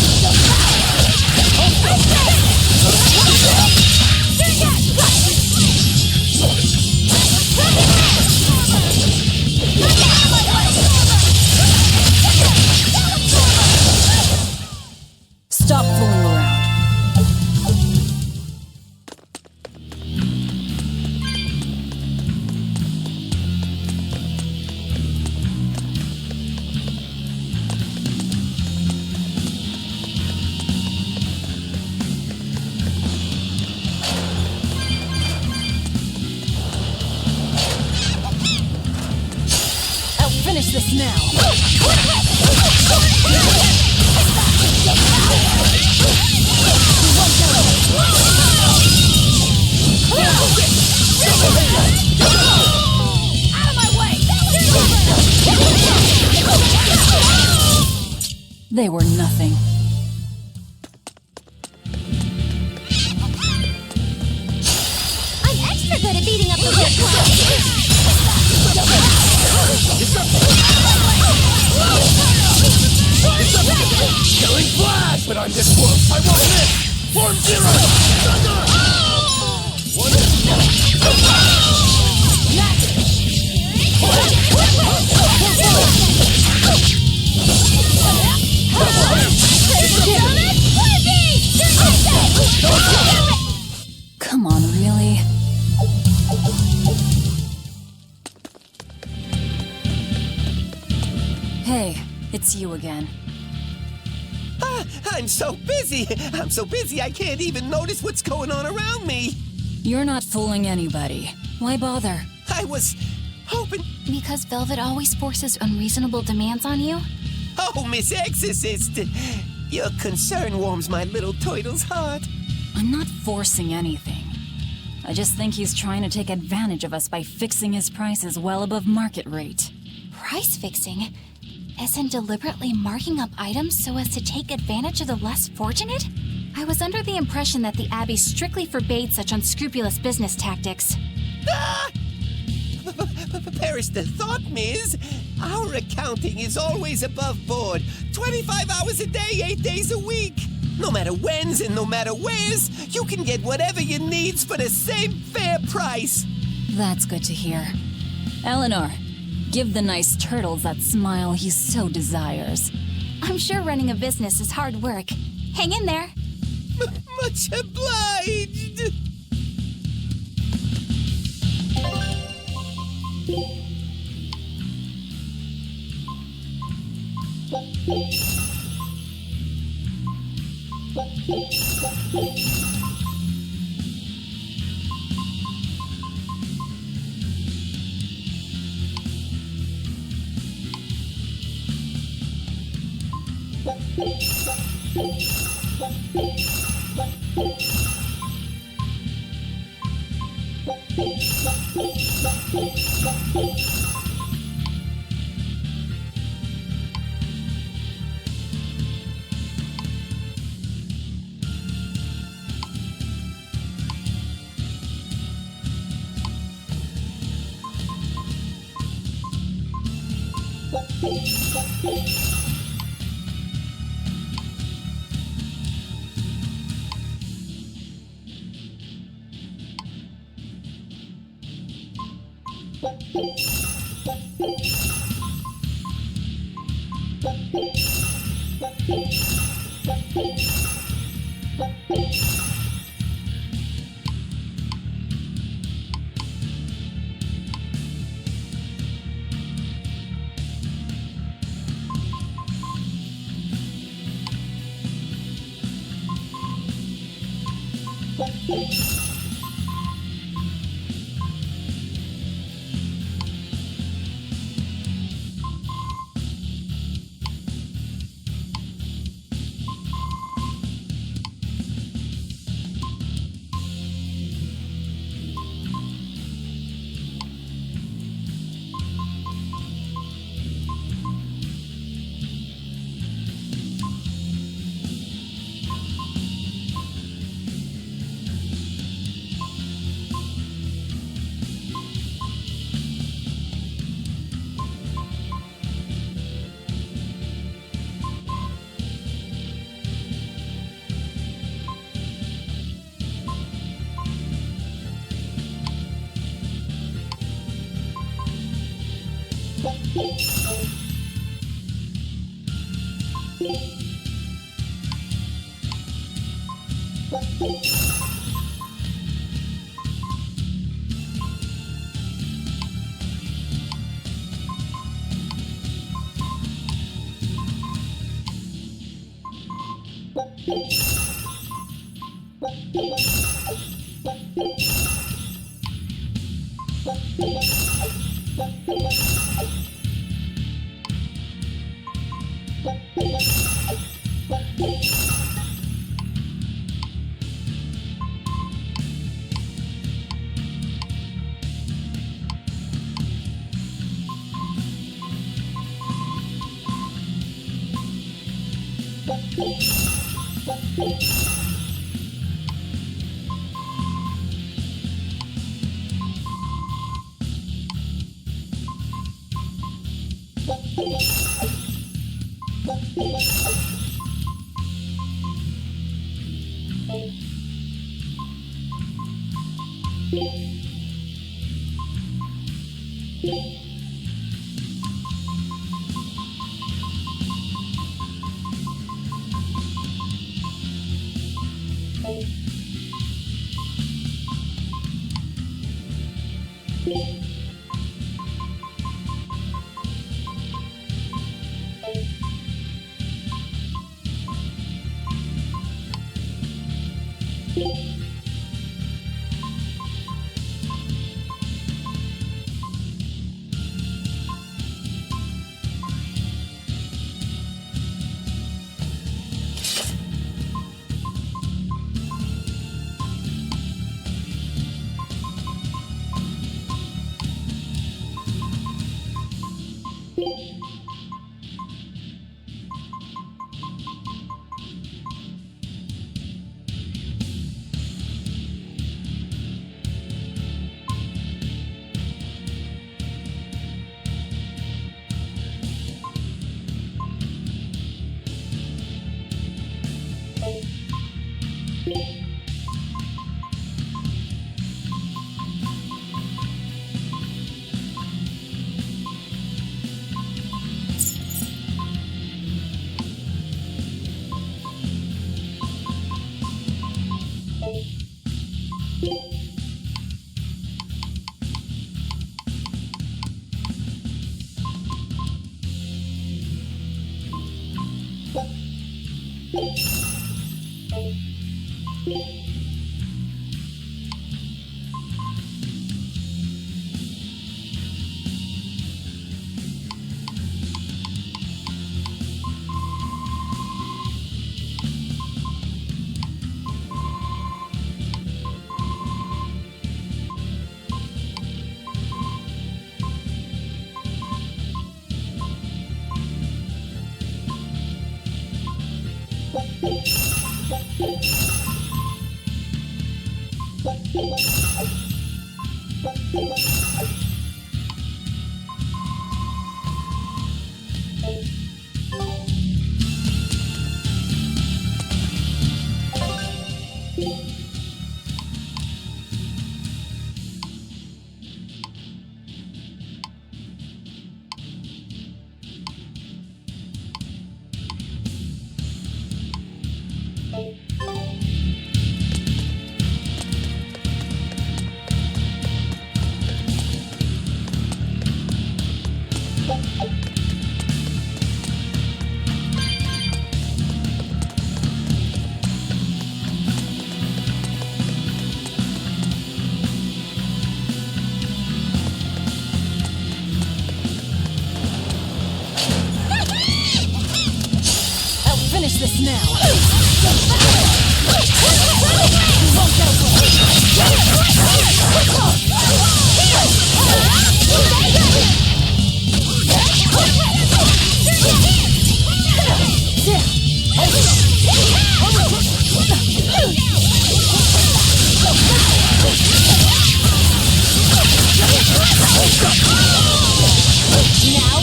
S12: Stop fooling around. I'll finish this now. They were nothing.
S2: I'm extra good at beating up the good
S13: Killing flash! But I'm this close, I won't miss! Form zero! Thunder!
S12: Come on, really? Hey, it's you again.
S16: I'm so busy. I'm so busy I can't even notice what's going on around me.
S12: You're not fooling anybody. Why bother?
S16: I was hoping...
S7: Because Velvet always forces unreasonable demands on you?
S16: Oh, Miss Exorcist! Your concern warms my little turtle's heart.
S12: I'm not forcing anything. I just think he's trying to take advantage of us by fixing his prices well above market rate.
S7: Price fixing? As in deliberately marking up items so as to take advantage of the less fortunate? I was under the impression that the Abbey strictly forbade such unscrupulous business tactics.
S16: Ah! Perish the thought, Miss. Our accounting is always above board. 25 hours a day, 8 days a week. No matter whens and no matter wheres, you can get whatever you needs for the same fair price.
S12: That's good to hear. Eleanor, give the nice turtles that smile he so desires.
S7: I'm sure running a business is hard work. Hang in there.
S16: Much obliged.
S23: Finish this now.
S2: Now,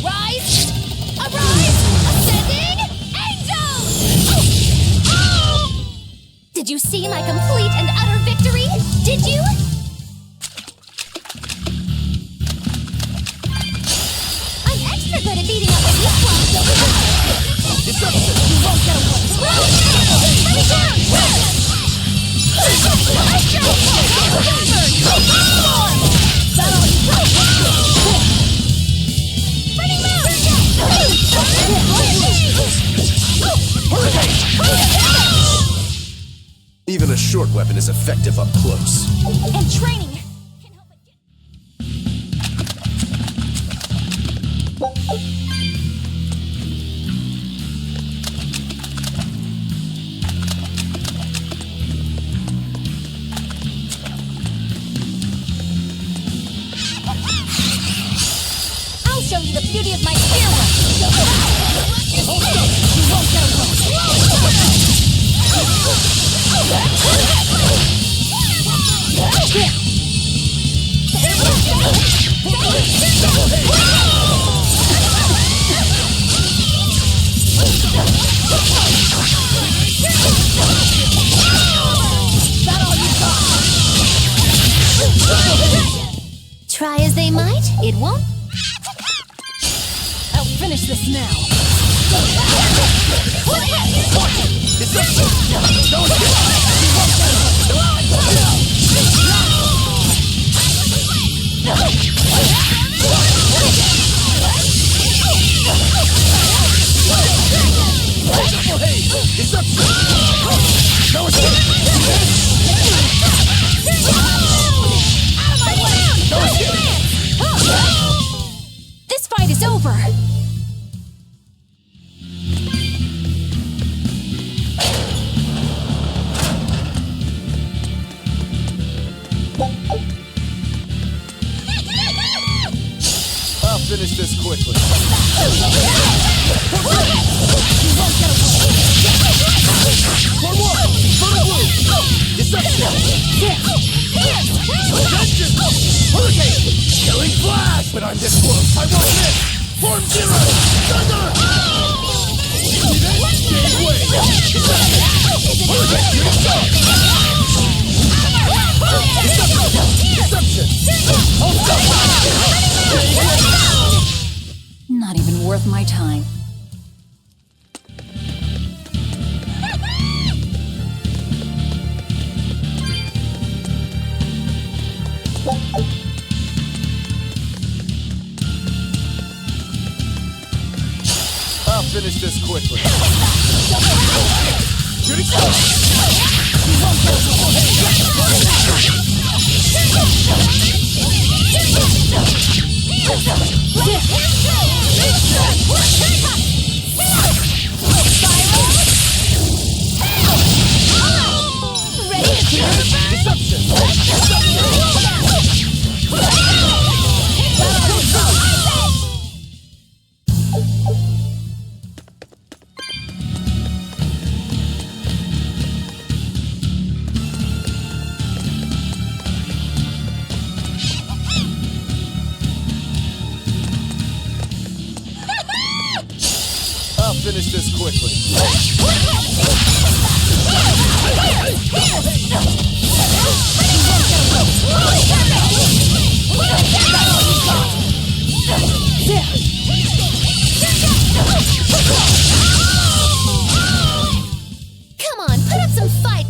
S2: rise! Arise! Ascending! Did you see my complete and utter victory? Did you? I'm extra good at beating up a weak one.
S13: Deception!
S2: You won't get away. Let me down!
S4: Even a short weapon is effective up close.
S2: And training! I'll show you the beauty of my spear work! Hold up! You won't get away! Try as they might, it won't.
S23: I'll finish this now.
S2: This fight is over.
S13: I'll finish this quickly. Deception! Hurricane! Killing flash! But I'm this close, I won't miss! Form zero! Thunder! Gave way! Hurricane! Shooting star! Deception! Hold
S12: Not even worth my time.
S13: I'll I'll finish this quickly. I'll finish this quickly.
S6: Come on, put up some fight.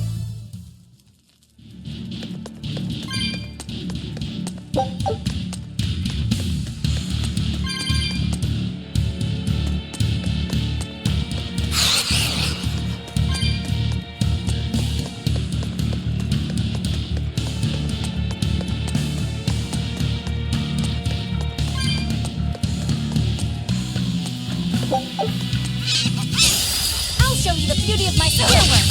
S2: I'll show you the beauty of my fireworks.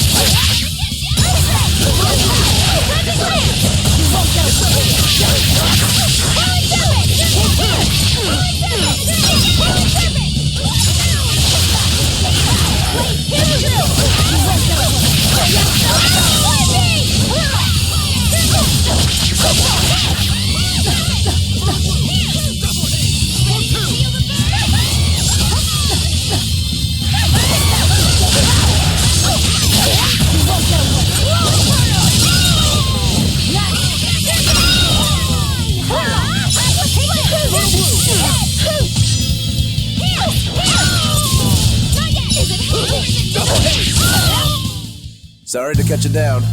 S4: Sorry to cut you down.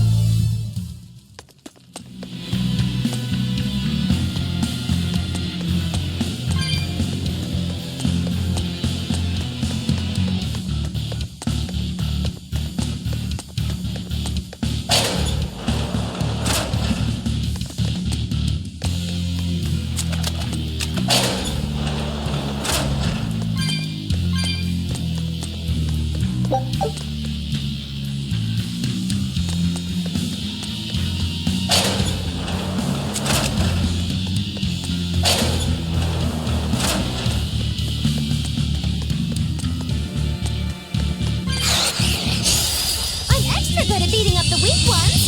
S6: Good at beating up the weak ones.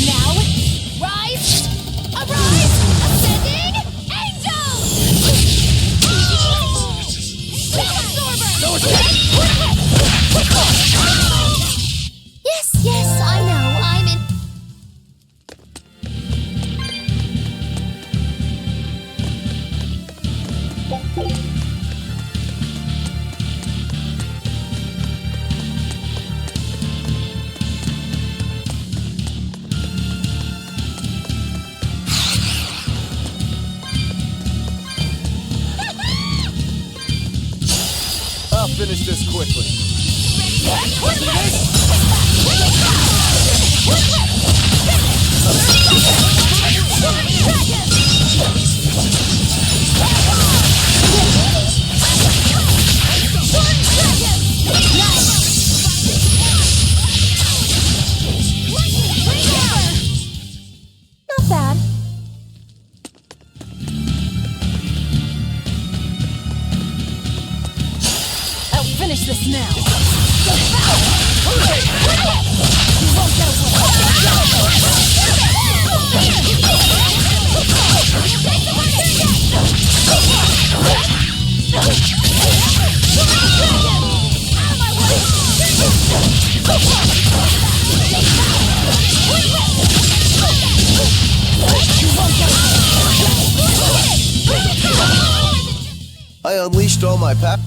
S2: Now, rise, arise, ascending, angel!
S6: Yes, I know. I'm in.
S13: I'll finish this quickly.
S6: Not bad.
S23: I'll finish this now.
S4: I unleashed all my power.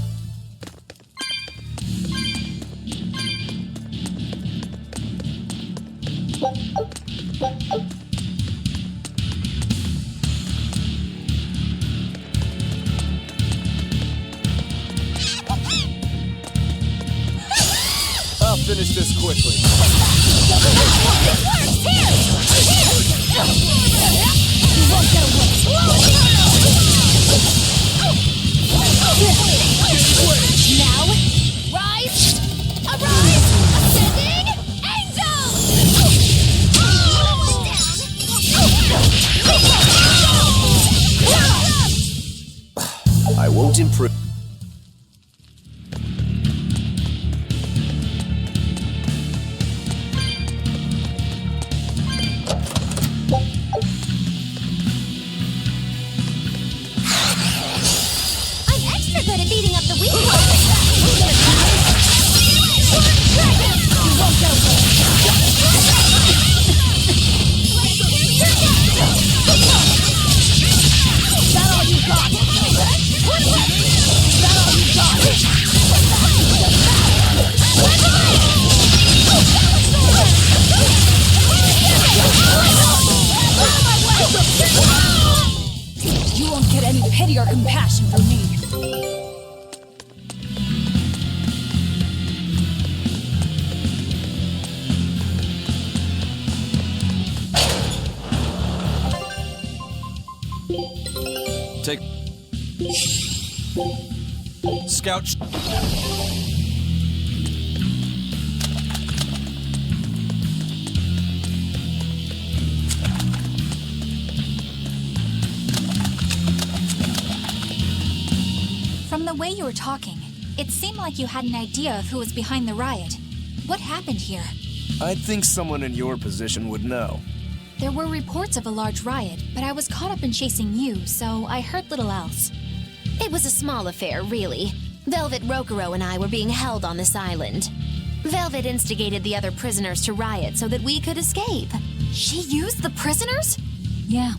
S18: I'll finish this quickly.
S2: Now, rise! Arise! Ascending! Angel!
S4: I won't improve.
S2: I'm extra good at beating up the weak ones! Is that all you got? Is that all you got?
S23: You won't get any pity or compassion from me.
S1: Take... Scout...
S7: From the way you were talking, it seemed like you had an idea of who was behind the riot. What happened here?
S4: I'd think someone in your position would know.
S7: There were reports of a large riot, but I was caught up in chasing you, so I heard little else.
S6: It was a small affair, really. Velvet Rokuro and I were being held on this island. Velvet instigated the other prisoners to riot so that we could escape.
S7: She used the prisoners?
S12: Yeah.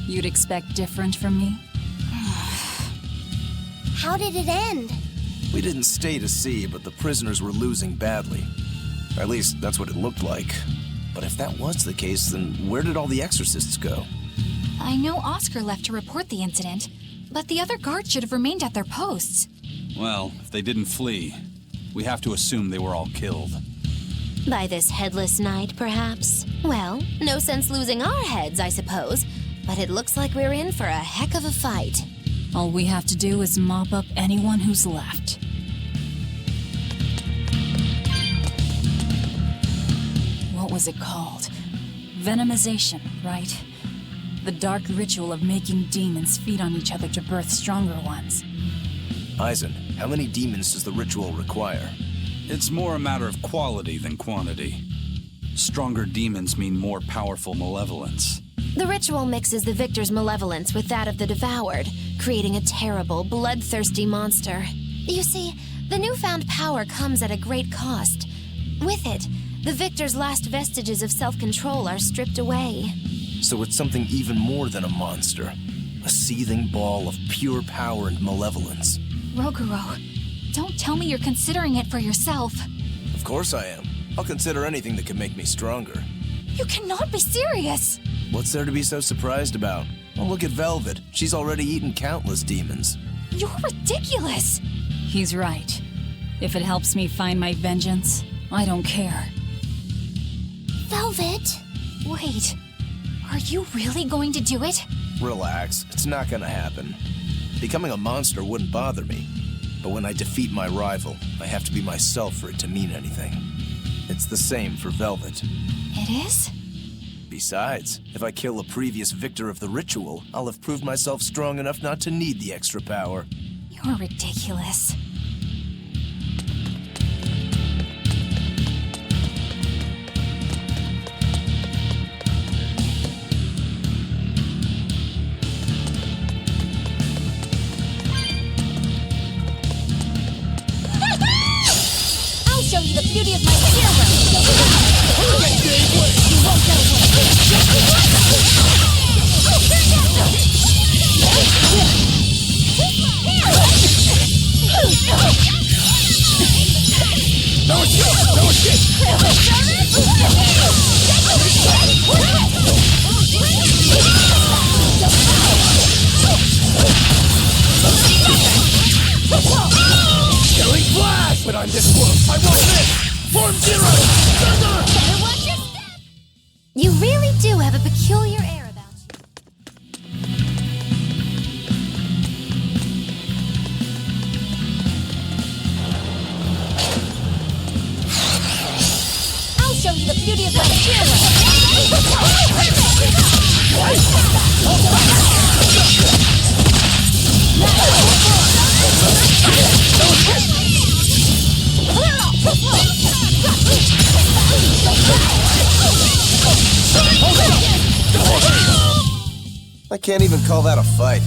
S12: You'd expect different from me?
S8: How did it end?
S4: We didn't stay to see, but the prisoners were losing badly. Or at least, that's what it looked like. But if that was the case, then where did all the exorcists go?
S7: I know Oscar left to report the incident, but the other guards should have remained at their posts.
S1: Well, if they didn't flee, we have to assume they were all killed.
S6: By this headless knight, perhaps? Well, no sense losing our heads, I suppose. But it looks like we're in for a heck of a fight.
S12: All we have to do is mop up anyone who's left. What was it called? Venomization, right? The dark ritual of making demons feed on each other to birth stronger ones.
S4: Eisen, how many demons does the ritual require?
S1: It's more a matter of quality than quantity. Stronger demons mean more powerful malevolence.
S6: The ritual mixes the victor's malevolence with that of the devoured, creating a terrible, bloodthirsty monster. You see, the newfound power comes at a great cost. With it, the victor's last vestiges of self-control are stripped away.
S4: So it's something even more than a monster. A seething ball of pure power and malevolence.
S7: Rokuro, don't tell me you're considering it for yourself.
S4: Of course I am. I'll consider anything that can make me stronger.
S7: You cannot be serious!
S4: What's there to be so surprised about? Well, look at Velvet. She's already eaten countless demons.
S7: You're ridiculous!
S12: He's right. If it helps me find my vengeance, I don't care.
S8: Velvet?
S7: Wait, are you really going to do it?
S4: Relax, it's not gonna happen. Becoming a monster wouldn't bother me. But when I defeat my rival, I have to be myself for it to mean anything. It's the same for Velvet.
S7: It is?
S4: Besides, if I kill a previous victor of the ritual, I'll have proved myself strong enough not to need the extra power.
S7: You're ridiculous.
S2: I'll show you the beauty of my hero! You won't get away!
S6: do have a peculiar air about you. I'll show you the beauty of my
S4: I can't even call that a fight.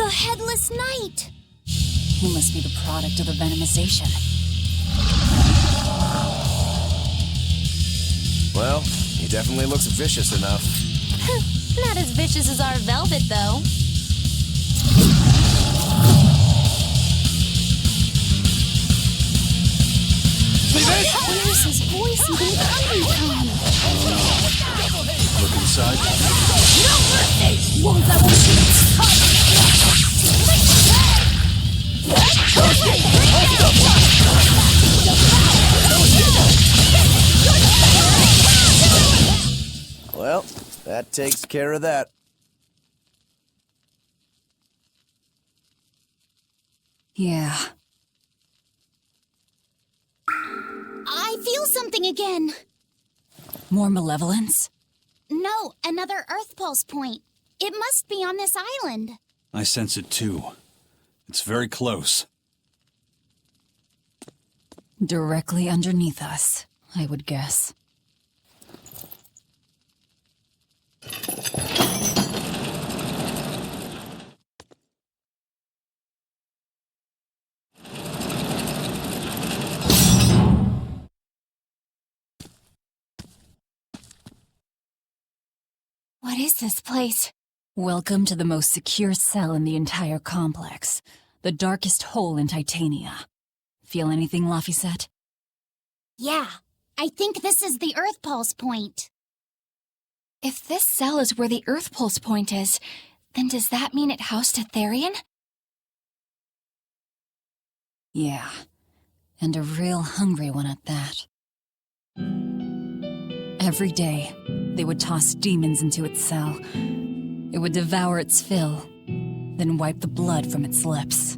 S6: The Headless Knight!
S12: He must be the product of the venomization.
S4: Well, he definitely looks vicious enough.
S6: Not as vicious as our Velvet, though. Where's his voice even coming from?
S1: Look inside.
S23: No mercy! Won't that
S4: Well, that takes care of that.
S12: Yeah.
S8: I feel something again.
S12: More malevolence?
S8: No, another Earth Pulse point. It must be on this island.
S1: I sense it too. It's very close.
S12: Directly underneath us, I would guess.
S7: What is this place?
S12: Welcome to the most secure cell in the entire complex. The darkest hole in Titania. Feel anything, Laphicet?
S8: Yeah, I think this is the Earth Pulse point.
S7: If this cell is where the Earth Pulse point is, then does that mean it housed a Therian?
S12: Yeah. And a real hungry one at that. Every day, they would toss demons into its cell. It would devour its fill, then wipe the blood from its lips.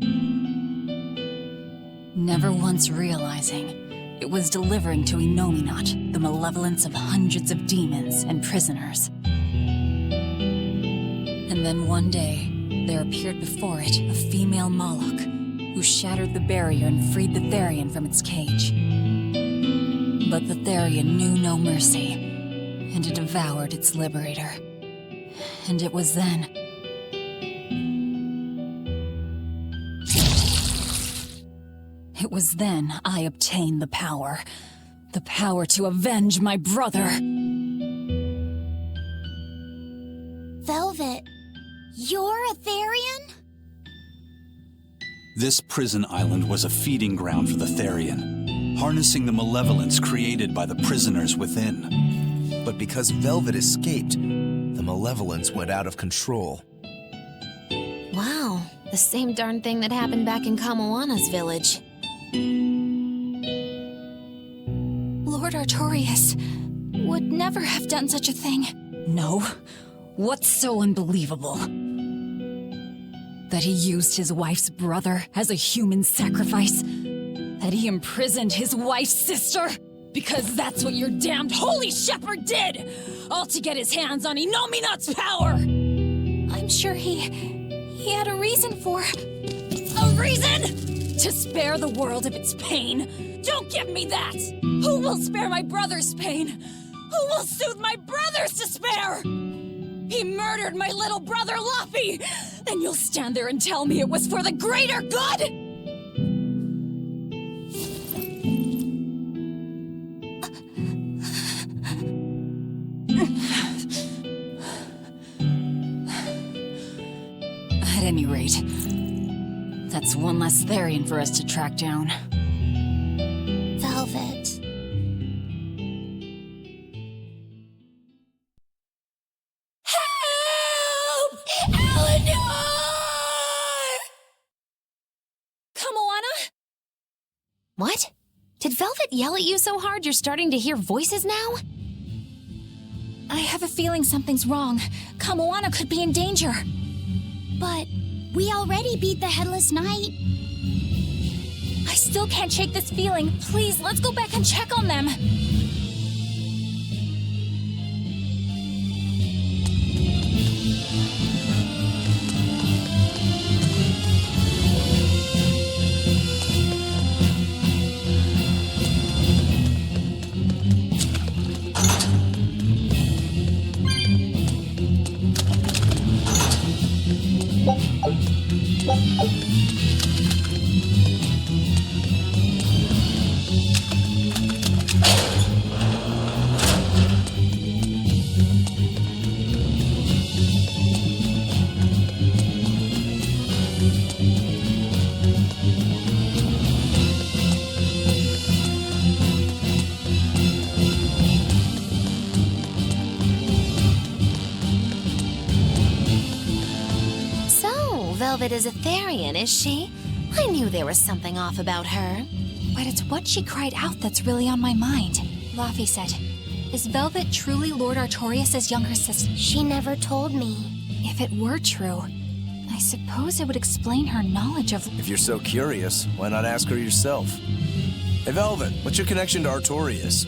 S12: Never once realizing it was delivering to Inominat the malevolence of hundreds of demons and prisoners. And then one day, there appeared before it a female Moloch, who shattered the barrier and freed the Therian from its cage. But the Therian knew no mercy, and it devoured its liberator. And it was then... It was then I obtained the power. The power to avenge my brother.
S8: Velvet, you're a Therian?
S1: This prison island was a feeding ground for the Therian, harnessing the malevolence created by the prisoners within.
S4: But because Velvet escaped, the malevolence went out of control.
S6: Wow, the same darn thing that happened back in Kamawana's village.
S7: Lord Artorias would never have done such a thing.
S12: No? What's so unbelievable? That he used his wife's brother as a human sacrifice? That he imprisoned his wife's sister? Because that's what your damned holy shepherd did! All to get his hands on Inominat's power!
S7: I'm sure he had a reason for...
S12: A reason? To spare the world of its pain? Don't give me that! Who will spare my brother's pain? Who will soothe my brother's despair? He murdered my little brother Luffy! And you'll stand there and tell me it was for the greater good? At any rate, that's one less Therian for us to track down.
S8: Velvet.
S12: Help! Eleanor! Kamoana?
S6: What? Did Velvet yell at you so hard you're starting to hear voices now?
S7: I have a feeling something's wrong. Kamoana could be in danger.
S8: But we already beat the Headless Knight.
S7: I still can't shake this feeling. Please, let's go back and check on them.
S6: Velvet is a Therian, is she? I knew there was something off about her.
S7: But it's what she cried out that's really on my mind. Laffy said, is Velvet truly Lord Artorias' younger sister?
S8: She never told me.
S7: If it were true, I suppose it would explain her knowledge of...
S4: If you're so curious, why not ask her yourself? Hey, Velvet, what's your connection to Artorias?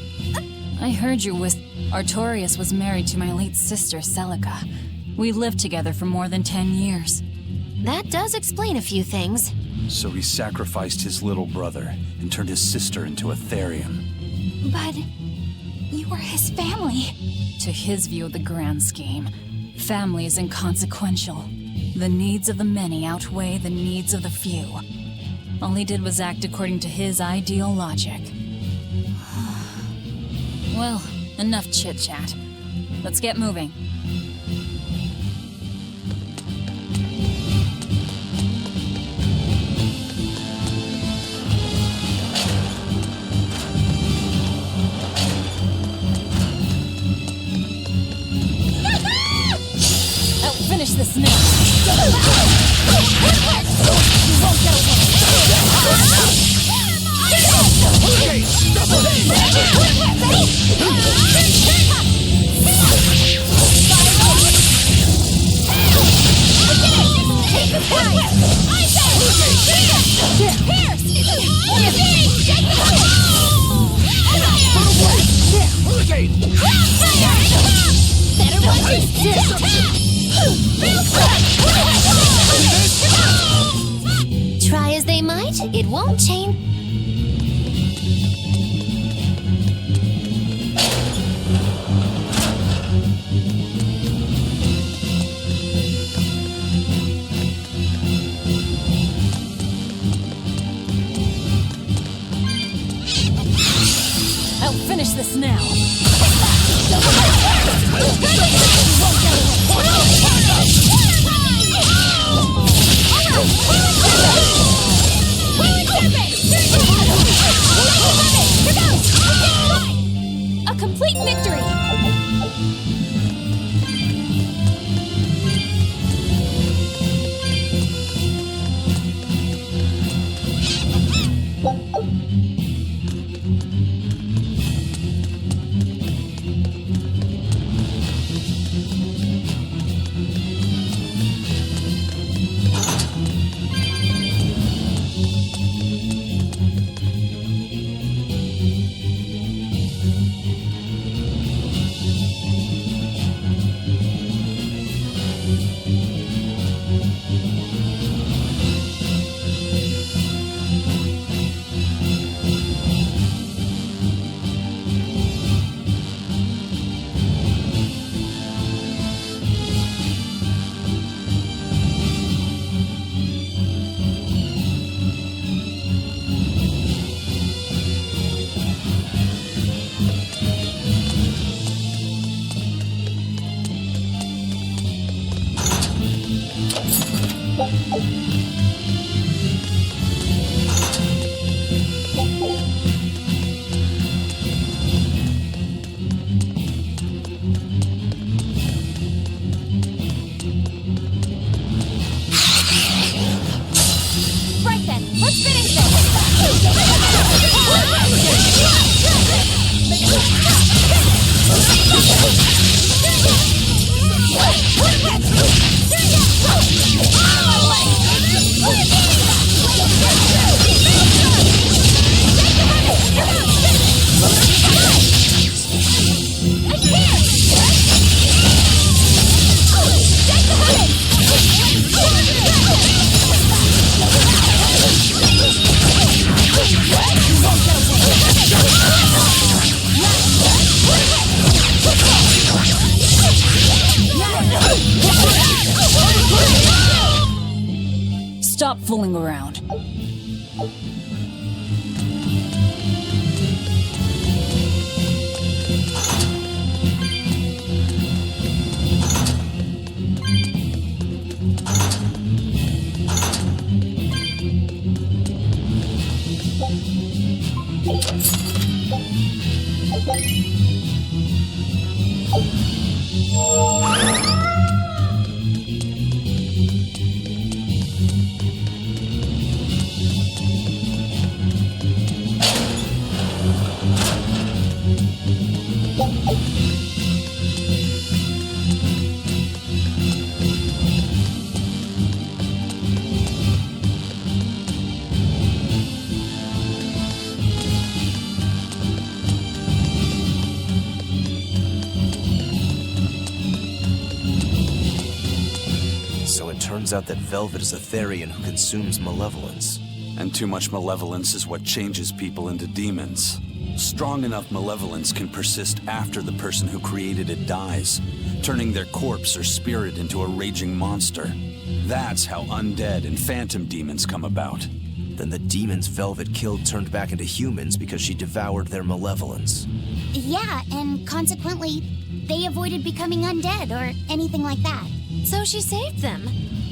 S12: I heard you Artorias was married to my late sister, Celica. We lived together for more than 10 years.
S6: That does explain a few things.
S1: So he sacrificed his little brother and turned his sister into a Therian.
S7: But you were his family.
S12: To his view of the grand scheme, family is inconsequential. The needs of the many outweigh the needs of the few. All he did was act according to his ideal logic. Well, enough chit-chat. Let's get moving. Finish this now.
S6: Try as they might, it won't change.
S12: I'll finish this now.
S7: A complete victory!
S6: Right then, let's finish this!
S12: Stop fooling around.
S4: So it turns out that Velvet is a Therian who consumes malevolence.
S1: And too much malevolence is what changes people into demons. Strong enough malevolence can persist after the person who created it dies, turning their corpse or spirit into a raging monster. That's how undead and phantom demons come about.
S4: Then the demons Velvet killed turned back into humans because she devoured their malevolence.
S8: Yeah, and consequently, they avoided becoming undead or anything like that.
S6: So she saved them.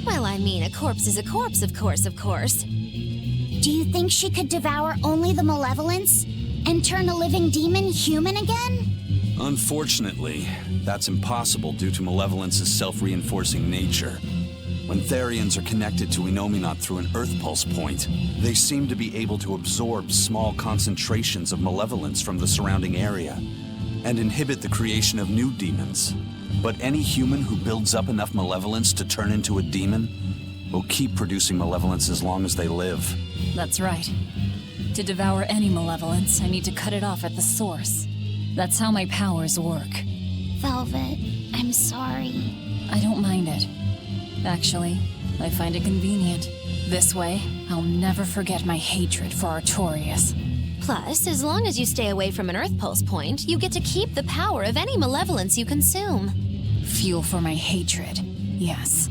S6: Well, I mean, a corpse is a corpse, of course.
S8: Do you think she could devour only the malevolence and turn a living demon human again?
S1: Unfortunately, that's impossible due to malevolence's self-reinforcing nature. When Therians are connected to Enominat through an Earth Pulse point, they seem to be able to absorb small concentrations of malevolence from the surrounding area and inhibit the creation of new demons. But any human who builds up enough malevolence to turn into a demon will keep producing malevolence as long as they live.
S12: That's right. To devour any malevolence, I need to cut it off at the source. That's how my powers work.
S8: Velvet, I'm sorry.
S12: I don't mind it. Actually, I find it convenient. This way, I'll never forget my hatred for Artorias.
S6: Plus, as long as you stay away from an Earth Pulse point, you get to keep the power of any malevolence you consume.
S12: Fuel for my hatred, yes.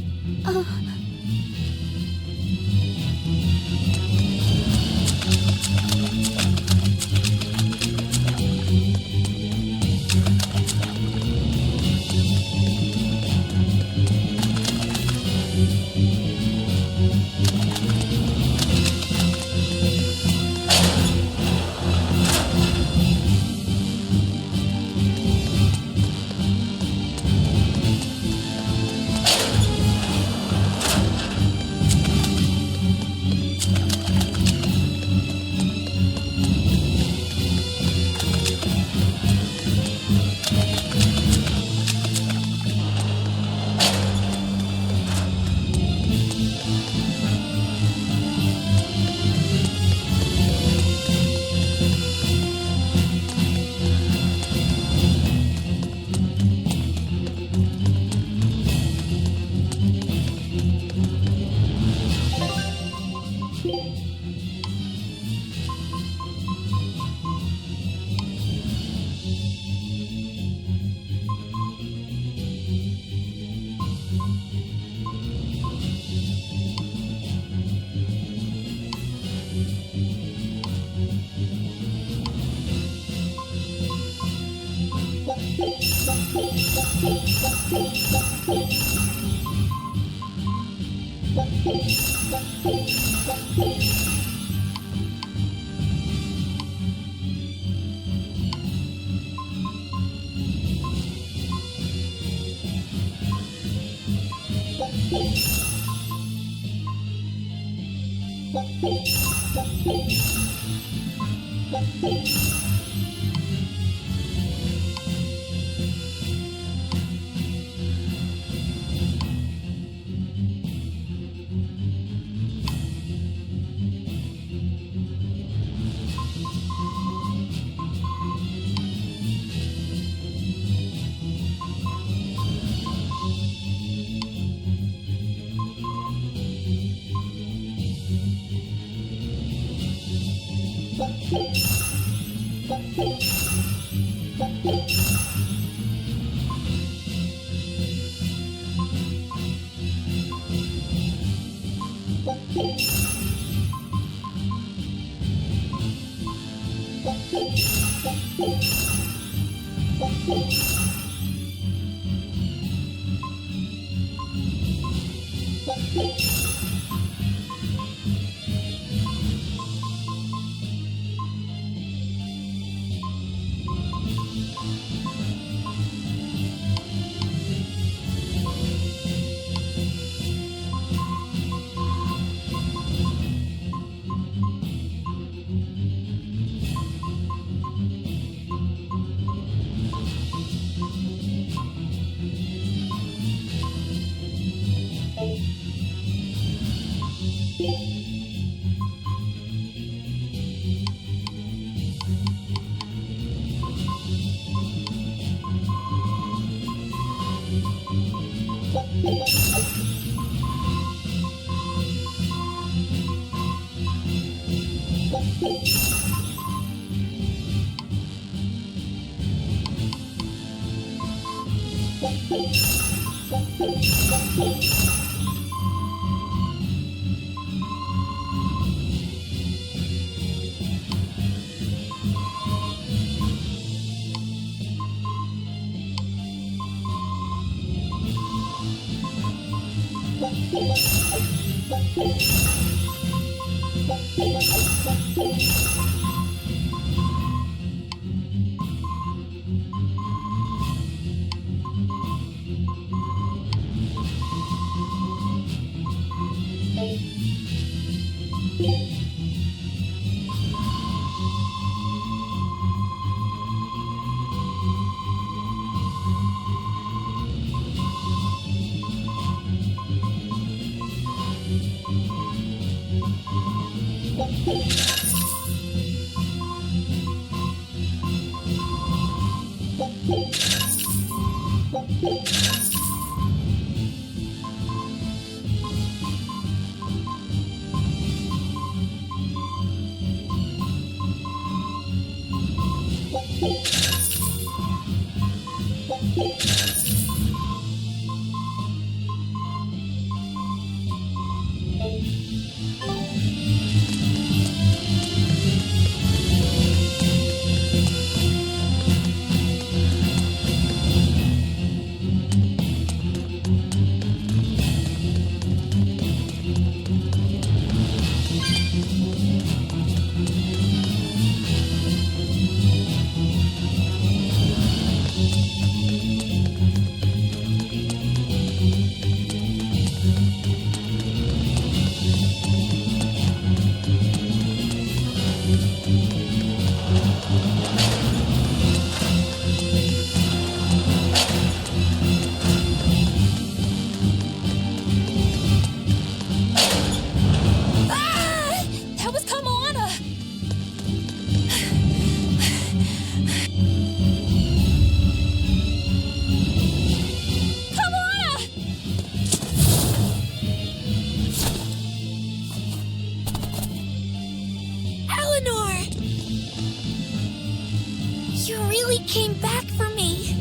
S7: Came back for me.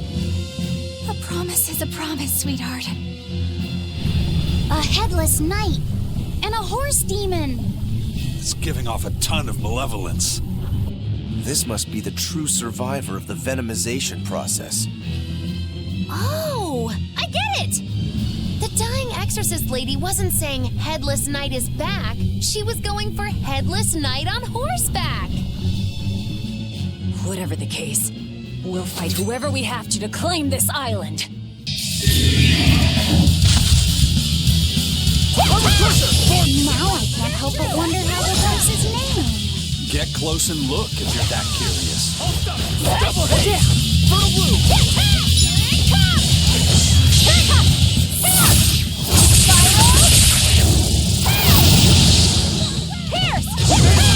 S7: A promise is a promise, sweetheart.
S8: A headless knight and a horse demon.
S1: It's giving off a ton of malevolence.
S4: This must be the true survivor of the venomization process.
S6: Oh, I get it! The dying exorcist lady wasn't saying Headless Knight is back. She was going for Headless Knight on horseback.
S12: Whatever the case, we'll fight whoever we have to claim this island.
S8: Now I can't help but wonder how the horse's name.
S1: Get close and look if you're that curious.
S13: Double hit! Fertile blue!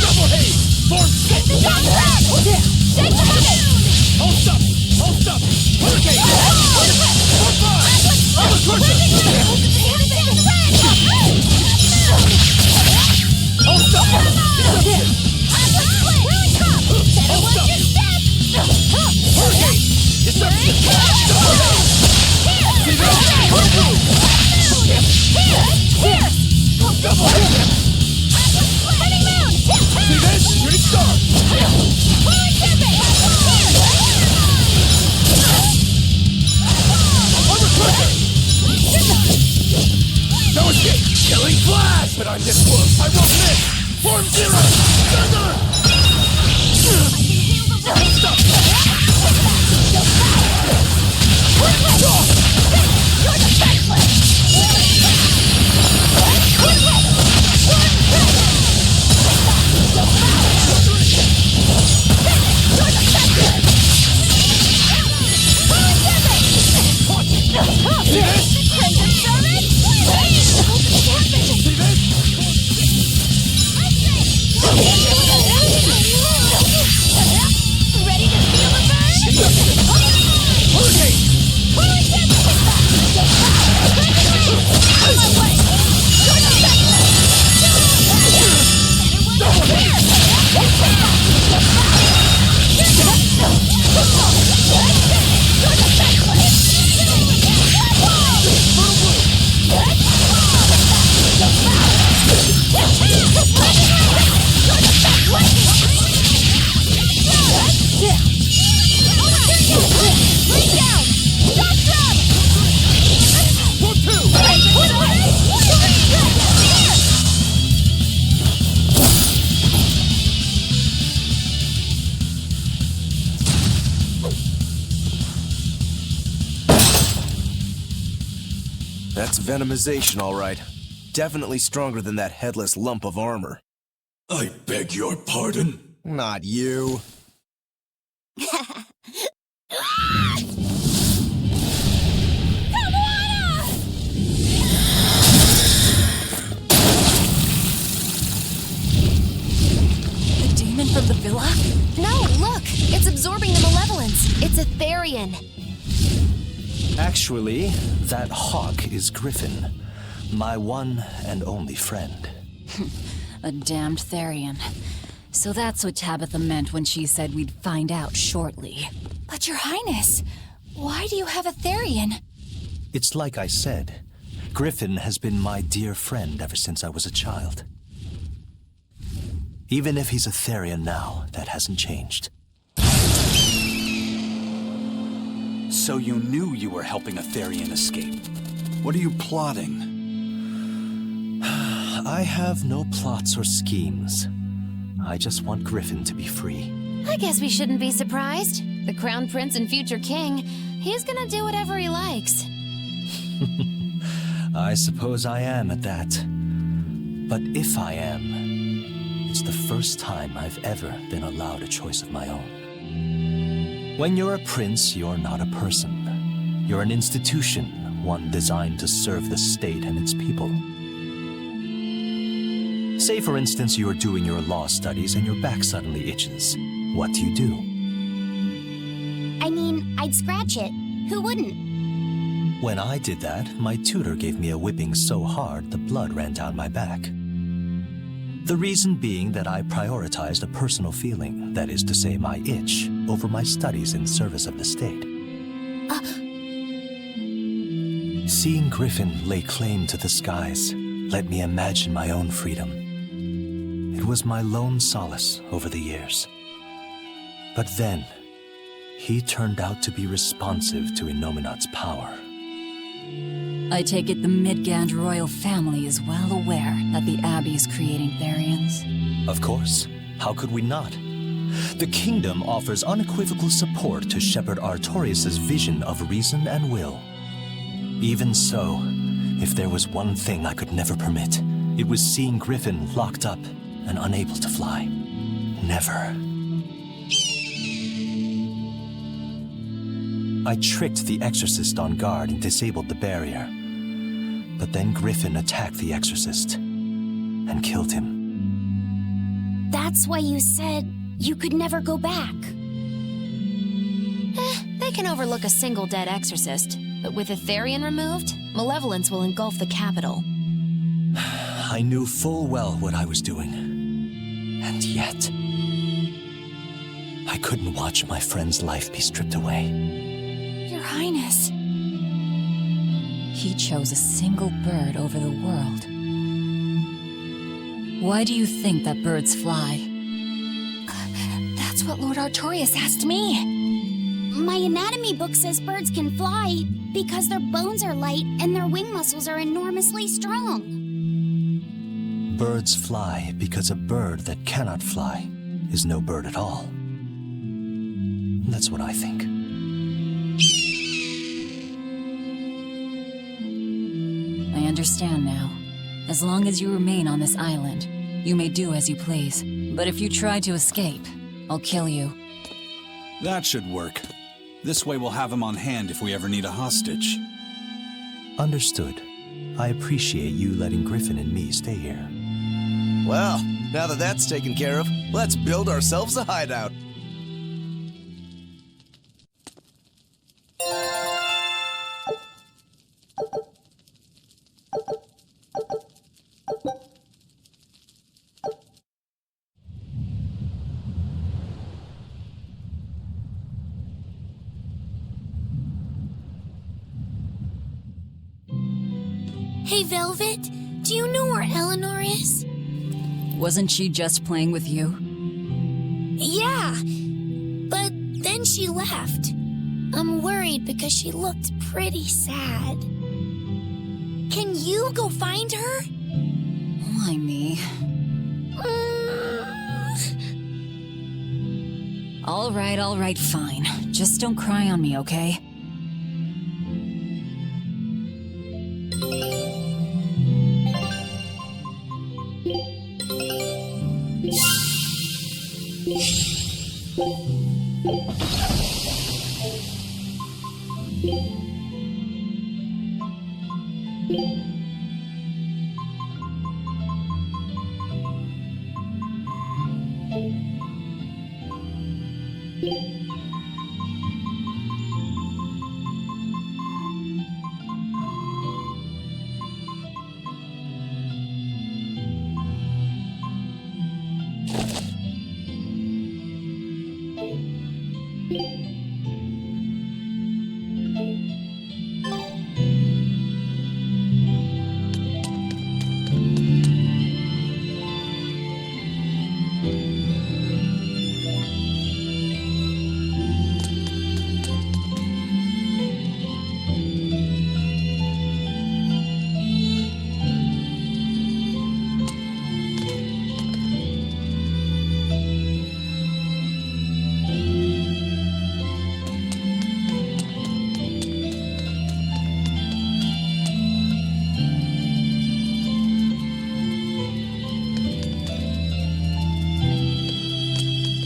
S13: Double hit! Form
S2: Take the top red! Shake the bucket!
S13: Hold up! Hold up! Hurricane! Form 5! I'm a crusher! Hold up! Deception! Hold up! Hurricane! Deception! See that? Fertile blue! Double hit! See this? Shooting star! No escape! Killing flash! But I'm this close, I won't miss! Form 0! Thunder! Stop! You're defenseless!
S2: Ready to feel the burn?
S4: That's venomization, all right. Definitely stronger than that headless lump of armor.
S18: I beg your pardon?
S4: Not you.
S12: The demon from the villa?
S6: No, look! It's absorbing the malevolence. It's a Therian.
S24: Actually, that hawk is Griffin, my one and only friend.
S12: A damned Therian. So that's what Tabitha meant when she said we'd find out shortly.
S7: But Your Highness, why do you have a Therian?
S24: It's like I said, Griffin has been my dear friend ever since I was a child. Even if he's a Therian now, that hasn't changed.
S1: So you knew you were helping a Therian escape. What are you plotting?
S24: I have no plots or schemes. I just want Griffin to be free.
S6: I guess we shouldn't be surprised. The Crown Prince and future king, he's gonna do whatever he likes.
S24: I suppose I am at that. But if I am, it's the first time I've ever been allowed a choice of my own. When you're a prince, you're not a person. You're an institution, one designed to serve the state and its people. Say, for instance, you're doing your law studies and your back suddenly itches. What do you do?
S8: I mean, I'd scratch it. Who wouldn't?
S24: When I did that, my tutor gave me a whipping so hard the blood ran down my back. The reason being that I prioritized a personal feeling, that is to say my itch, over my studies in service of the state. Seeing Griffin lay claim to the skies let me imagine my own freedom. It was my lone solace over the years. But then, he turned out to be responsive to Innominat's power.
S12: I take it the Midgand royal family is well aware that the Abbey is creating Therians?
S24: Of course. How could we not? The kingdom offers unequivocal support to Shepherd Artorius' vision of reason and will. Even so, if there was one thing I could never permit, it was seeing Griffin locked up and unable to fly. Never. I tricked the Exorcist on guard and disabled the barrier. But then Griffin attacked the Exorcist and killed him.
S8: That's why you said you could never go back.
S6: They can overlook a single dead exorcist, but with a Therian removed, malevolence will engulf the capital.
S24: I knew full well what I was doing. And yet, I couldn't watch my friend's life be stripped away.
S7: Your Highness.
S12: He chose a single bird over the world. Why do you think that birds fly?
S7: That's what Lord Artorius asked me.
S8: My anatomy book says birds can fly because their bones are light and their wing muscles are enormously strong.
S24: Birds fly because a bird that cannot fly is no bird at all. That's what I think.
S12: I understand now. As long as you remain on this island, you may do as you please. But if you try to escape, I'll kill you.
S1: That should work. This way we'll have him on hand if we ever need a hostage.
S24: Understood. I appreciate you letting Griffin and me stay here.
S4: Well, now that that's taken care of, let's build ourselves a hideout.
S8: Hey, Velvet, do you know where Eleanor is?
S12: Wasn't she just playing with you?
S8: Yeah, but then she left. I'm worried because she looked pretty sad. Can you go find her?
S12: Why me? All right, fine. Just don't cry on me, okay?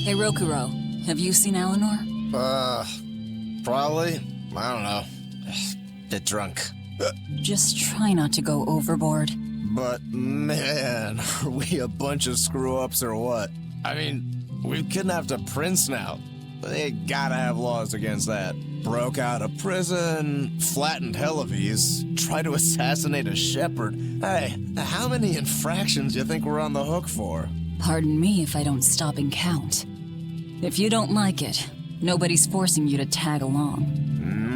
S12: Hey, Rokuro, have you seen Eleanor?
S4: Probably. I don't know. Bit drunk.
S12: Just try not to go overboard.
S4: But man, are we a bunch of screw-ups or what? I mean, we've kidnapped a prince now. They gotta have laws against that. Broke out of prison, flattened Helives, tried to assassinate a shepherd. Hey, how many infractions do you think we're on the hook for?
S12: Pardon me if I don't stop and count. If you don't like it, nobody's forcing you to tag along.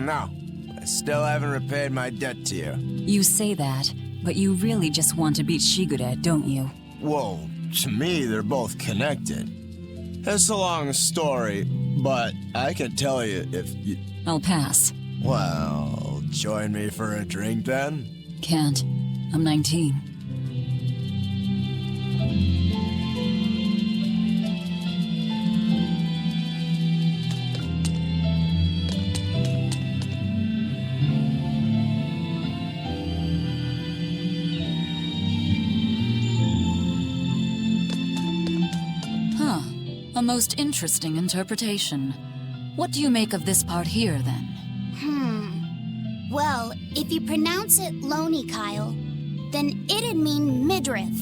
S4: No, I still haven't repaid my debt to you.
S12: You say that, but you really just want to beat Shigure, don't you?
S4: Whoa, to me they're both connected. It's a long story, but I can tell you if you...
S12: I'll pass.
S4: Well, Join me for a drink then?
S3: Can't. I'm 19. Huh. A most interesting interpretation. What do you make of this part here, then?
S8: Well, if you pronounce it Loney Kyle, then it'd mean midriff,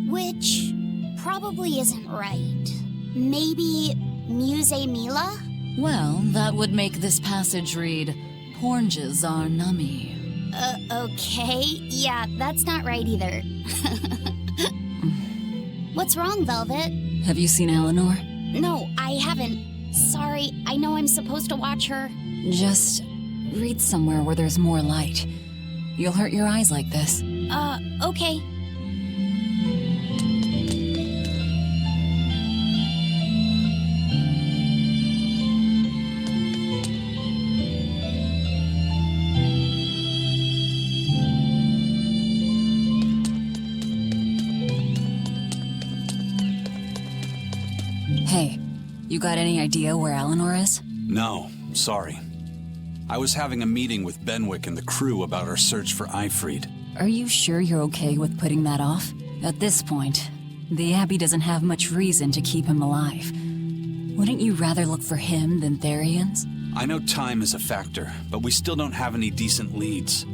S8: which probably isn't right. Maybe Muse Mila?
S3: Well, that would make this passage read, Pornges are nummy.
S8: Okay. Yeah, that's not right either. What's wrong, Velvet?
S3: Have you seen Eleanor?
S8: No, I haven't. Sorry, I know I'm supposed to watch her.
S3: Just read somewhere where there's more light. You'll hurt your eyes like this.
S8: Okay.
S3: Hey, you got any idea where Eleanor is?
S1: No, sorry. I was having a meeting with Benwick and the crew about our search for Ifrid.
S3: Are you sure you're okay with putting that off? At this point, the Abbey doesn't have much reason to keep him alive. Wouldn't you rather look for him than Therians?
S1: I know time is a factor, but we still don't have any decent leads.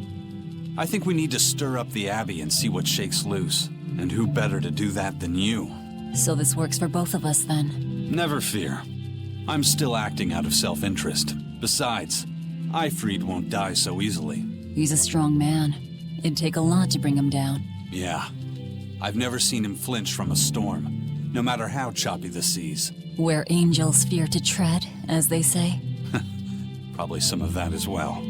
S1: I think we need to stir up the Abbey and see what shakes loose. And who better to do that than you?
S3: So this works for both of us, then?
S1: Never fear. I'm still acting out of self-interest. Besides, Ifrid won't die so easily.
S3: He's a strong man. It'd take a lot to bring him down.
S1: Yeah. I've never seen him flinch from a storm, no matter how choppy the seas.
S3: Where angels fear to tread, as they say.
S1: Probably some of that as well.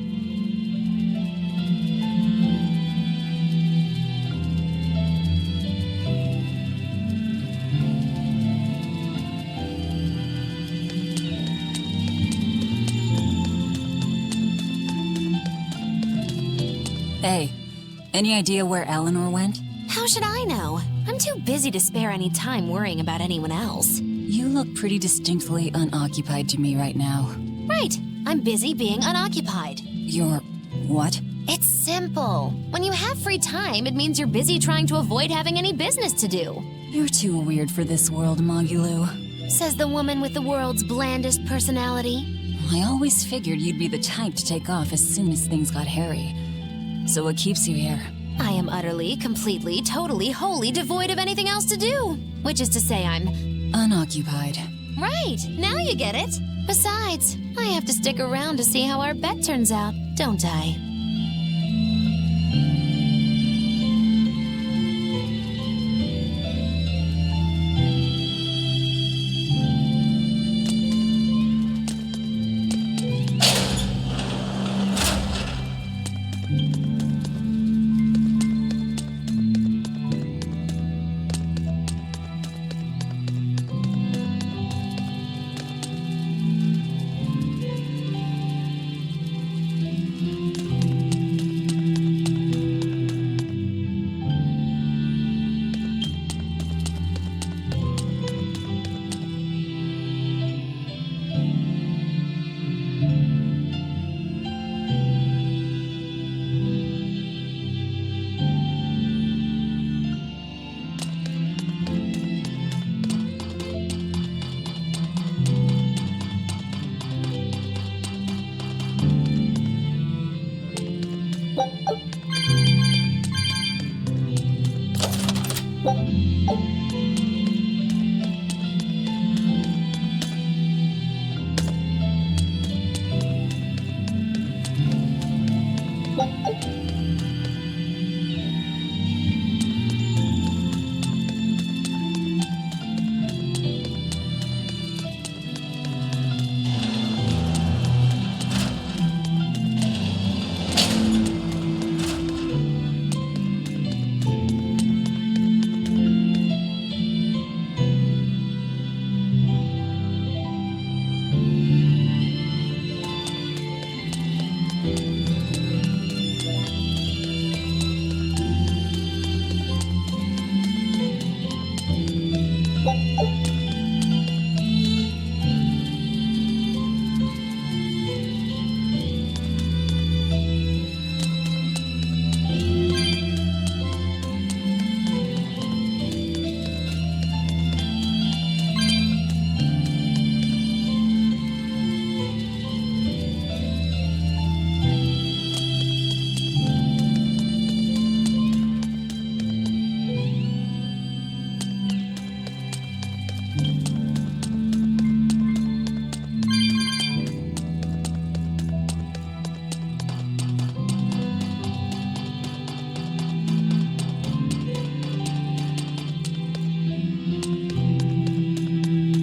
S3: Hey, any idea where Eleanor went?
S6: How should I know? I'm too busy to spare any time worrying about anyone else.
S3: You look pretty distinctly unoccupied to me right now.
S6: Right. I'm busy being unoccupied.
S3: You're... what?
S6: It's simple. When you have free time, it means you're busy trying to avoid having any business to do.
S3: You're too weird for this world, Magulu.
S6: Says the woman with the world's blandest personality.
S3: I always figured you'd be the type to take off as soon as things got hairy. So what keeps you here?
S6: I am utterly, completely, totally, wholly devoid of anything else to do. Which is to say I'm...
S3: unoccupied.
S6: Right, now you get it. Besides, I have to stick around to see how our bet turns out, don't I?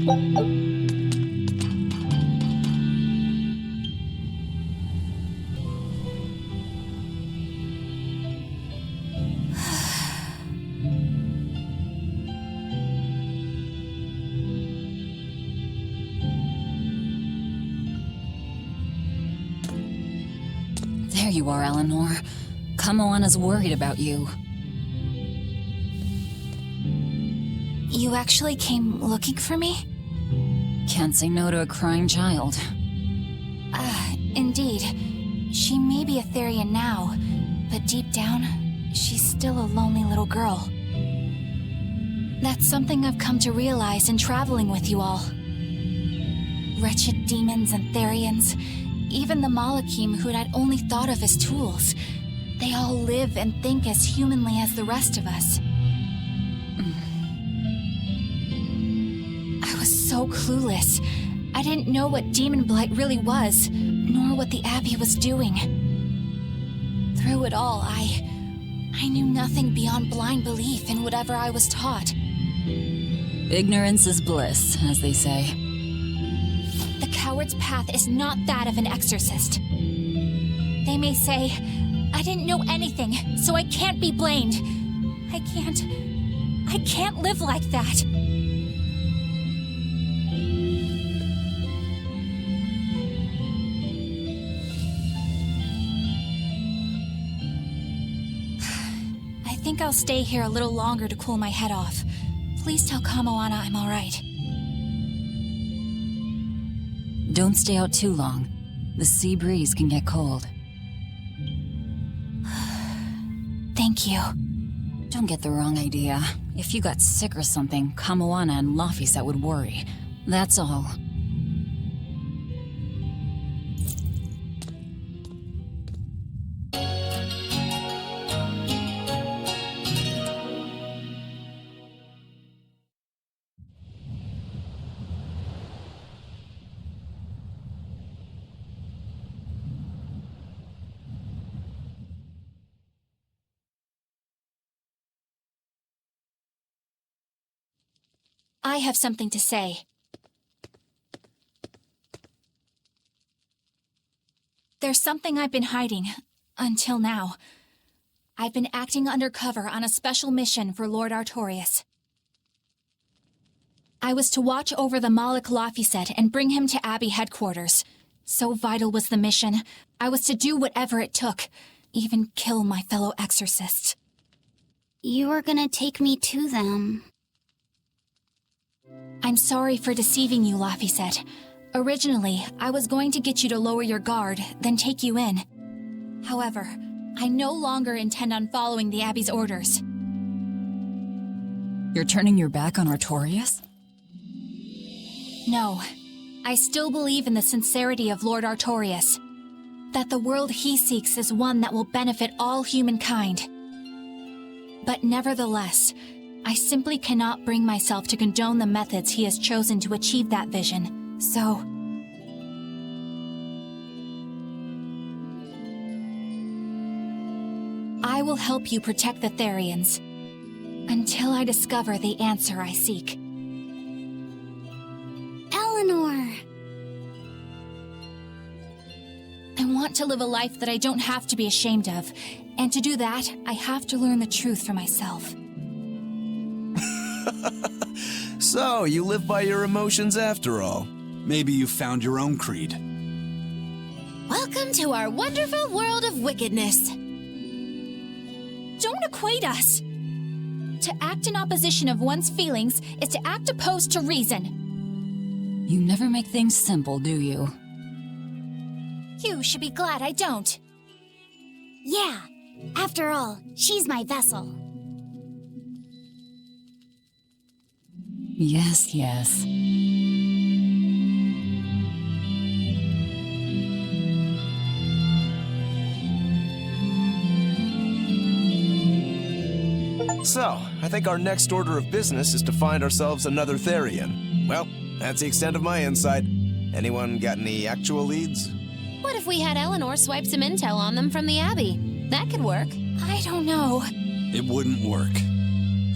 S12: There you are, Eleanor. Kamoana's worried about you.
S7: You actually came looking for me?
S12: Can't say no to a crying child.
S7: Indeed. She may be a Therian now, but deep down, she's still a lonely little girl. That's something I've come to realize in traveling with you all. Wretched demons and Therians, even the Malakim who I'd only thought of as tools, they all live and think as humanly as the rest of us. I was so clueless. I didn't know what demon blight really was, nor what the Abbey was doing. Through it all, I knew nothing beyond blind belief in whatever I was taught.
S12: Ignorance is bliss, as they say.
S7: The coward's path is not that of an exorcist. They may say, I didn't know anything, so I can't be blamed. I can't live like that. I think I'll stay here a little longer to cool my head off. Please tell Kamoana I'm all right.
S12: Don't stay out too long. The sea breeze can get cold.
S7: Thank you.
S12: Don't get the wrong idea. If you got sick or something, Kamoana and Laphicet would worry. That's all.
S7: I have something to say. There's something I've been hiding, until now. I've been acting undercover on a special mission for Lord Artorias. I was to watch over the Malik Laphicet and bring him to Abbey headquarters. So vital was the mission, I was to do whatever it took, even kill my fellow exorcists.
S8: You were gonna take me to them.
S7: I'm sorry for deceiving you, Laphicet. Originally, I was going to get you to lower your guard, then take you in. However, I no longer intend on following the Abbey's orders.
S12: You're turning your back on Artorias?
S7: No. I still believe in the sincerity of Lord Artorias. That the world he seeks is one that will benefit all humankind. But nevertheless, I simply cannot bring myself to condone the methods he has chosen to achieve that vision, so... I will help you protect the Therians, until I discover the answer I seek.
S8: Eleanor!
S7: I want to live a life that I don't have to be ashamed of, and to do that, I have to learn the truth for myself.
S4: So, you live by your emotions after all.
S1: Maybe you found your own creed.
S6: Welcome to our wonderful world of wickedness.
S7: Don't equate us! To act in opposition of one's feelings is to act opposed to reason.
S12: You never make things simple, do you?
S7: You should be glad I don't.
S8: Yeah, after all, she's my vessel.
S12: Yes, yes.
S4: So, I think our next order of business is to find ourselves another Therian. Well, that's the extent of my insight. Anyone got any actual leads?
S6: What if we had Eleanor swipe some intel on them from the Abbey? That could work.
S7: I don't know.
S1: It wouldn't work.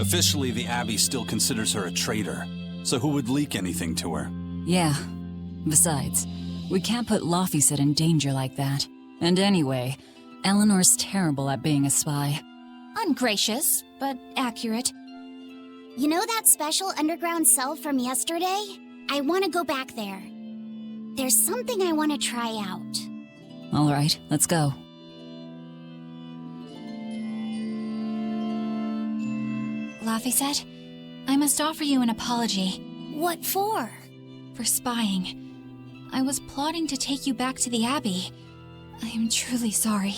S1: Officially, the Abbey still considers her a traitor. So who would leak anything to her?
S12: Yeah. Besides, we can't put Laphicet in danger like that. And anyway, Eleanor's terrible at being a spy.
S7: Ungracious, but accurate.
S8: You know that special underground cell from yesterday? I want to go back there. There's something I want to try out.
S12: All right, let's go.
S7: Laphicet, I must offer you an apology.
S8: What for?
S7: For spying. I was plotting to take you back to the Abbey. I am truly sorry.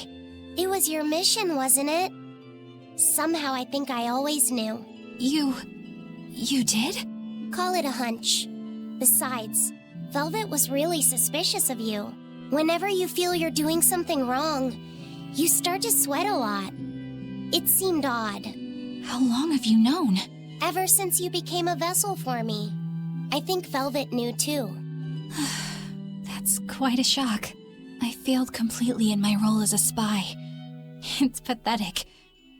S8: It was your mission, wasn't it? Somehow I think I always knew.
S7: You did?
S8: Call it a hunch. Besides, Velvet was really suspicious of you. Whenever you feel you're doing something wrong, you start to sweat a lot. It seemed odd.
S7: How long have you known?
S8: Ever since you became a vessel for me. I think Velvet knew too.
S7: That's quite a shock. I failed completely in my role as a spy. It's pathetic.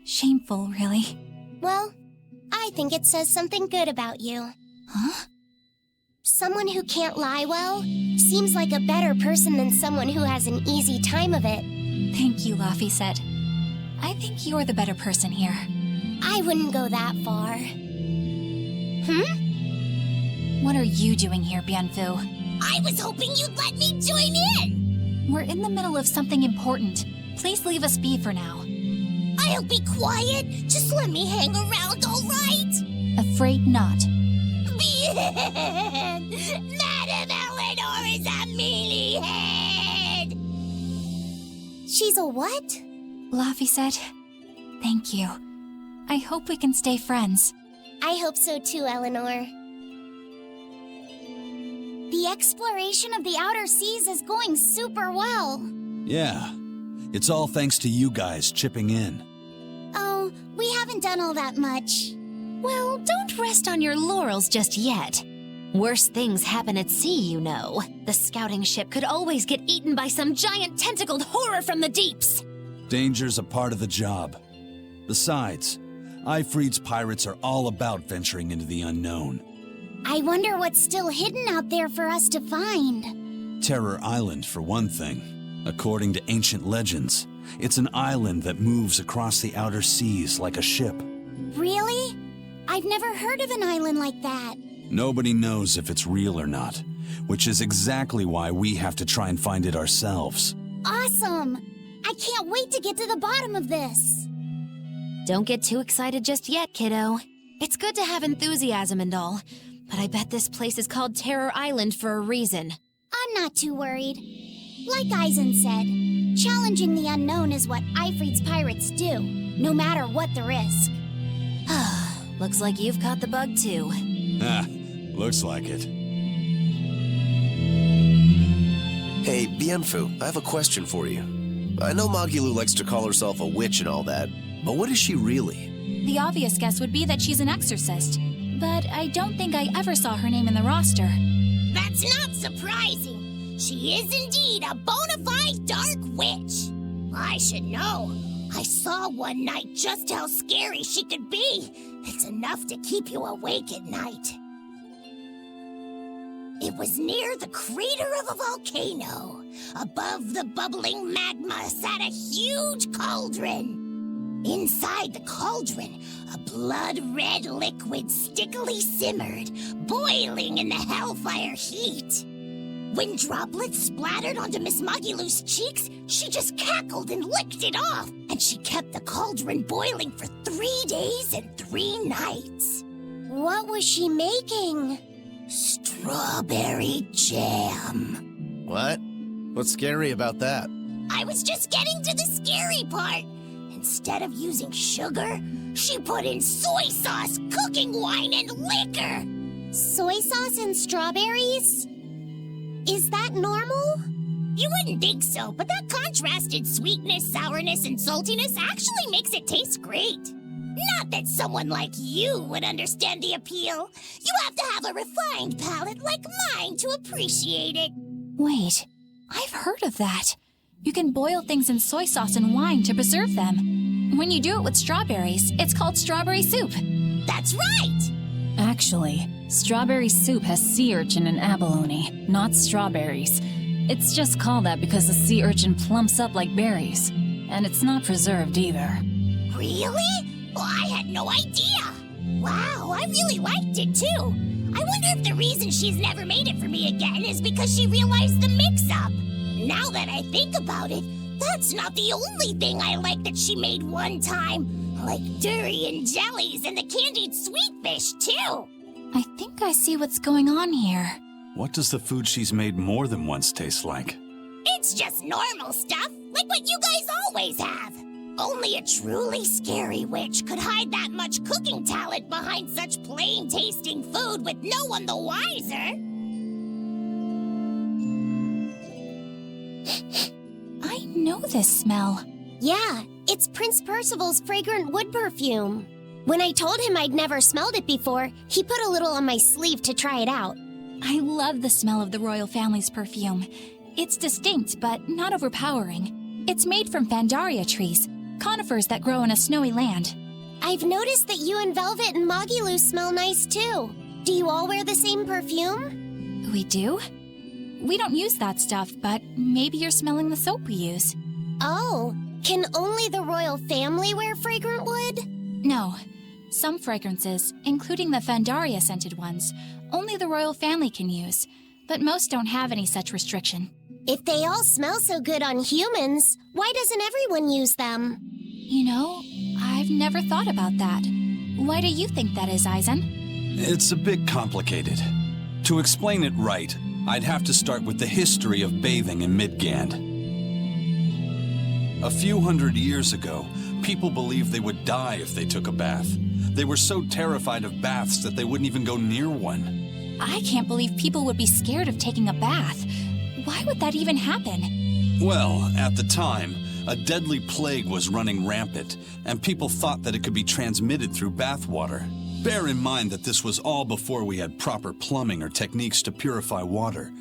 S7: Shameful, really.
S8: Well, I think it says something good about you.
S7: Huh?
S8: Someone who can't lie well seems like a better person than someone who has an easy time of it.
S7: Thank you, Laphicet. I think you're the better person here.
S8: I wouldn't go that far.
S7: What are you doing here, Bienfu?
S2: I was hoping you'd let me join in!
S7: We're in the middle of something important. Please leave us be for now.
S2: I'll be quiet. Just let me hang around, all right?
S7: Afraid not.
S2: Bien! Madame Eleanor is a mealyhead!
S8: She's a what?
S7: Laphicet, thank you. I hope we can stay friends.
S8: I hope so too, Eleanor. The exploration of the outer seas is going super well.
S1: Yeah. It's all thanks to you guys chipping in.
S8: Oh, we haven't done all that much.
S6: Well, don't rest on your laurels just yet. Worse things happen at sea, you know. The scouting ship could always get eaten by some giant tentacled horror from the deeps.
S1: Danger's a part of the job. Besides, Ifrid's pirates are all about venturing into the unknown.
S8: I wonder what's still hidden out there for us to find.
S1: Terror Island, for one thing. According to ancient legends, it's an island that moves across the outer seas like a ship.
S8: Really? I've never heard of an island like that.
S1: Nobody knows if it's real or not, which is exactly why we have to try and find it ourselves.
S8: Awesome! I can't wait to get to the bottom of this.
S6: Don't get too excited just yet, kiddo. It's good to have enthusiasm and all, but I bet this place is called Terror Island for a reason.
S8: I'm not too worried. Like Eisen said, challenging the unknown is what Ifrid's pirates do, no matter what the risk.
S6: Looks like you've caught the bug too.
S1: Looks like it.
S4: Hey, Bienfu, I have a question for you. I know Magilou likes to call herself a witch and all that, but what is she really?
S7: The obvious guess would be that she's an exorcist, but I don't think I ever saw her name in the roster.
S2: That's not surprising. She is indeed a bona fide dark witch. I should know. I saw one night just how scary she could be. It's enough to keep you awake at night. It was near the crater of a volcano. Above the bubbling magma sat a huge cauldron. Inside the cauldron, a blood-red liquid stickily simmered, boiling in the hellfire heat. When droplets splattered onto Miss Magilou's cheeks, she just cackled and licked it off, and she kept the cauldron boiling for 3 days and 3 nights.
S8: What was she making?
S2: Strawberry jam.
S4: What? What's scary about that?
S2: I was just getting to the scary part. Instead of using sugar, she put in soy sauce, cooking wine, and liquor.
S8: Soy sauce and strawberries? Is that normal?
S2: You wouldn't think so, but that contrasted sweetness, sourness, and saltiness actually makes it taste great. Not that someone like you would understand the appeal. You have to have a refined palate like mine to appreciate it.
S7: Wait, I've heard of that. You can boil things in soy sauce and wine to preserve them. When you do it with strawberries, it's called strawberry soup.
S2: That's right!
S12: Actually, strawberry soup has sea urchin and abalone, not strawberries. It's just called that because the sea urchin plumps up like berries. And it's not preserved either.
S2: Really? Well, I had no idea. Wow, I really liked it too. I wonder if the reason she's never made it for me again is because she realized the mix-up. Now that I think about it, that's not the only thing I like that she made one time. Like durian jellies and the candied sweet fish, too.
S7: I think I see what's going on here.
S1: What does the food she's made more than once taste like?
S2: It's just normal stuff, like what you guys always have. Only a truly scary witch could hide that much cooking talent behind such plain-tasting food with no one the wiser.
S7: I know this smell.
S8: Yeah, it's Prince Percival's fragrant wood perfume. When I told him I'd never smelled it before, he put a little on my sleeve to try it out.
S7: I love the smell of the royal family's perfume. It's distinct, but not overpowering. It's made from Fandaria trees, conifers that grow in a snowy land.
S8: I've noticed that you and Velvet and Mogiloo smell nice too. Do you all wear the same perfume?
S7: We do? We don't use that stuff, but maybe you're smelling the soap we use.
S8: Oh, can only the royal family wear fragrant wood?
S7: No. Some fragrances, including the Fandaria scented ones, only the royal family can use, but most don't have any such restriction.
S8: If they all smell so good on humans, why doesn't everyone use them?
S7: You know, I've never thought about that. Why do you think that is, Aizen?
S1: It's a bit complicated. To explain it right, I'd have to start with the history of bathing in Midgand. A few hundred years ago, people believed they would die if they took a bath. They were so terrified of baths that they wouldn't even go near one.
S7: I can't believe people would be scared of taking a bath. Why would that even happen?
S1: Well, at the time, a deadly plague was running rampant, and people thought that it could be transmitted through bathwater. Bear in mind that this was all before we had proper plumbing or techniques to purify water.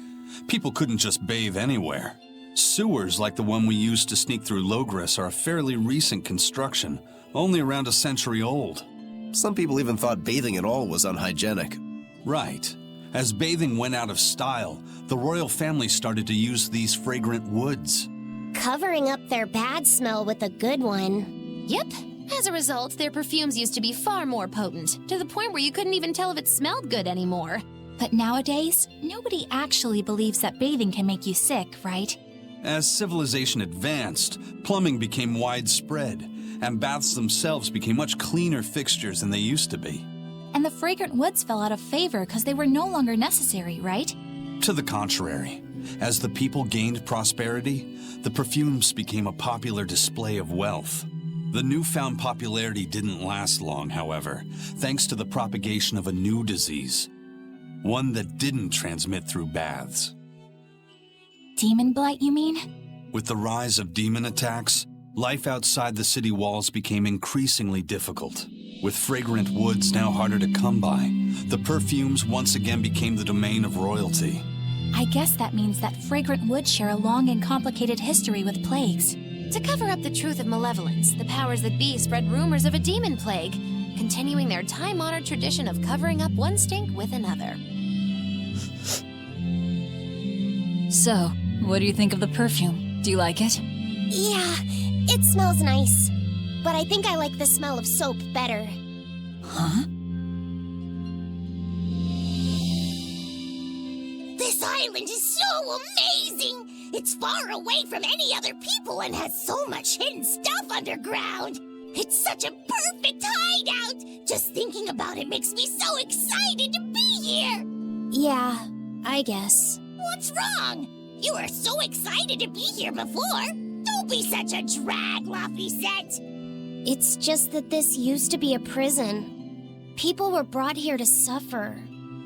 S1: People couldn't just bathe anywhere. Sewers like the one we used to sneak through Logris are a fairly recent construction, only around a century old.
S4: Some people even thought bathing at all was unhygienic.
S1: Right. As bathing went out of style, the royal family started to use these fragrant woods.
S8: Covering up their bad smell with a good one.
S6: Yep. As a result, their perfumes used to be far more potent, to the point where you couldn't even tell if it smelled good anymore.
S7: But nowadays, nobody actually believes that bathing can make you sick, right?
S1: As civilization advanced, plumbing became widespread, and baths themselves became much cleaner fixtures than they used to be.
S7: And the fragrant woods fell out of favor because they were no longer necessary, right?
S1: To the contrary, as the people gained prosperity, the perfumes became a popular display of wealth. The newfound popularity didn't last long, however, thanks to the propagation of a new disease. One that didn't transmit through baths.
S7: Demon blight, you mean?
S1: With the rise of demon attacks, life outside the city walls became increasingly difficult. With fragrant woods now harder to come by, the perfumes once again became the domain of royalty.
S7: I guess that means that fragrant woods share a long and complicated history with plagues.
S6: To cover up the truth of malevolence, the powers that be spread rumors of a demon plague, continuing their time-honored tradition of covering up one stink with another.
S12: So, what do you think of the perfume? Do you like it?
S8: Yeah, it smells nice. But I think I like the smell of soap better.
S12: Huh?
S2: This island is so amazing! It's far away from any other people and has so much hidden stuff underground. It's such a perfect hideout! Just thinking about it makes me so excited to be here!
S8: Yeah, I guess.
S2: What's wrong? You were so excited to be here before. Don't be such a drag, Laphicet.
S8: It's just that this used to be a prison. People were brought here to suffer.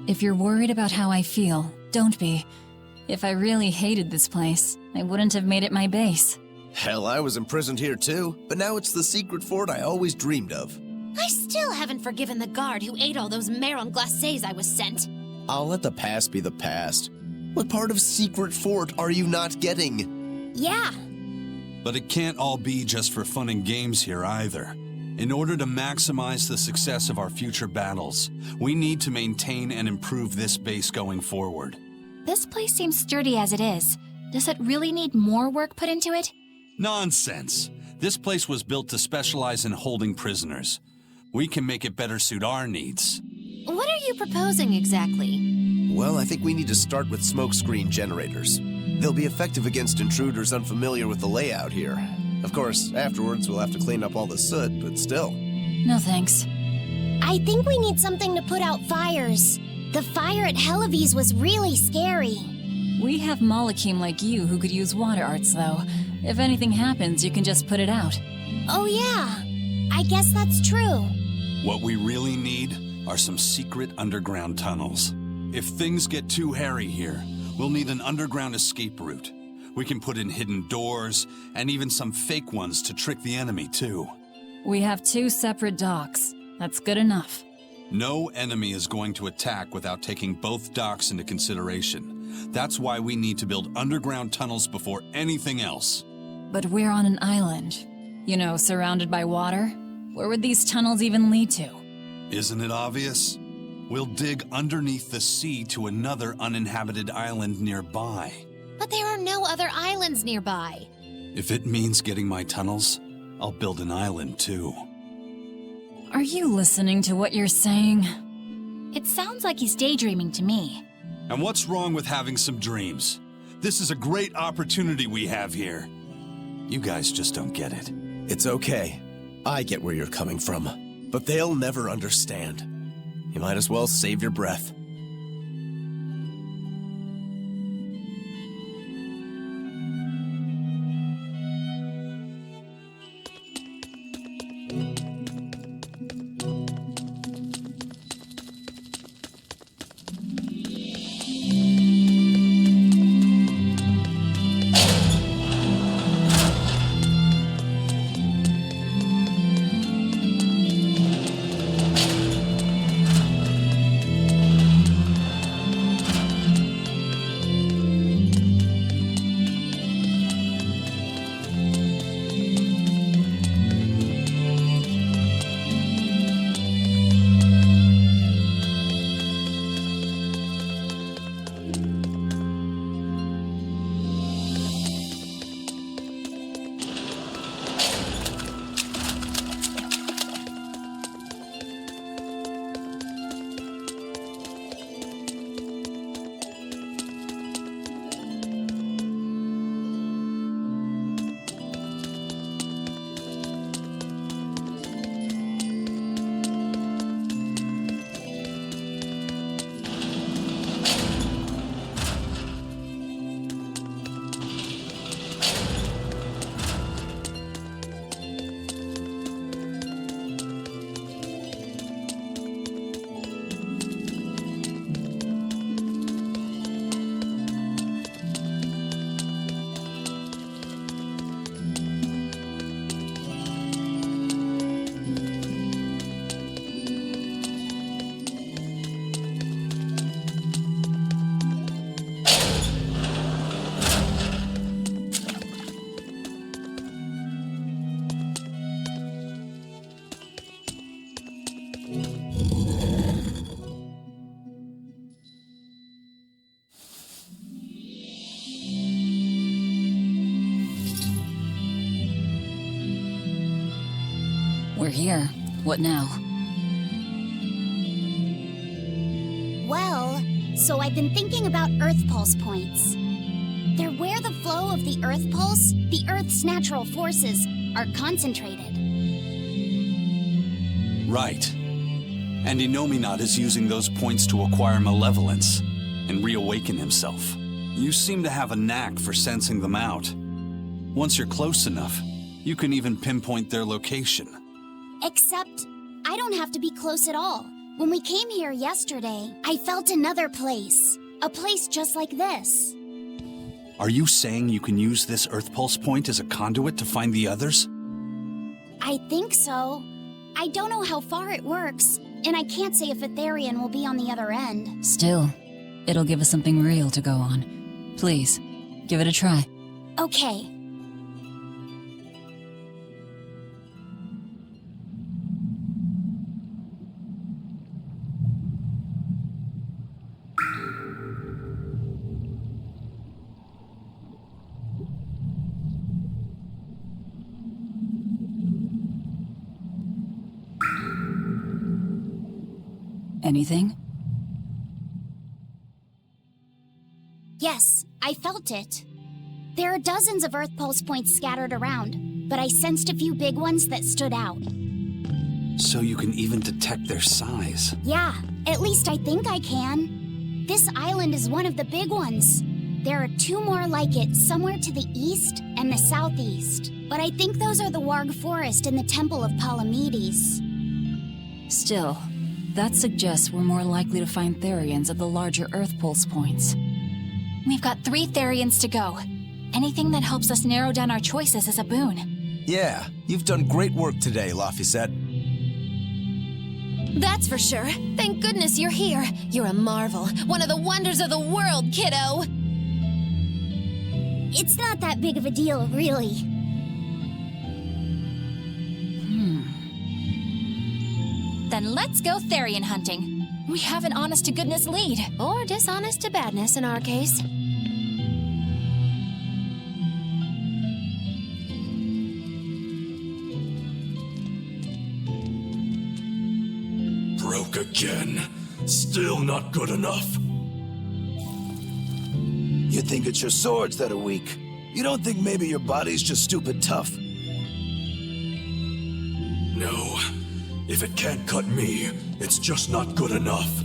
S12: If you're worried about how I feel, don't be. If I really hated this place, I wouldn't have made it my base.
S4: Hell, I was imprisoned here too, but now it's the secret fort I always dreamed of.
S6: I still haven't forgiven the guard who ate all those marron glacés I was sent.
S4: I'll let the past be the past. What part of secret fort are you not getting?
S8: Yeah.
S1: But it can't all be just for fun and games here either. In order to maximize the success of our future battles, we need to maintain and improve this base going forward.
S7: This place seems sturdy as it is. Does it really need more work put into it?
S1: Nonsense! This place was built to specialize in holding prisoners. We can make it better suit our needs.
S6: What are you proposing exactly?
S4: Well, I think we need to start with smokescreen generators. They'll be effective against intruders unfamiliar with the layout here. Of course, afterwards we'll have to clean up all the soot, but still.
S12: No thanks.
S2: I think we need something to put out fires. The fire at Helavi's was really scary.
S12: We have Malakim like you who could use water arts, though. If anything happens, you can just put it out.
S2: Oh yeah, I guess that's true.
S1: What we really need are some secret underground tunnels. If things get too hairy here, we'll need an underground escape route. We can put in hidden doors, and even some fake ones to trick the enemy, too.
S12: We have 2 separate docks. That's good enough.
S1: No enemy is going to attack without taking both docks into consideration. That's why we need to build underground tunnels before anything else.
S12: But we're on an island. You know, surrounded by water. Where would these tunnels even lead to?
S1: Isn't it obvious? We'll dig underneath the sea to another uninhabited island nearby.
S6: But there are no other islands nearby.
S1: If it means getting my tunnels, I'll build an island too.
S12: Are you listening to what you're saying?
S7: It sounds like he's daydreaming to me.
S1: And what's wrong with having some dreams? This is a great opportunity we have here. You guys just don't get it.
S4: It's okay. I get where you're coming from. But they'll never understand. You might as well save your breath.
S12: We're here. What now?
S2: Well, so I've been thinking about Earth Pulse points. They're where the flow of the Earth Pulse, the Earth's natural forces, are concentrated.
S1: Right. And Innominat is using those points to acquire malevolence and reawaken himself. You seem to have a knack for sensing them out. Once you're close enough, you can even pinpoint their location.
S2: Except, I don't have to be close at all. When we came here yesterday, I felt another place. A place just like this.
S1: Are you saying you can use this Earth Pulse point as a conduit to find the others?
S2: I think so. I don't know how far it works, and I can't say if Etherian will be on the other end.
S12: Still, it'll give us something real to go on. Please, give it a try.
S2: Okay.
S12: Anything?
S8: Yes, I felt it. There are dozens of Earth pulse points scattered around, but I sensed a few big ones that stood out.
S1: So you can even detect their size.
S8: Yeah, at least I think I can. This island is one of the big ones. There are two more like it somewhere to the east and the southeast. But I think those are the Warg Forest and the Temple of Palamedes.
S12: Still, that suggests we're more likely to find Therians at the larger Earth pulse points.
S7: We've got 3 Therians to go. Anything that helps us narrow down our choices is a boon.
S4: Yeah, you've done great work today, Laphicet.
S6: That's for sure. Thank goodness you're here. You're a marvel. One of the wonders of the world, kiddo.
S8: It's not that big of a deal, really.
S7: Then let's go Therian hunting. We have an honest-to-goodness lead.
S6: Or dishonest-to-badness in our case.
S19: Broke again. Still not good enough.
S15: You think it's your swords that are weak. You don't think maybe your body's just stupid tough.
S19: No. If it can't cut me, it's just not good enough.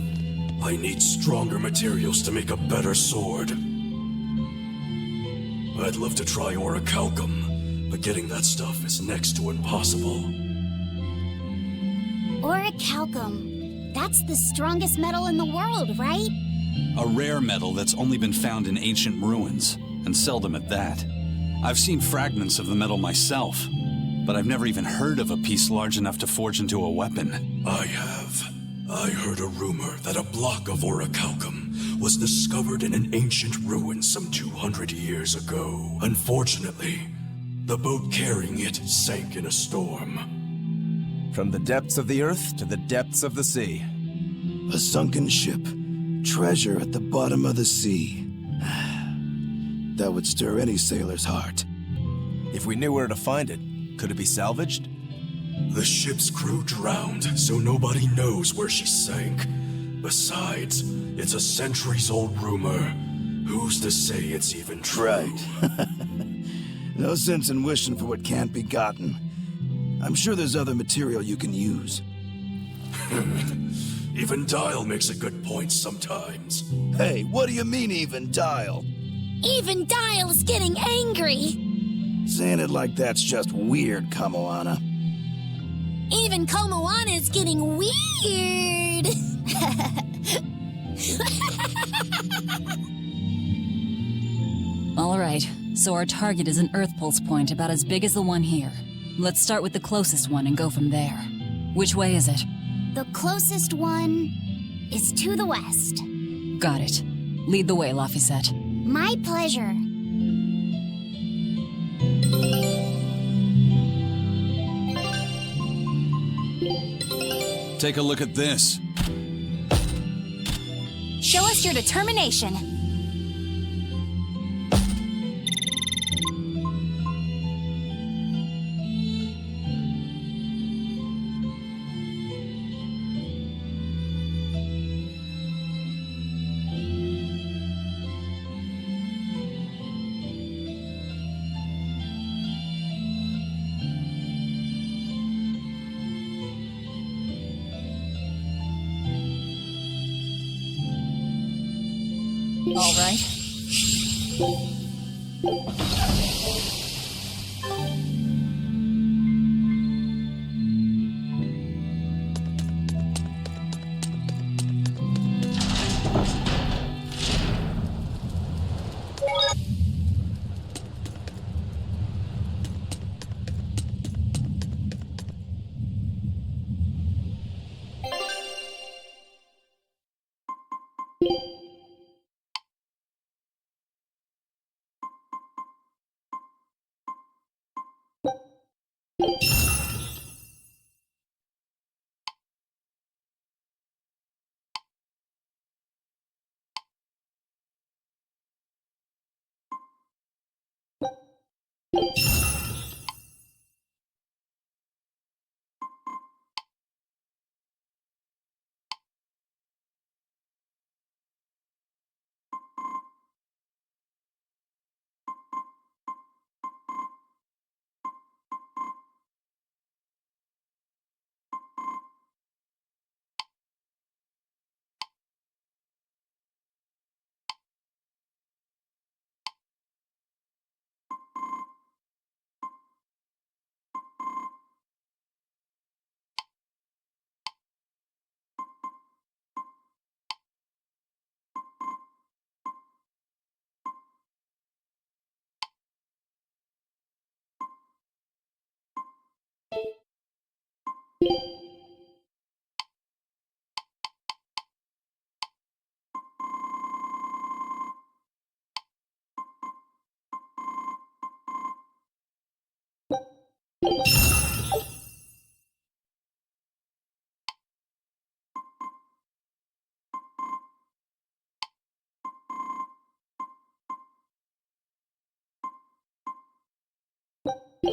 S19: I need stronger materials to make a better sword. I'd love to try orichalcum, but getting that stuff is next to impossible.
S8: Orichalcum. That's the strongest metal in the world, right?
S1: A rare metal that's only been found in ancient ruins, and seldom at that. I've seen fragments of the metal myself, but I've never even heard of a piece large enough to forge into a weapon.
S19: I have. I heard a rumor that a block of orichalcum was discovered in an ancient ruin some 200 years ago. Unfortunately, the boat carrying it sank in a storm.
S4: From the depths of the earth to the depths of the sea.
S15: A sunken ship. Treasure at the bottom of the sea. That would stir any sailor's heart.
S4: If we knew where to find it, could it be salvaged?
S19: The ship's crew drowned, so nobody knows where she sank. Besides, it's a centuries-old rumor. Who's to say it's even true?
S15: Right. No sense in wishing for what can't be gotten. I'm sure there's other material you can use.
S19: Even Dial makes a good point sometimes.
S15: Hey, what do you mean, even Dial?
S2: Even Dial's getting angry.
S15: Saying it like that's just weird, Kamoana.
S2: Even Komoana's getting weird.
S12: All right, so our target is an Earth pulse point about as big as the one here. Let's start with the closest one and go from there. Which way is it?
S8: The closest one is to the west.
S12: Got it. Lead the way, Laphicet.
S8: My pleasure.
S1: Take a look at this.
S7: Show us your determination.
S12: All right.
S18: I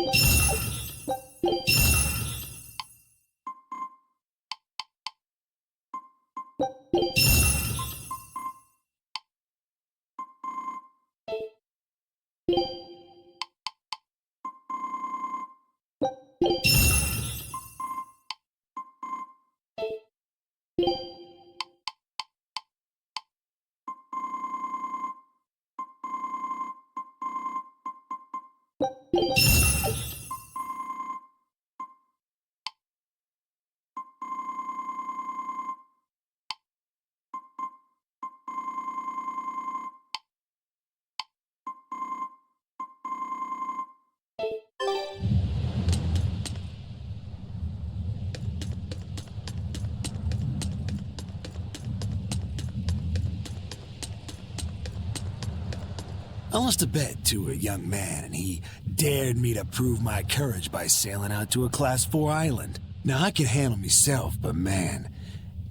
S18: lost a bet to a young man, and he dared me to prove my courage by sailing out to a Class 4 island. Now, I can handle myself, but man,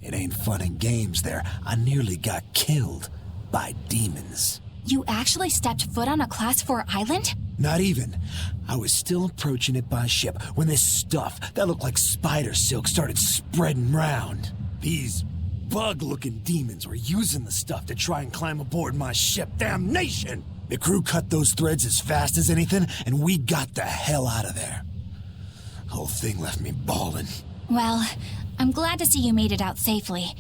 S18: it ain't fun and games there. I nearly got killed by demons.
S7: You actually stepped foot on a Class 4 island?
S18: Not even. I was still approaching it by ship when this stuff that looked like spider silk started spreading round. These bug-looking demons were using the stuff to try and climb aboard my ship. Damnation! The crew cut those threads as fast as anything, and we got the hell out of there. The whole thing left me bawling.
S7: Well, I'm glad to see you made it out safely.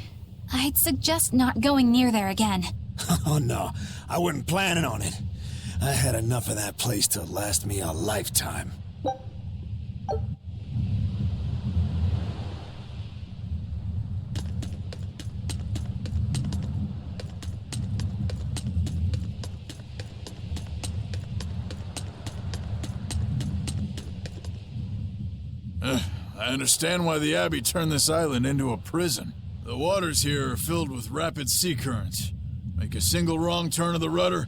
S7: I'd suggest not going near there again.
S18: Oh no, I wasn't planning on it. I had enough of that place to last me a lifetime.
S9: I understand why the Abbey turned this island into a prison. The waters here are filled with rapid sea currents. Make a single wrong turn of the rudder,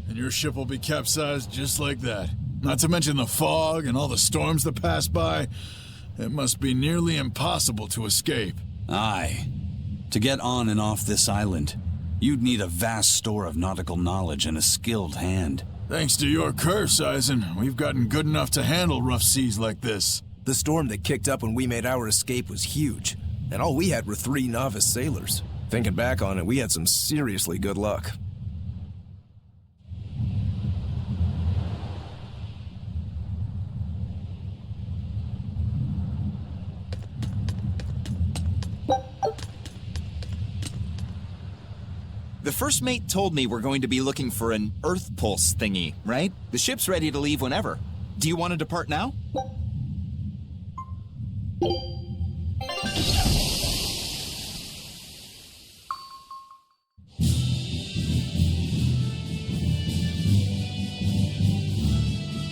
S9: and your ship will be capsized just like that. Not to mention the fog and all the storms that pass by. It must be nearly impossible to escape.
S1: Aye. To get on and off this island, you'd need a vast store of nautical knowledge and a skilled hand.
S9: Thanks to your curse, Eisen, we've gotten good enough to handle rough seas like this.
S4: The storm that kicked up when we made our escape was huge, and all we had were 3 novice sailors. Thinking back on it, we had some seriously good luck.
S10: The first mate told me we're going to be looking for an Earth Pulse thingy, right? The ship's ready to leave whenever. Do you want to depart now?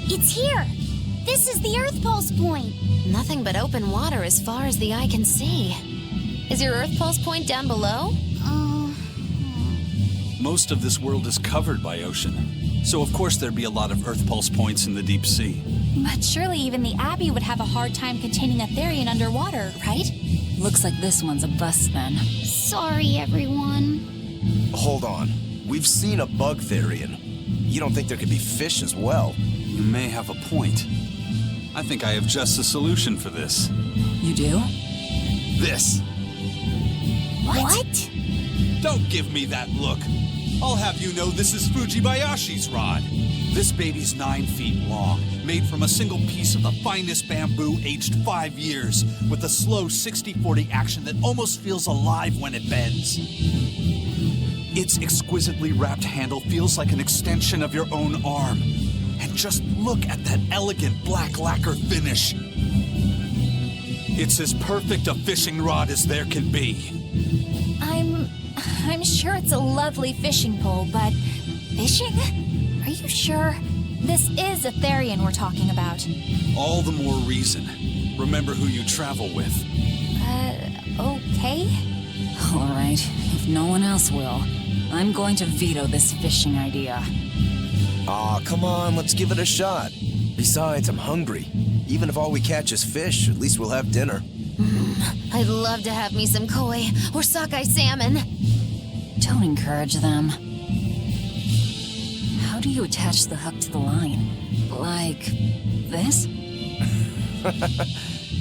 S8: It's here! This is the Earth Pulse point!
S6: Nothing but open water as far as the eye can see. Is your Earth Pulse point down below?
S1: Most of this world is covered by ocean, so of course there'd be a lot of Earth Pulse points in the deep sea.
S7: But surely even the Abbey would have a hard time containing a Therian underwater, right?
S12: Looks like this one's a bust then.
S8: Sorry, everyone.
S4: Hold on. We've seen a bug Therian. You don't think there could be fish as well?
S1: You may have a point. I think I have just a solution for this.
S12: You do?
S1: This.
S8: What?
S1: Don't give me that look. I'll have you know this is Fujibayashi's rod. This baby's 9 feet long, made from a single piece of the finest bamboo aged 5 years, with a slow 60-40 action that almost feels alive when it bends. Its exquisitely wrapped handle feels like an extension of your own arm. And just look at that elegant black lacquer finish. It's as perfect a fishing rod as there can be.
S7: I'm sure it's a lovely fishing pole, but fishing? Are you sure? This is a Therian we're talking about.
S1: All the more reason. Remember who you travel with.
S7: Okay?
S12: All right, if no one else will, I'm going to veto this fishing idea.
S4: Aw, come on, let's give it a shot. Besides, I'm hungry. Even if all we catch is fish, at least we'll have dinner.
S6: I'd love to have me some koi or sockeye salmon.
S12: Don't encourage them. How do you attach the hook to the line? Like this?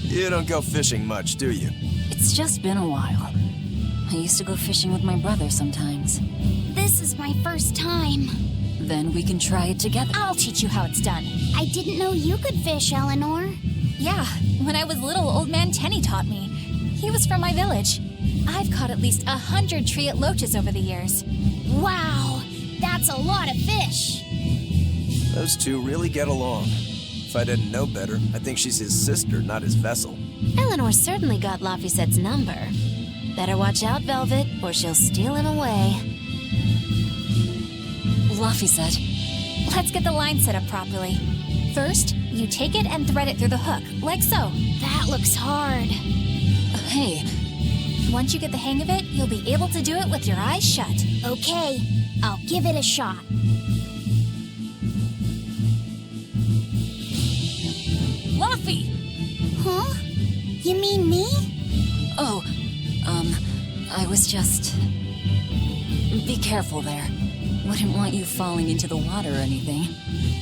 S4: You don't go fishing much, do you?
S12: It's just been a while. I used to go fishing with my brother sometimes.
S8: This is my first time.
S12: Then we can try it together.
S7: I'll teach you how it's done.
S8: I didn't know you could fish, Eleanor.
S7: Yeah, when I was little, Old Man Tenny taught me. He was from my village. I've caught at least 100 triot loaches over the years.
S8: Wow, that's a lot of fish.
S4: Those two really get along. If I didn't know better, I think she's his sister, not his vessel.
S6: Eleanor certainly got Laphicette's number. Better watch out, Velvet, or she'll steal him away.
S12: Laphicette.
S7: Let's get the line set up properly. First, you take it and thread it through the hook, like so.
S8: That looks hard.
S12: Hey.
S7: Once you get the hang of it, you'll be able to do it with your eyes shut.
S8: Okay, I'll give it a shot.
S12: Laphie!
S8: Huh? You mean me?
S12: Oh, I was just... Be careful there. Wouldn't want you falling into the water or anything.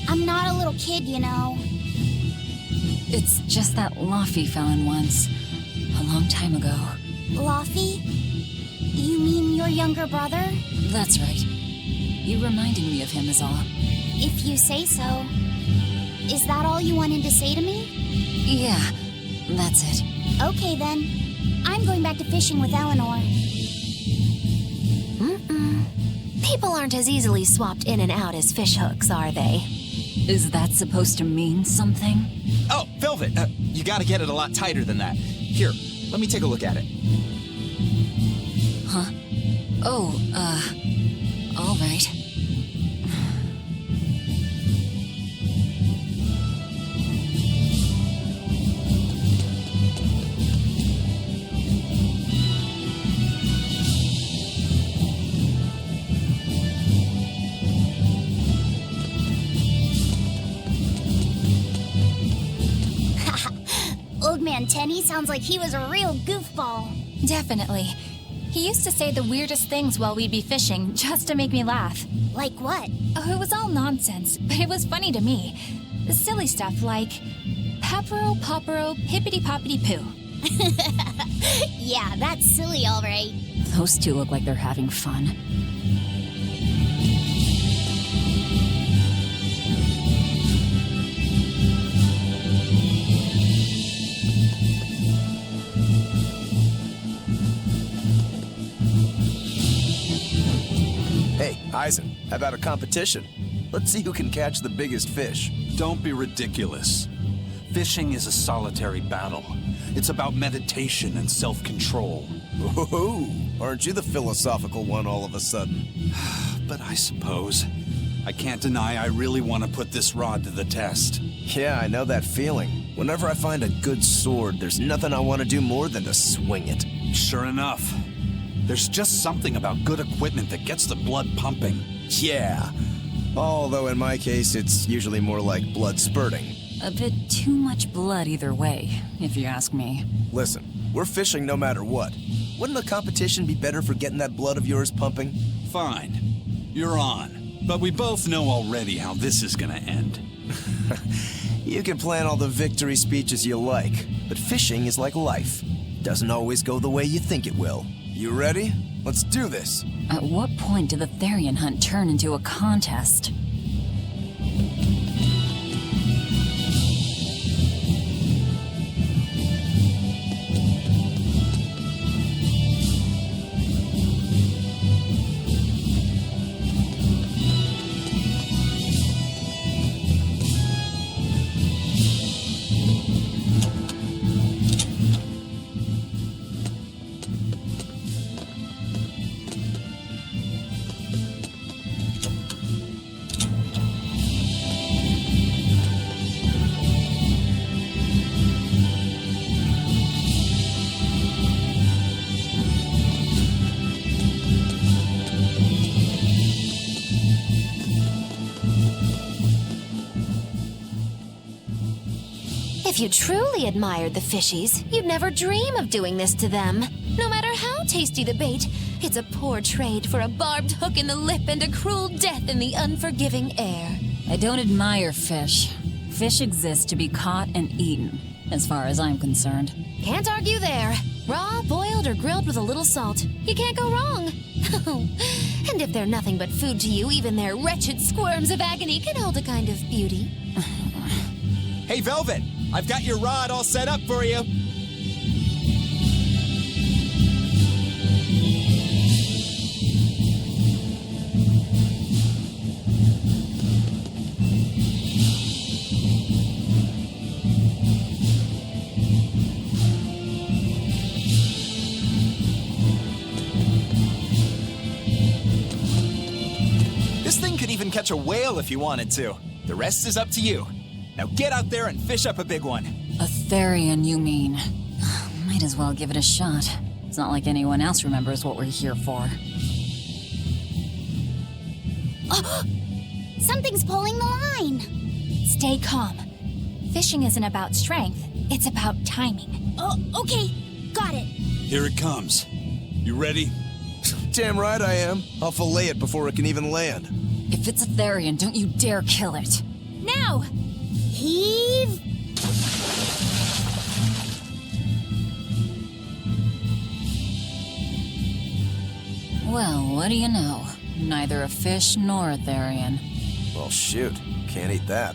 S8: I'm not a little kid, you know.
S12: It's just that Laphie fell in once. A long time ago.
S8: Laphie? You mean your younger brother?
S12: That's right. You reminded me of him is all.
S8: If you say so. Is that all you wanted to say to me?
S12: Yeah, that's it.
S8: Okay then. I'm going back to fishing with Eleanor.
S6: People aren't as easily swapped in and out as fish hooks, are they?
S12: Is that supposed to mean something?
S10: Oh, Velvet, you gotta get it a lot tighter than that. Here, let me take a look at it.
S12: Huh? Oh, all right.
S8: Old Man Tenny sounds like he was a real goofball.
S7: Definitely. He used to say the weirdest things while we'd be fishing, just to make me laugh.
S8: Like what?
S7: Oh, it was all nonsense, but it was funny to me. Silly stuff like, Papero, Popero, Hippity-Poppity-Poo.
S8: Yeah, that's silly, all right.
S12: Those two look like they're having fun.
S4: Hey, Eisen, how about a competition? Let's see who can catch the biggest fish.
S1: Don't be ridiculous. Fishing is a solitary battle. It's about meditation and self-control.
S4: Ooh, aren't you the philosophical one all of a sudden?
S1: But I suppose. I can't deny I really want to put this rod to the test.
S4: Yeah, I know that feeling. Whenever I find a good sword, there's nothing I want to do more than to swing it.
S1: Sure enough. There's just something about good equipment that gets the blood pumping.
S4: Yeah. Although in my case, it's usually more like blood spurting.
S12: A bit too much blood either way, if you ask me.
S4: Listen, we're fishing no matter what. Wouldn't a competition be better for getting that blood of yours pumping?
S1: Fine. You're on. But we both know already how this is gonna end.
S4: You can plan all the victory speeches you like, but fishing is like life. Doesn't always go the way you think it will. You ready? Let's do this.
S12: At what point did the Therian hunt turn into a contest?
S6: If you truly admired the fishies, you'd never dream of doing this to them. No matter how tasty the bait, it's a poor trade for a barbed hook in the lip and a cruel death in the unforgiving air.
S12: I don't admire fish. Fish exist to be caught and eaten, as far as I'm concerned.
S6: Can't argue there. Raw, boiled, or grilled with a little salt. You can't go wrong. And if they're nothing but food to you, even their wretched squirms of agony can hold a kind of beauty.
S10: Hey, Velvet! I've got your rod all set up for you. This thing could even catch a whale if you wanted to. The rest is up to you. Now get out there and fish up a big one.
S12: A Therian, you mean? Might as well give it a shot. It's not like anyone else remembers what we're here for.
S8: Oh, something's pulling the line.
S7: Stay calm. Fishing isn't about strength, it's about timing.
S8: Oh, okay. Got it.
S1: Here it comes. You ready?
S4: Damn right I am. I'll fillet it before it can even land.
S12: If it's a Therian, don't you dare kill it.
S8: Now! Heave!
S12: Well, what do you know? Neither a fish nor a Therian.
S4: Well, shoot. Can't eat that.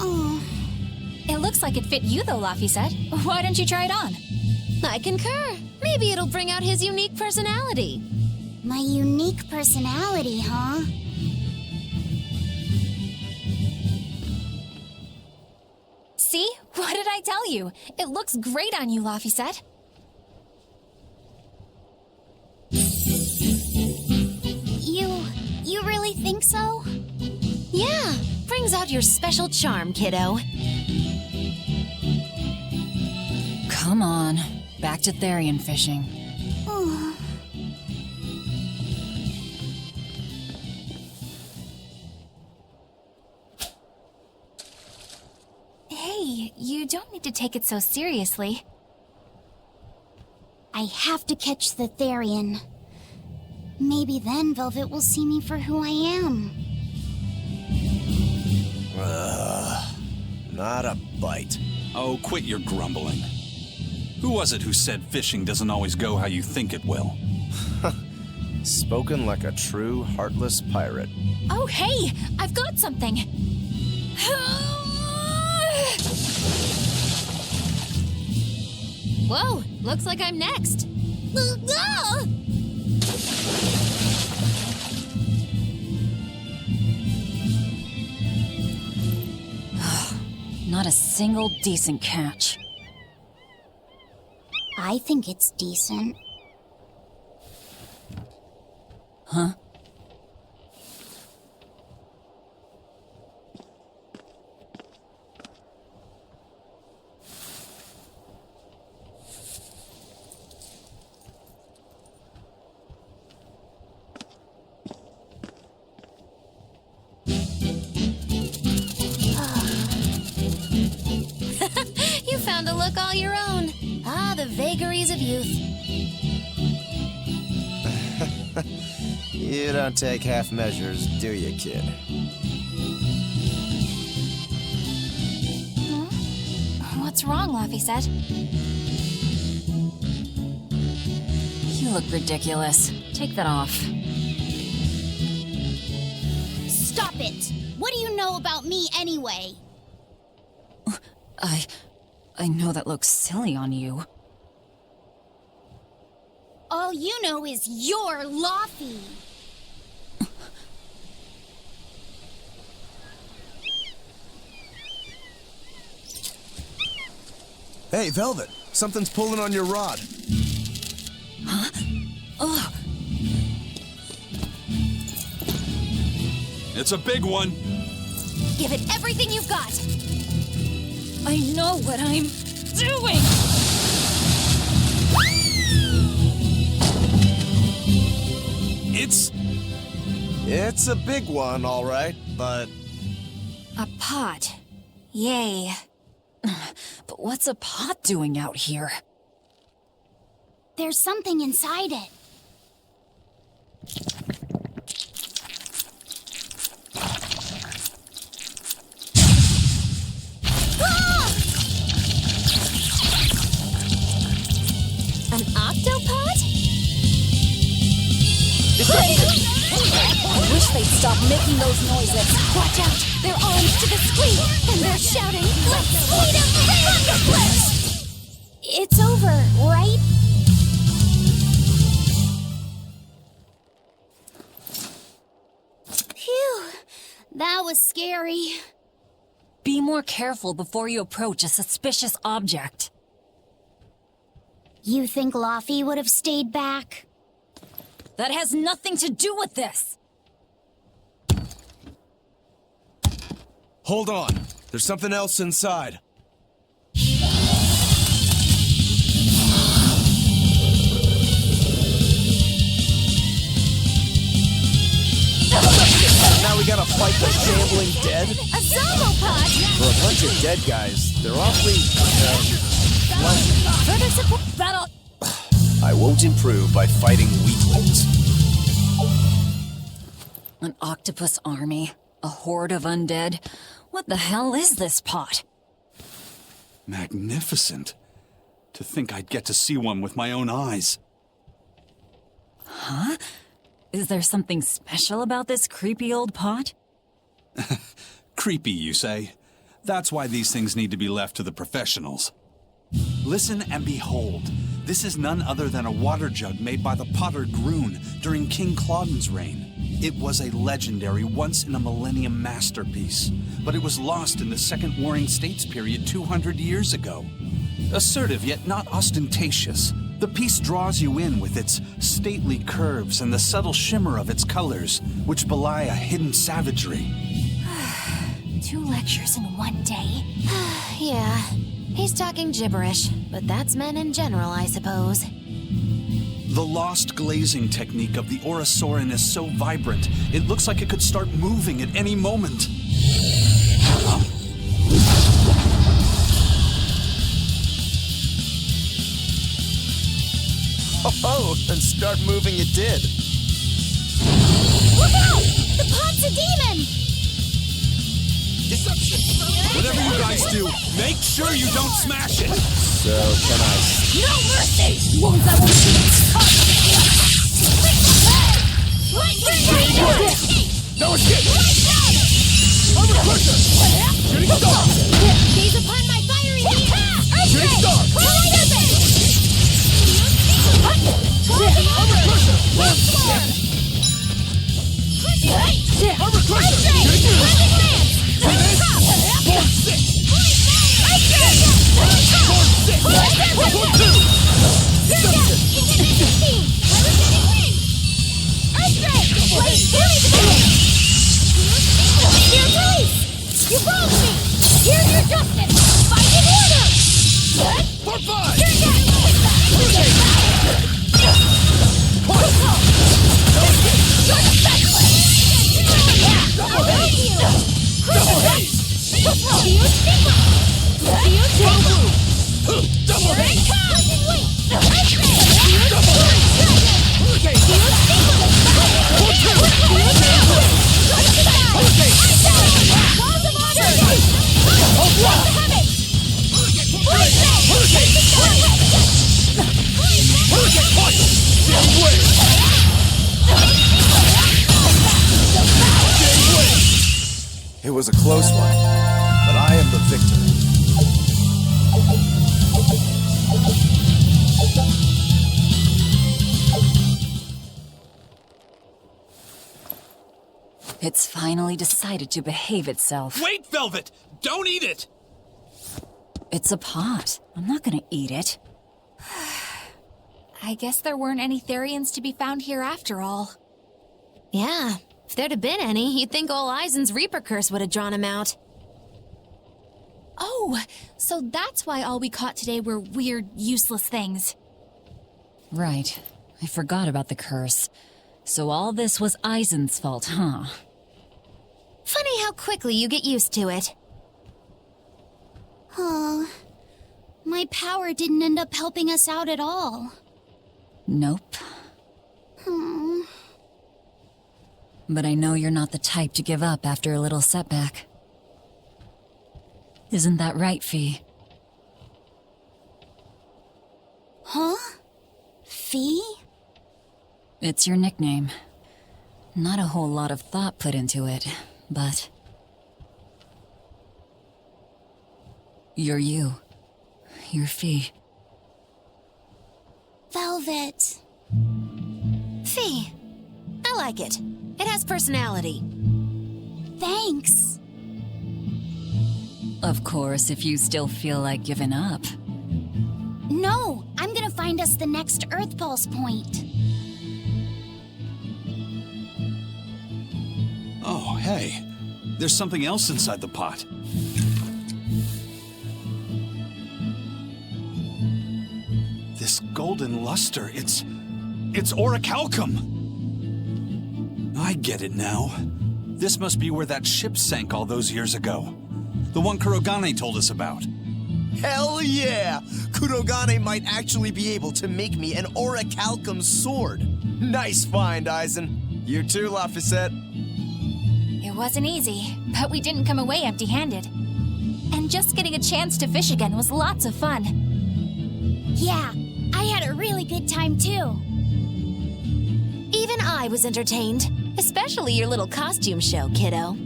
S8: Oh.
S7: It looks like it fit you, though, Laphicet. Why don't you try it on?
S6: I concur. Maybe it'll bring out his unique personality.
S8: My unique personality, huh?
S7: See? What did I tell you? It looks great on you, Laphicet.
S8: You really think so?
S6: Yeah, brings out your special charm, kiddo.
S12: Come on, back to Therian fishing.
S8: Oh.
S7: Hey, you don't need to take it so seriously.
S8: I have to catch the Therian. Maybe then Velvet will see me for who I am.
S4: Not a bite.
S1: Oh, quit your grumbling. Who was it who said fishing doesn't always go how you think it will?
S4: Spoken like a true, heartless pirate.
S7: Oh, hey! I've got something!
S6: Whoa, looks like I'm next.
S12: Not a single decent catch.
S8: I think it's decent.
S12: Huh?
S6: You found a look all your own. Ah, the vagaries of youth.
S4: You don't take half measures, do you, kid?
S7: What's wrong, Laphicet?
S12: You look ridiculous. Take that off.
S8: Stop it! What do you know about me anyway?
S12: I know that looks silly on you.
S8: All you know is you're Laffy.
S4: Hey, Velvet! Something's pulling on your rod.
S12: Huh? Oh!
S1: It's a big one.
S6: Give it everything you've got.
S12: I know what I'm doing!
S4: It's a big one, all right, but...
S7: A pot. Yay.
S12: But what's a pot doing out here?
S8: There's something inside it.
S7: octopod? I wish they'd stop making those noises.
S6: Watch out! Their arms to the screen, and they're shouting, "Let's eat 'em!"
S7: It's over, right?
S6: Phew, that was scary.
S12: Be more careful before you approach a suspicious object.
S8: You think Laffy would have stayed back?
S12: That has nothing to do with this!
S4: Hold on. There's something else inside. Now we gotta fight the shambling dead?
S6: A Zomopod!
S4: For a bunch of dead guys, they're awfully...
S12: Further support... That'll...
S4: I won't improve by fighting weaklings.
S12: An octopus army? A horde of undead? What the hell is this pot?
S1: Magnificent. To think I'd get to see one with my own eyes.
S12: Huh? Is there something special about this creepy old pot?
S1: Creepy, you say? That's why these things need to be left to the professionals. Listen and behold. This is none other than a water jug made by the potter Groon during King Clauden's reign. It was a legendary, once-in-a-millennium masterpiece, but it was lost in the Second Warring States period 200 years ago. Assertive yet not ostentatious, the piece draws you in with its stately curves and the subtle shimmer of its colors, which belie a hidden savagery.
S7: 2 lectures in one day.
S6: Yeah, he's talking gibberish, but that's men in general, I suppose.
S1: The lost glazing technique of the Orosaurin is so vibrant, it looks like it could start moving at any moment.
S4: Oh, and start moving it did.
S6: Look out! The pot's a demon!
S1: Deception! Whatever you guys do, make sure you don't smash it!
S4: So, can I...
S23: No mercy! Won't that one
S13: No escape! Armor crusher! Shooting star!
S6: Gaze upon my fiery beam!
S13: Shooting star!
S6: Armor crusher!
S13: Armor crusher! Shooting Form 6! Form 2!
S6: You broke me! Here's your justice! Fight in order!
S13: Form 5!
S4: It was a close one, but I am the victor.
S12: It's finally decided to behave itself.
S1: Wait, Velvet! Don't eat it!
S12: It's a pot. I'm not gonna eat it.
S7: I guess there weren't any Therians to be found here after all.
S6: Yeah, if there'd have been any, you'd think ol' Eisen's Reaper curse would have drawn him out.
S7: Oh, so that's why all we caught today were weird, useless things.
S12: Right. I forgot about the curse. So all this was Eisen's fault, huh?
S6: Funny how quickly you get used to it.
S8: Oh, my power didn't end up helping us out at all.
S12: Nope.
S8: Hmm.
S12: But I know you're not the type to give up after a little setback. Isn't that right, Fee?
S8: Huh?
S12: It's your nickname. Not a whole lot of thought put into it, but... You're you. You're Fee.
S2: Velvet.
S6: Fee. I like it. It has personality.
S2: Thanks.
S12: Of course, if you still feel like giving up.
S8: No, I'm gonna find us the next Earth Pulse point.
S1: Oh, hey. There's something else inside the pot. This golden luster, it's orichalcum! I get it now. This must be where that ship sank all those years ago. The one Kurogane told us about.
S4: Hell yeah! Kurogane might actually be able to make me an orichalcum sword. Nice find, Aizen. You too, Laphicet.
S7: It wasn't easy, but we didn't come away empty-handed. And just getting a chance to fish again was lots of fun.
S8: Yeah, I had a really good time too.
S6: Even I was entertained. Especially your little costume show, kiddo.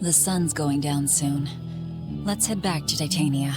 S12: The sun's going down soon. Let's head back to Titania.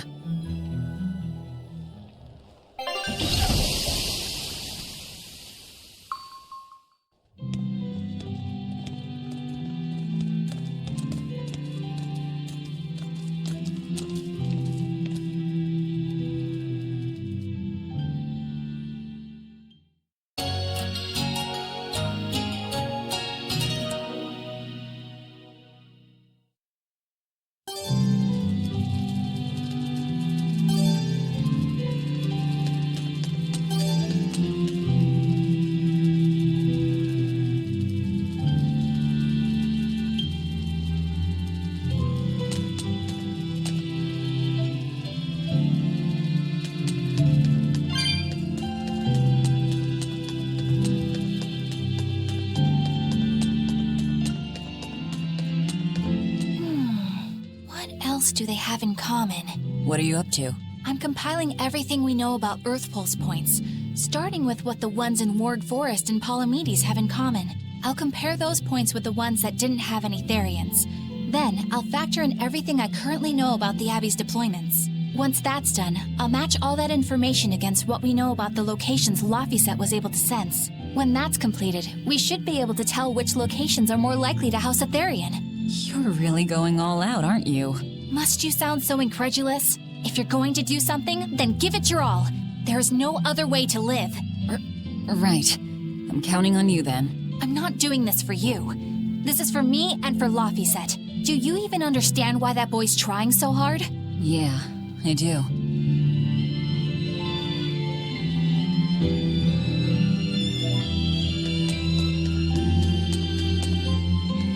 S7: Do they have in common?
S12: What are you up to?
S7: I'm compiling everything we know about Earth Pulse points, starting with what the ones in Ward Forest and Palamedes have in common. I'll compare those points with the ones that didn't have any Therians. Then, I'll factor in everything I currently know about the Abbey's deployments. Once that's done, I'll match all that information against what we know about the locations Laphicet was able to sense. When that's completed, we should be able to tell which locations are more likely to house a Therian.
S12: You're really going all out, aren't you?
S7: Must you sound so incredulous? If you're going to do something, then give it your all. There's no other way to live.
S12: Right. I'm counting on you then.
S7: I'm not doing this for you. This is for me and for Laphicet. Do you even understand why that boy's trying so hard?
S12: Yeah, I do.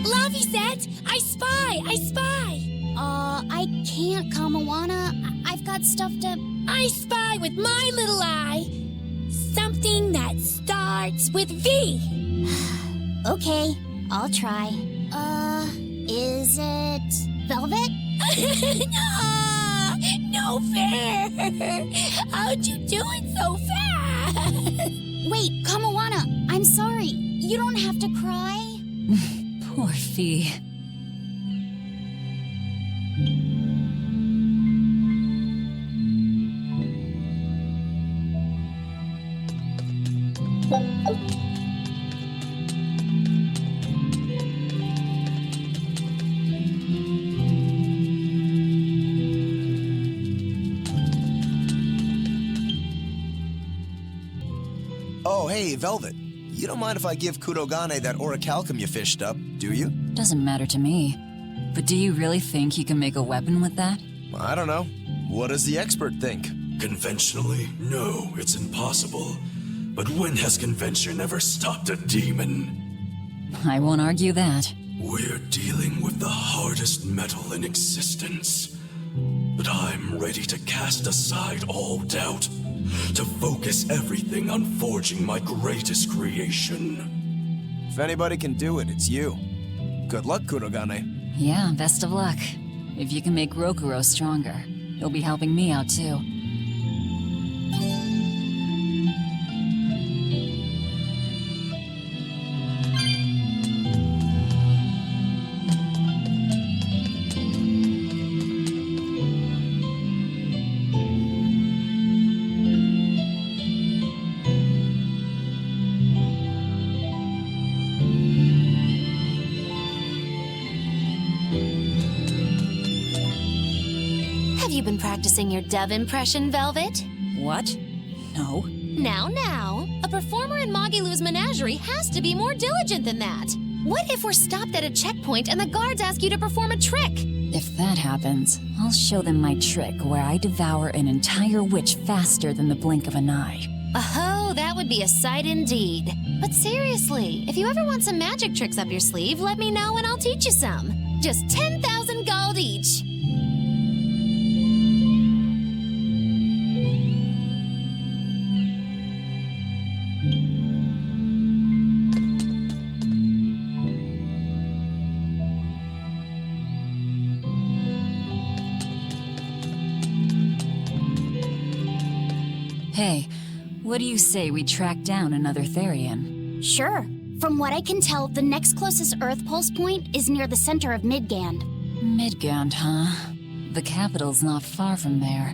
S2: Laphicet! I spy!
S8: I can't, Kamawana. I've got stuff to...
S2: I spy with my little eye. Something that starts with V.
S8: Okay, I'll try. Is it... Velvet?
S2: No fair! How'd you do it so fast?
S8: Wait, Kamawana, I'm sorry. You don't have to cry.
S12: Poor Fee.
S4: Oh, hey, Velvet. You don't mind if I give Kurogane that orichalcum you fished up, do you?
S12: Doesn't matter to me. But do you really think you can make a weapon with that?
S4: I don't know. What does the expert think?
S19: Conventionally, no, it's impossible. But when has convention ever stopped a demon?
S12: I won't argue that.
S19: We're dealing with the hardest metal in existence. But I'm ready to cast aside all doubt, to focus everything on forging my greatest creation.
S4: If anybody can do it, it's you. Good luck, Kurogane.
S12: Yeah, best of luck. If you can make Rokuro stronger, you'll be helping me out too.
S6: Have you been practicing your dove impression, Velvet?
S12: What? No.
S6: Now. A performer in Magilou's menagerie has to be more diligent than that. What if we're stopped at a checkpoint and the guards ask you to perform a trick?
S12: If that happens, I'll show them my trick where I devour an entire witch faster than the blink of an eye.
S6: Oh, that would be a sight indeed. But seriously, if you ever want some magic tricks up your sleeve, let me know and I'll teach you some. Just 10,000 gold each.
S12: Hey, what do you say we track down another Therian?
S8: Sure. From what I can tell, the next closest Earth pulse point is near the center of Midgand.
S12: Midgand, huh? The capital's not far from there.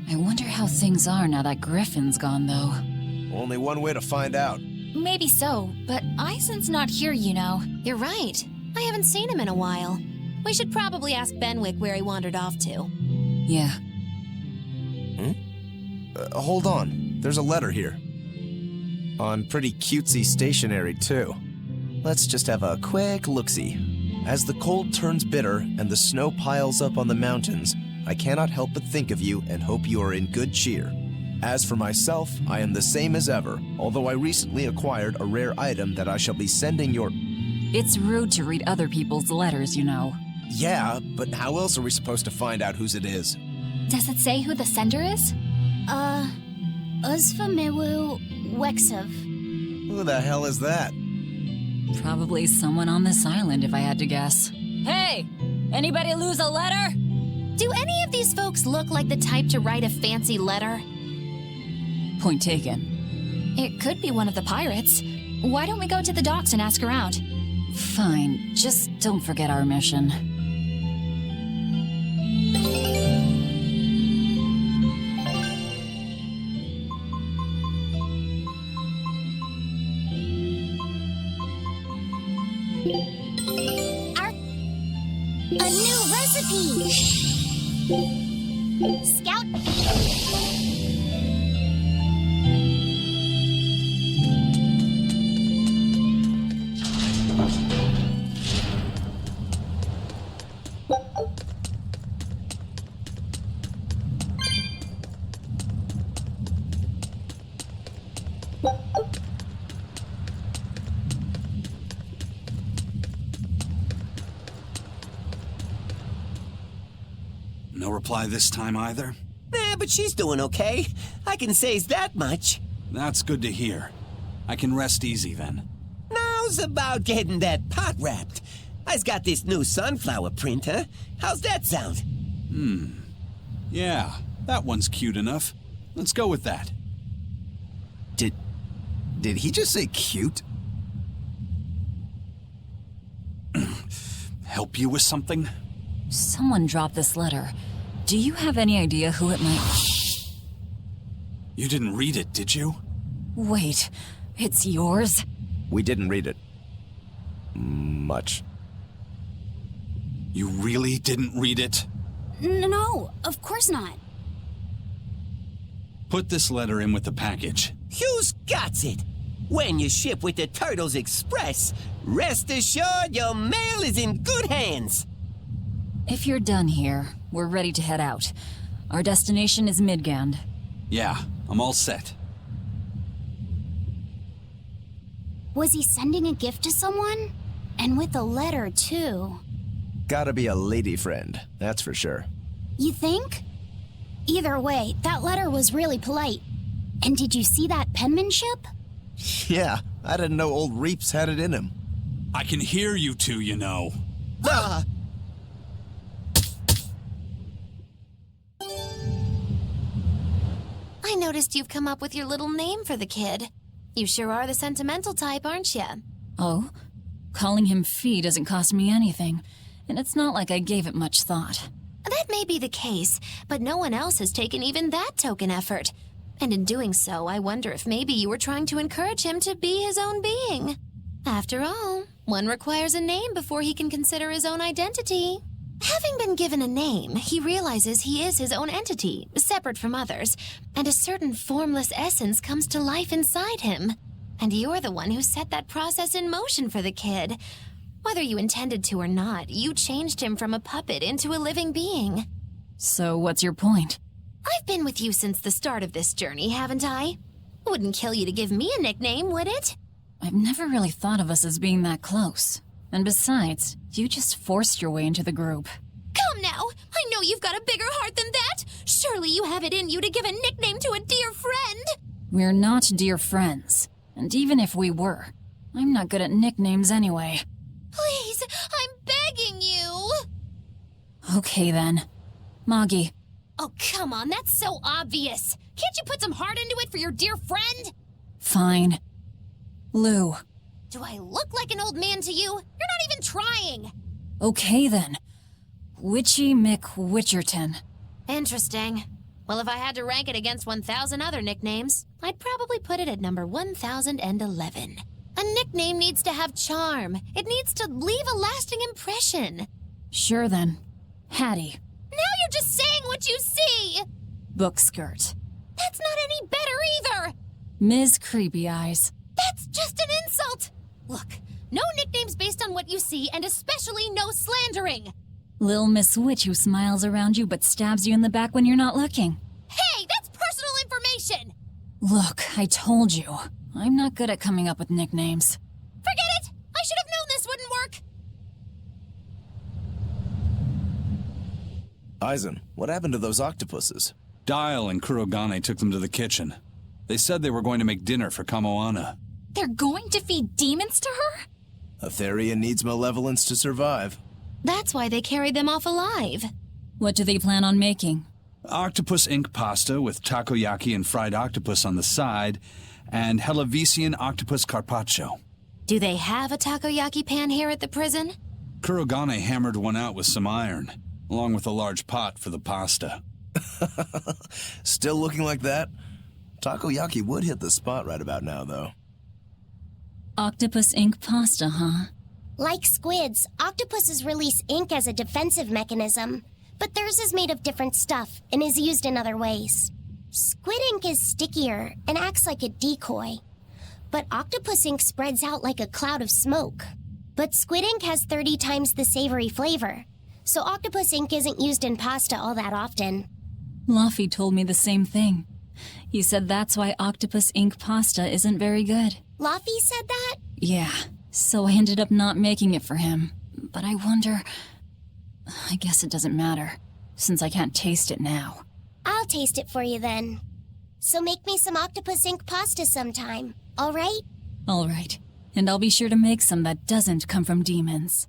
S12: I wonder how things are now that Griffin's gone, though.
S4: Only one way to find out.
S7: Maybe so, but Eisen's not here, you know.
S6: You're right. I haven't seen him in a while. We should probably ask Benwick where he wandered off to.
S12: Yeah.
S4: Hold on. There's a letter here. On pretty cutesy stationery, too. Let's just have a quick look-see. As the cold turns bitter and the snow piles up on the mountains, I cannot help but think of you and hope you are in good cheer. As for myself, I am the same as ever, although I recently acquired a rare item that I shall be sending your...
S12: It's rude to read other people's letters, you know.
S4: Yeah, but how else are we supposed to find out whose it is?
S7: Does it say who the sender is?
S8: Uzfamewu Wexov.
S4: Who the hell is that?
S12: Probably someone on this island, if I had to guess. Hey! Anybody lose a letter?
S6: Do any of these folks look like the type to write a fancy letter?
S12: Point taken.
S7: It could be one of the pirates. Why don't we go to the docks and ask around?
S12: Fine, just don't forget our mission.
S8: A new recipe! Scout...
S1: No reply this time either?
S16: But she's doing okay. I can say's that much.
S1: That's good to hear. I can rest easy then.
S16: Now's about getting that pot wrapped. I's got this new sunflower printer. How's that sound?
S1: Yeah, that one's cute enough. Let's go with that.
S4: Did he just say cute?
S1: Help you with something?
S12: Someone dropped this letter. Do you have any idea who it might...
S1: You didn't read it, did you?
S12: Wait, it's yours?
S4: We didn't read it. Much.
S1: You really didn't read it?
S8: No, of course not.
S1: Put this letter in with the package.
S16: Who's got it? When you ship with the Turtles Express, rest assured your mail is in good hands.
S12: If you're done here, we're ready to head out. Our destination is Midgand.
S1: Yeah, I'm all set.
S8: Was he sending a gift to someone? And with a letter, too.
S4: Gotta be a lady friend, that's for sure.
S8: You think? Either way, that letter was really polite. And did you see that penmanship?
S4: Yeah, I didn't know old Reeps had it in him.
S1: I can hear you two, you know.
S6: noticed you've come up with your little name for the kid. You sure are the sentimental type, aren't you?
S12: Oh? Calling him Fee doesn't cost me anything, and it's not like I gave it much thought.
S6: That may be the case, but no one else has taken even that token effort. And in doing so, I wonder if maybe you were trying to encourage him to be his own being. After all, one requires a name before he can consider his own identity. Having been given a name, he realizes he is his own entity, separate from others, and a certain formless essence comes to life inside him. And you're the one who set that process in motion for the kid. Whether you intended to or not, you changed him from a puppet into a living being.
S12: So what's your point?
S6: I've been with you since the start of this journey, haven't I? Wouldn't kill you to give me a nickname, would it?
S12: I've never really thought of us as being that close. And besides, you just forced your way into the group.
S6: Come now! I know you've got a bigger heart than that! Surely you have it in you to give a nickname to a dear friend!
S12: We're not dear friends. And even if we were, I'm not good at nicknames anyway.
S6: Please, I'm begging you!
S12: Okay then. Moggy.
S6: Oh, come on, that's so obvious! Can't you put some heart into it for your dear friend?
S12: Fine. Lou.
S6: Do I look like an old man to you? You're not even trying!
S12: Okay then. Witchy McWitcherton.
S6: Interesting. Well, if I had to rank it against 1,000 other nicknames, I'd probably put it at number 1011. A nickname needs to have charm. It needs to leave a lasting impression.
S12: Sure then. Hattie.
S6: Now you're just saying what you see!
S12: Book skirt.
S6: That's not any better either!
S12: Ms. Creepy Eyes.
S6: That's just an insult! Look, no nicknames based on what you see, and especially no slandering!
S12: Lil Miss Witch who smiles around you but stabs you in the back when you're not looking.
S6: Hey, that's personal information!
S12: Look, I told you. I'm not good at coming up with nicknames.
S6: Forget it! I should have known this wouldn't work!
S4: Aizen, what happened to those octopuses?
S1: Dial and Kurogane took them to the kitchen. They said they were going to make dinner for Kamoana.
S7: They're going to feed demons to her?
S4: A Therian needs malevolence to survive.
S6: That's why they carried them off alive.
S12: What do they plan on making?
S1: Octopus ink pasta with takoyaki and fried octopus on the side, and Hellavesian octopus carpaccio.
S6: Do they have a takoyaki pan here at the prison?
S1: Kurogane hammered one out with some iron, along with a large pot for the pasta.
S4: Still looking like that? Takoyaki would hit the spot right about now, though.
S12: Octopus ink pasta, huh?
S8: Like squids, octopuses release ink as a defensive mechanism, but theirs is made of different stuff and is used in other ways. Squid ink is stickier and acts like a decoy, but octopus ink spreads out like a cloud of smoke. But squid ink has 30 times the savory flavor, so octopus ink isn't used in pasta all that often.
S12: Luffy told me the same thing. He said that's why octopus ink pasta isn't very good.
S8: Luffy said that?
S12: Yeah, so I ended up not making it for him. But I wonder... I guess it doesn't matter, since I can't taste it now.
S8: I'll taste it for you then. So make me some octopus ink pasta sometime, all right?
S12: All right, and I'll be sure to make some that doesn't come from demons.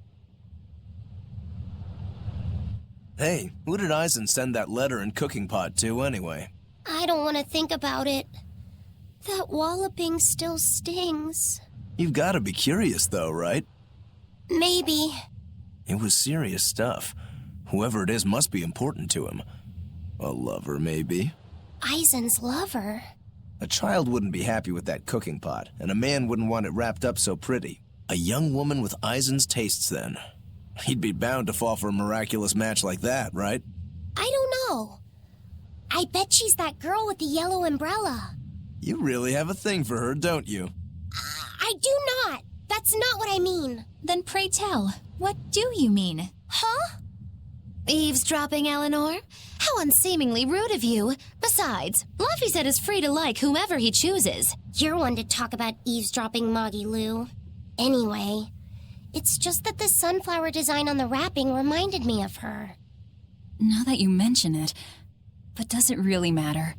S4: Hey, who did Aizen send that letter and cooking pot to anyway?
S8: I don't want to think about it. That walloping still stings.
S4: You've got to be curious though, right?
S8: Maybe.
S4: It was serious stuff. Whoever it is must be important to him. A lover, maybe.
S8: Aizen's lover.
S4: A child wouldn't be happy with that cooking pot, and a man wouldn't want it wrapped up so pretty. A young woman with Aizen's tastes, then. He'd be bound to fall for a miraculous match like that, right?
S8: I don't know. I bet she's that girl with the yellow umbrella.
S4: You really have a thing for her, don't you?
S8: I do not. That's not what I mean.
S7: Then pray tell, what do you mean?
S8: Huh?
S6: Eavesdropping, Eleanor? How unseemingly rude of you. Besides, Luffy said is free to like whomever he chooses.
S8: You're one to talk about eavesdropping, Moggy Lou. Anyway, it's just that the sunflower design on the wrapping reminded me of her.
S12: Now that you mention it, but does it really matter?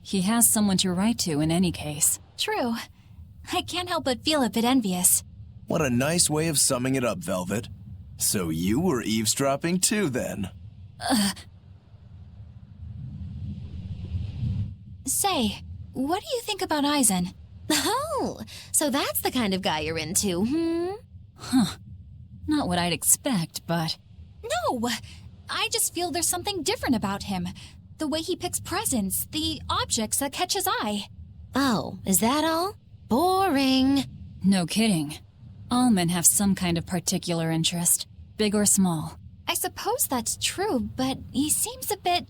S12: He has someone to write to in any case.
S7: True. I can't help but feel a bit envious.
S4: What a nice way of summing it up, Velvet. So you were eavesdropping too, then?
S7: Say, what do you think about Eisen?
S6: Oh, so that's the kind of guy you're into,
S12: Huh. Not what I'd expect, but...
S7: No! I just feel there's something different about him. The way he picks presents, the objects that catch his eye.
S6: Oh, is that all? Boring.
S12: No kidding. All men have some kind of particular interest, big or small.
S7: I suppose that's true, but he seems a bit,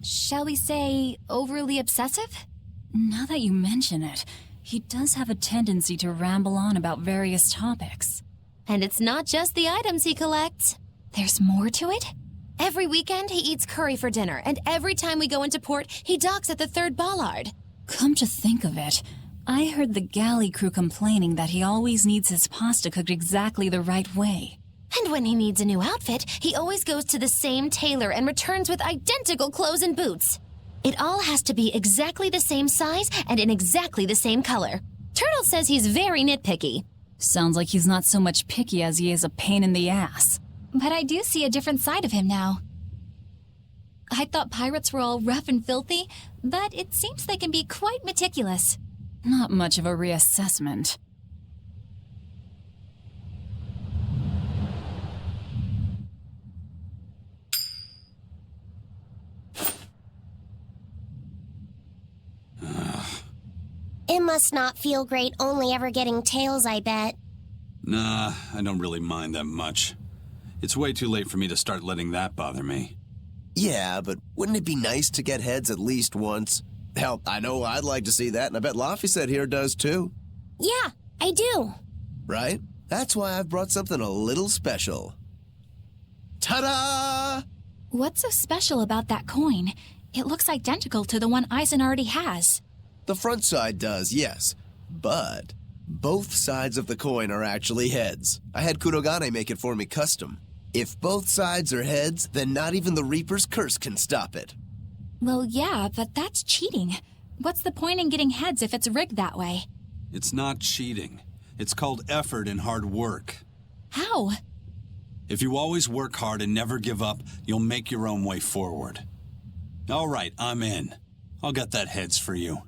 S7: shall we say, overly obsessive?
S12: Now that you mention it, he does have a tendency to ramble on about various topics.
S6: And it's not just the items he collects.
S7: There's more to it?
S6: Every weekend he eats curry for dinner, and every time we go into port, he docks at the 3rd bollard.
S12: Come to think of it, I heard the galley crew complaining that he always needs his pasta cooked exactly the right way.
S6: And when he needs a new outfit, he always goes to the same tailor and returns with identical clothes and boots. It all has to be exactly the same size and in exactly the same color. Turtle says he's very nitpicky.
S12: Sounds like he's not so much picky as he is a pain in the ass.
S7: But I do see a different side of him now. I thought pirates were all rough and filthy, but it seems they can be quite meticulous.
S12: Not much of a reassessment.
S8: It must not feel great only ever getting tails, I bet.
S1: Nah, I don't really mind that much. It's way too late for me to start letting that bother me.
S4: Yeah, but wouldn't it be nice to get heads at least once? Hell, I know I'd like to see that, and I bet Laphicet here does too.
S8: Yeah, I do.
S4: Right? That's why I've brought something a little special. Ta-da!
S7: What's so special about that coin? It looks identical to the one Eisen already has.
S4: The front side does, yes. But both sides of the coin are actually heads. I had Kurogane make it for me custom. If both sides are heads, then not even the Reaper's curse can stop it.
S7: Well, yeah, but that's cheating. What's the point in getting heads if it's rigged that way?
S1: It's not cheating. It's called effort and hard work.
S7: How?
S1: If you always work hard and never give up, you'll make your own way forward. All right, I'm in. I'll get that heads for you.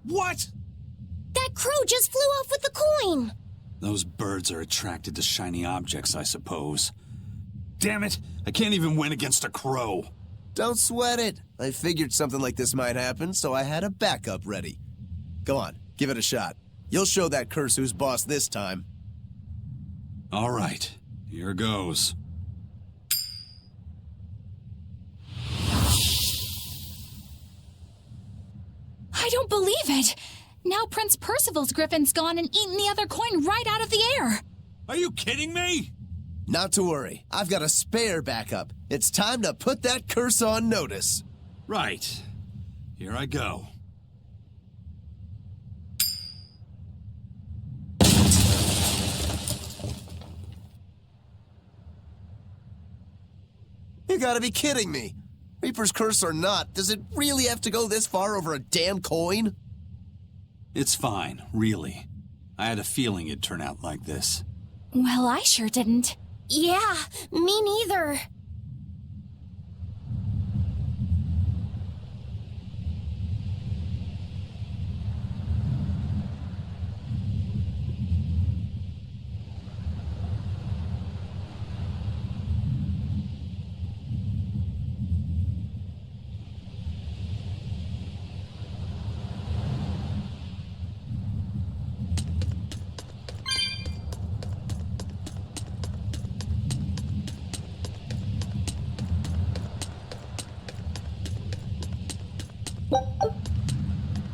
S13: What?
S8: That crow just flew off with the coin!
S1: Those birds are attracted to shiny objects, I suppose. Damn it! I can't even win against a crow.
S4: Don't sweat it. I figured something like this might happen, so I had a backup ready. Go on, give it a shot. You'll show that curse who's boss this time.
S1: All right, here goes.
S7: I don't believe it! Now Prince Percival's griffin's gone and eaten the other coin right out of the air!
S1: Are you kidding me?
S4: Not to worry. I've got a spare backup. It's time to put that curse on notice.
S1: Right. Here I go.
S4: You gotta be kidding me. Reaper's curse or not, does it really have to go this far over a damn coin?
S1: It's fine, really. I had a feeling it'd turn out like this.
S7: Well, I sure didn't.
S8: Yeah, me neither.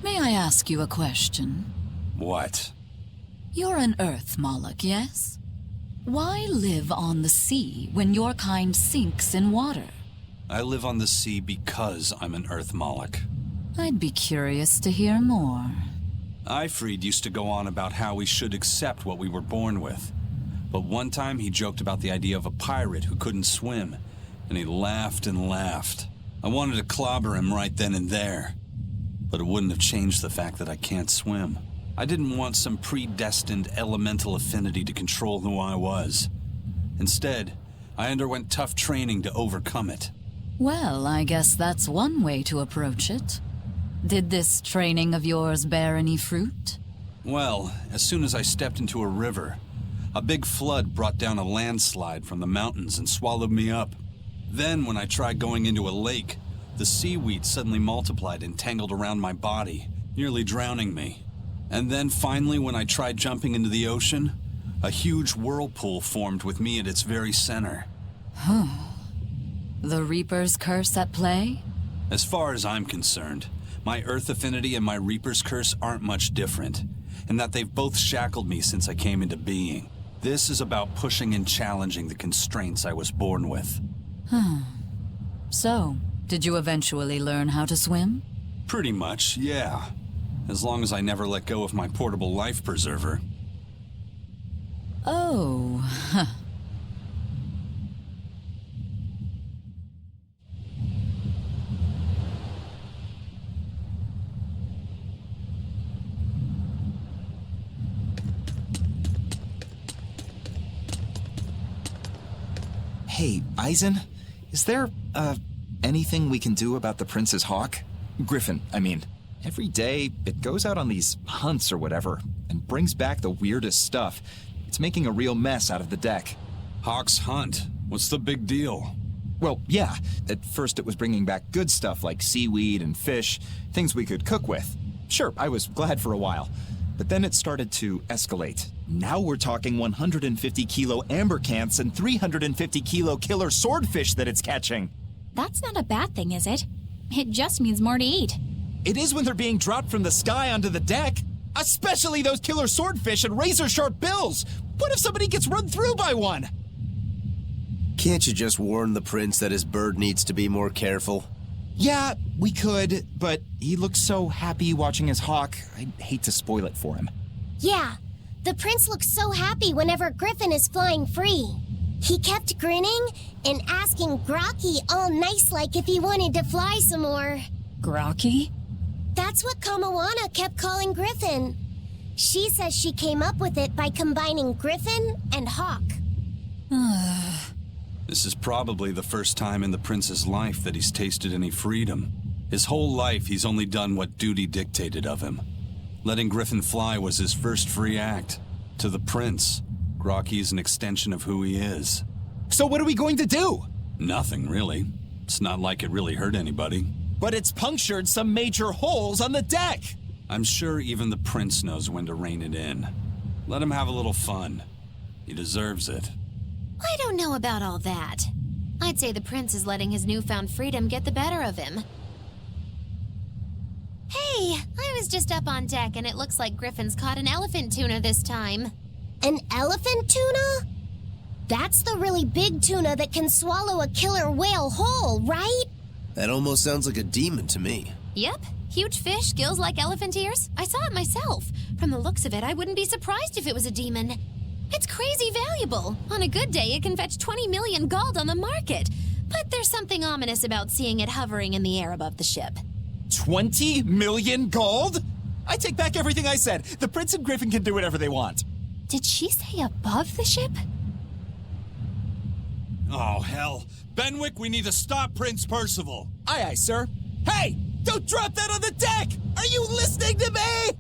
S3: May I ask you a question?
S1: What?
S3: You're an Earth Moloch, yes? Why live on the sea when your kind sinks in water?
S1: I live on the sea because I'm an Earth Moloch.
S3: I'd be curious to hear more.
S1: Ifrid used to go on about how we should accept what we were born with. But one time he joked about the idea of a pirate who couldn't swim, and he laughed and laughed. I wanted to clobber him right then and there, but it wouldn't have changed the fact that I can't swim. I didn't want some predestined elemental affinity to control who I was. Instead, I underwent tough training to overcome it.
S3: Well, I guess that's one way to approach it. Did this training of yours bear any fruit?
S1: Well, as soon as I stepped into a river, a big flood brought down a landslide from the mountains and swallowed me up. Then, when I tried going into a lake, the seaweed suddenly multiplied and tangled around my body, nearly drowning me. And then finally, when I tried jumping into the ocean, a huge whirlpool formed with me at its very center.
S3: The Reaper's curse at play?
S1: As far as I'm concerned, my Earth affinity and my Reaper's curse aren't much different, in that they've both shackled me since I came into being. This is about pushing and challenging the constraints I was born with.
S3: So, did you eventually learn how to swim?
S1: Pretty much, yeah. As long as I never let go of my portable life preserver.
S3: Oh,
S10: Hey, Eisen, is there, anything we can do about the Prince's hawk? Griffin, I mean. Every day, it goes out on these hunts or whatever, and brings back the weirdest stuff. It's making a real mess out of the deck.
S1: Hawk's hunt? What's the big deal?
S10: Well, yeah. At first it was bringing back good stuff like seaweed and fish, things we could cook with. Sure, I was glad for a while. But then it started to escalate. Now we're talking 150 kilo amber cants and 350 kilo killer swordfish that it's catching.
S7: That's not a bad thing, is it? It just means more to eat.
S10: It is when they're being dropped from the sky onto the deck. Especially those killer swordfish and razor-sharp bills. What if somebody gets run through by one?
S4: Can't you just warn the prince that his bird needs to be more careful?
S10: Yeah, we could, but he looks so happy watching his hawk. I'd hate to spoil it for him.
S8: Yeah, the prince looks so happy whenever Griffin is flying free. He kept grinning and asking Grocky all nice-like if he wanted to fly some more.
S12: Grocky?
S8: That's what Kamawana kept calling Griffin. She says she came up with it by combining Griffin and Hawk.
S1: This is probably the first time in the prince's life that he's tasted any freedom. His whole life, he's only done what duty dictated of him. Letting Griffin fly was his first free act. To the prince, Grocky's an extension of who he is.
S10: So what are we going to do?
S1: Nothing, really. It's not like it really hurt anybody.
S10: But it's punctured some major holes on the deck!
S1: I'm sure even the prince knows when to rein it in. Let him have a little fun. He deserves it.
S6: I don't know about all that. I'd say the prince is letting his newfound freedom get the better of him. Hey, I was just up on deck and it looks like Griffin's caught an elephant tuna this time.
S8: An elephant tuna? That's the really big tuna that can swallow a killer whale whole, right?
S4: That almost sounds like a demon to me.
S6: Yep, huge fish, gills like elephant ears. I saw it myself. From the looks of it, I wouldn't be surprised if it was a demon. It's crazy valuable. On a good day, it can fetch 20 million gold on the market. But there's something ominous about seeing it hovering in the air above the ship.
S10: 20 million gold? I take back everything I said. The prince and Griffin can do whatever they want.
S7: Did she say above the ship?
S1: Oh, hell. Benwick, we need to stop Prince Percival.
S10: Aye, aye, sir. Hey! Don't drop that on the deck! Are you listening to me?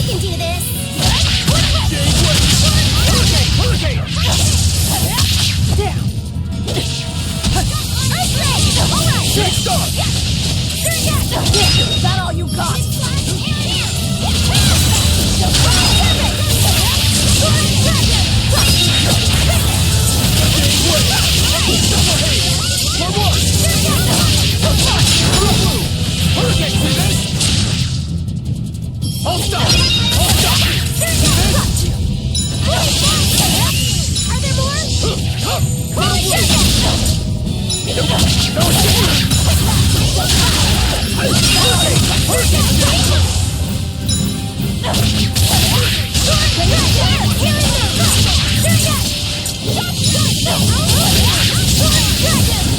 S6: can do this!
S13: Down!
S6: Alright!
S13: Big star! Is that all you got?
S6: Hold stop! Hold stop! Are there more?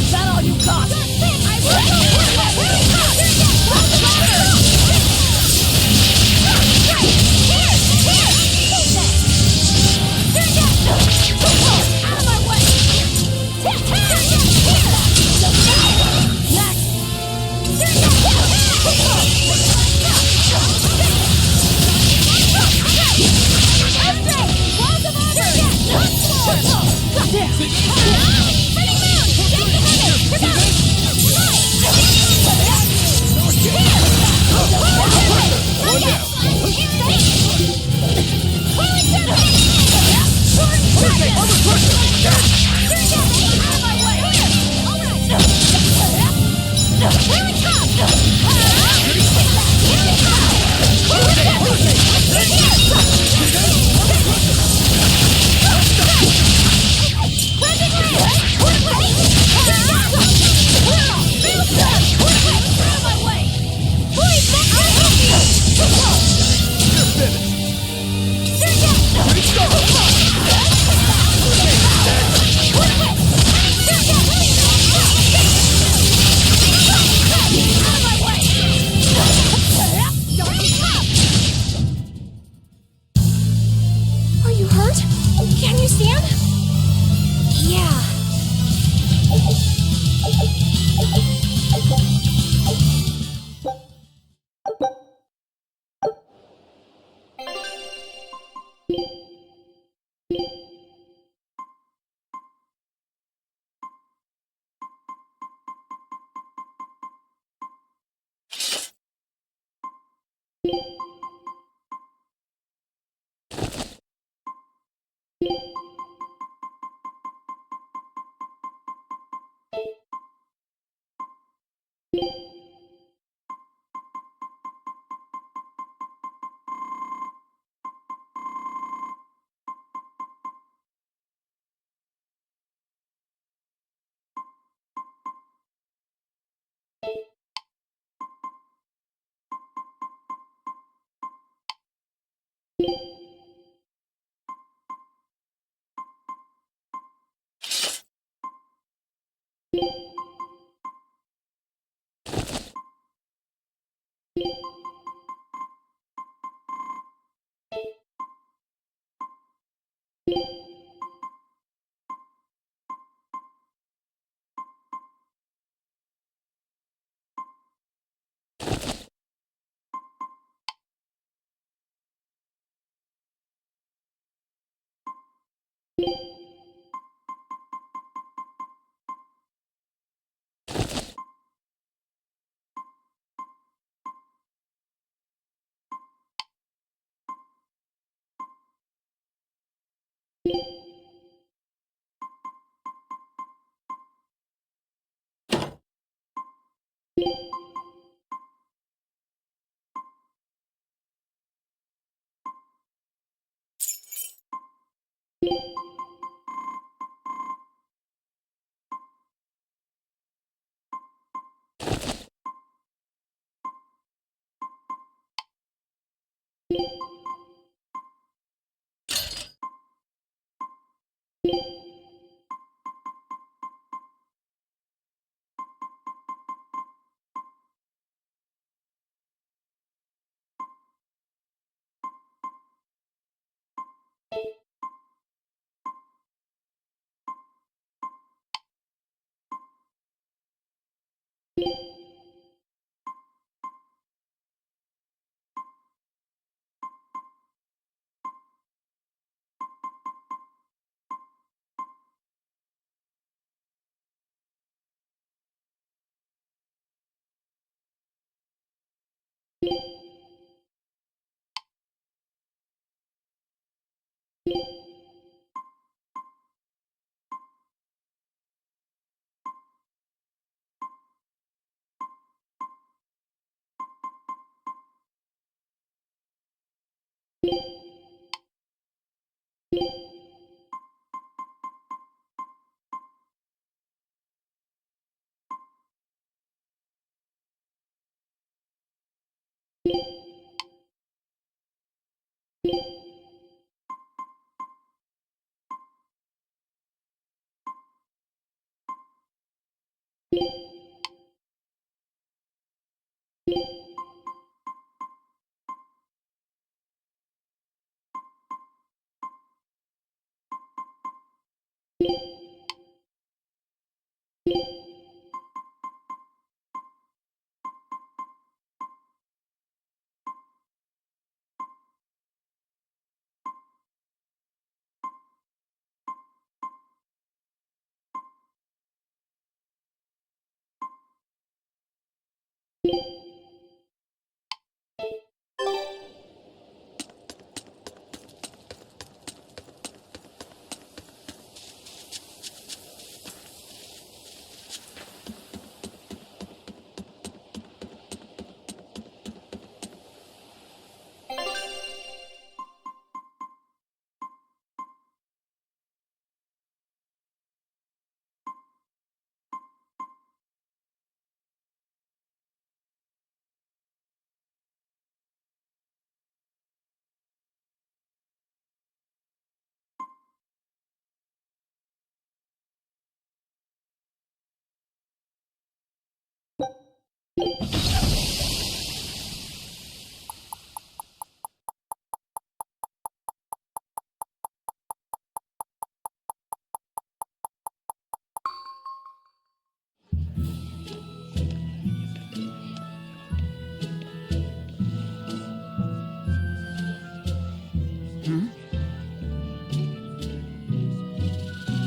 S13: Is that all you got?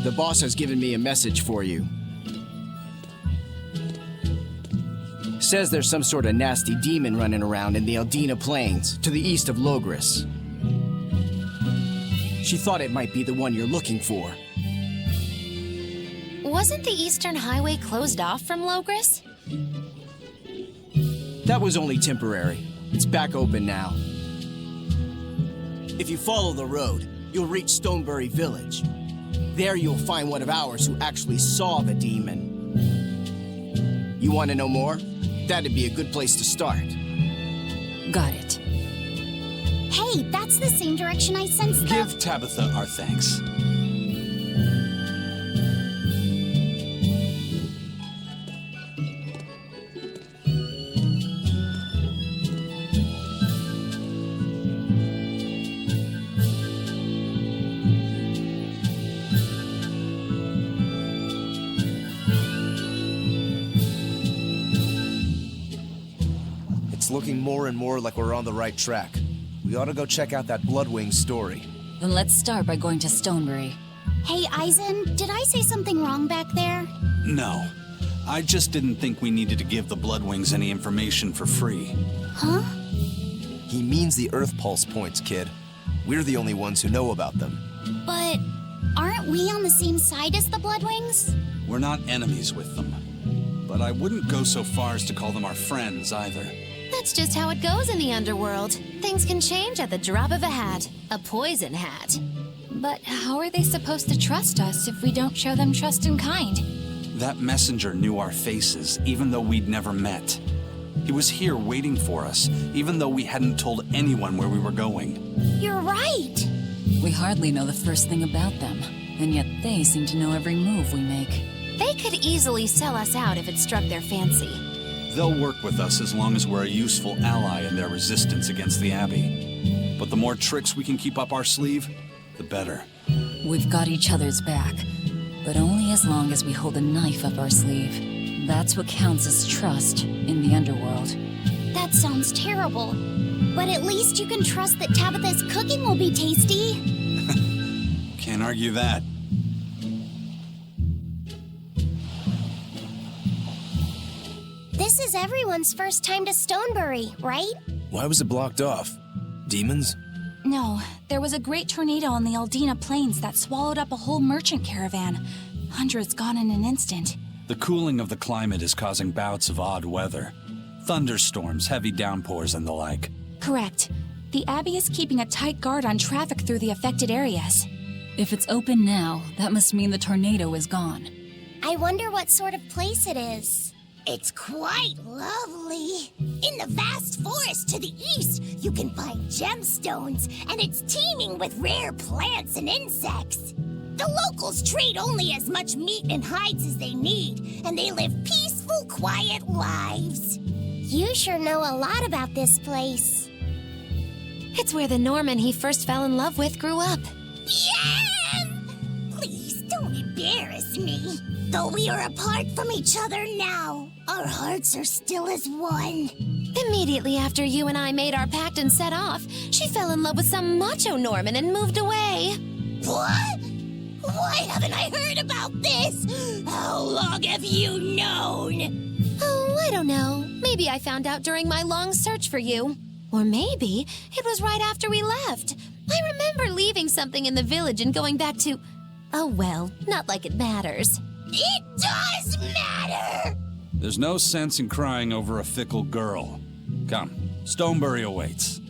S4: The boss has given me a message for you. Says there's some sort of nasty demon running around in the Eldina Plains, to the east of Logris. She thought it might be the one you're looking for.
S6: Wasn't the Eastern Highway closed off from Logris?
S4: That was only temporary. It's back open now. If you follow the road, you'll reach Stonebury Village. There you'll find one of ours who actually saw the demon. You want to know more? That'd be a good place to start.
S12: Got it.
S8: Hey, that's the same direction I sensed the...
S1: Give Tabitha our thanks.
S4: It's looking more and more like we're on the right track. We ought to go check out that Bloodwing story.
S12: Then let's start by going to Stonebury.
S8: Hey, Eisen, did I say something wrong back there?
S1: No. I just didn't think we needed to give the Bloodwings any information for free.
S8: Huh?
S4: He means the Earth Pulse points, kid. We're the only ones who know about them.
S8: But aren't we on the same side as the Bloodwings?
S1: We're not enemies with them. But I wouldn't go so far as to call them our friends either.
S6: That's just how it goes in the underworld. Things can change at the drop of a hat. A poison hat.
S7: But how are they supposed to trust us if we don't show them trust in kind?
S1: That messenger knew our faces, even though we'd never met. He was here waiting for us, even though we hadn't told anyone where we were going.
S8: You're right!
S12: We hardly know the first thing about them, and yet they seem to know every move we make.
S6: They could easily sell us out if it struck their fancy.
S1: They'll work with us as long as we're a useful ally in their resistance against the Abbey. But the more tricks we can keep up our sleeve, the better.
S12: We've got each other's back, but only as long as we hold a knife up our sleeve. That's what counts as trust in the underworld.
S8: That sounds terrible. But at least you can trust that Tabitha's cooking will be tasty.
S1: Can't argue that.
S8: This is everyone's first time to Stonebury, right?
S18: Why was it blocked off? Demons?
S7: No, there was a great tornado on the Aldina Plains that swallowed up a whole merchant caravan. Hundreds gone in an instant.
S1: The cooling of the climate is causing bouts of odd weather. Thunderstorms, heavy downpours, and the like.
S7: Correct. The Abbey is keeping a tight guard on traffic through the affected areas.
S12: If it's open now, that must mean the tornado is gone.
S8: I wonder what sort of place it is.
S2: It's quite lovely. In the vast forest to the east, you can find gemstones, and it's teeming with rare plants and insects. The locals trade only as much meat and hides as they need, and they live peaceful, quiet lives.
S8: You sure know a lot about this place.
S6: It's where the Norman he first fell in love with grew up.
S2: Yes! Please don't embarrass me. Though we are apart from each other now, our hearts are still as one.
S6: Immediately after you and I made our pact and set off, she fell in love with some macho Norman and moved away.
S2: What? Why haven't I heard about this? How long have you known?
S6: Oh, I don't know. Maybe I found out during my long search for you. Or maybe it was right after we left. I remember leaving something in the village and going back to... Oh, well, not like it matters.
S2: It does matter!
S1: There's no sense in crying over a fickle girl. Come, Stonebury awaits.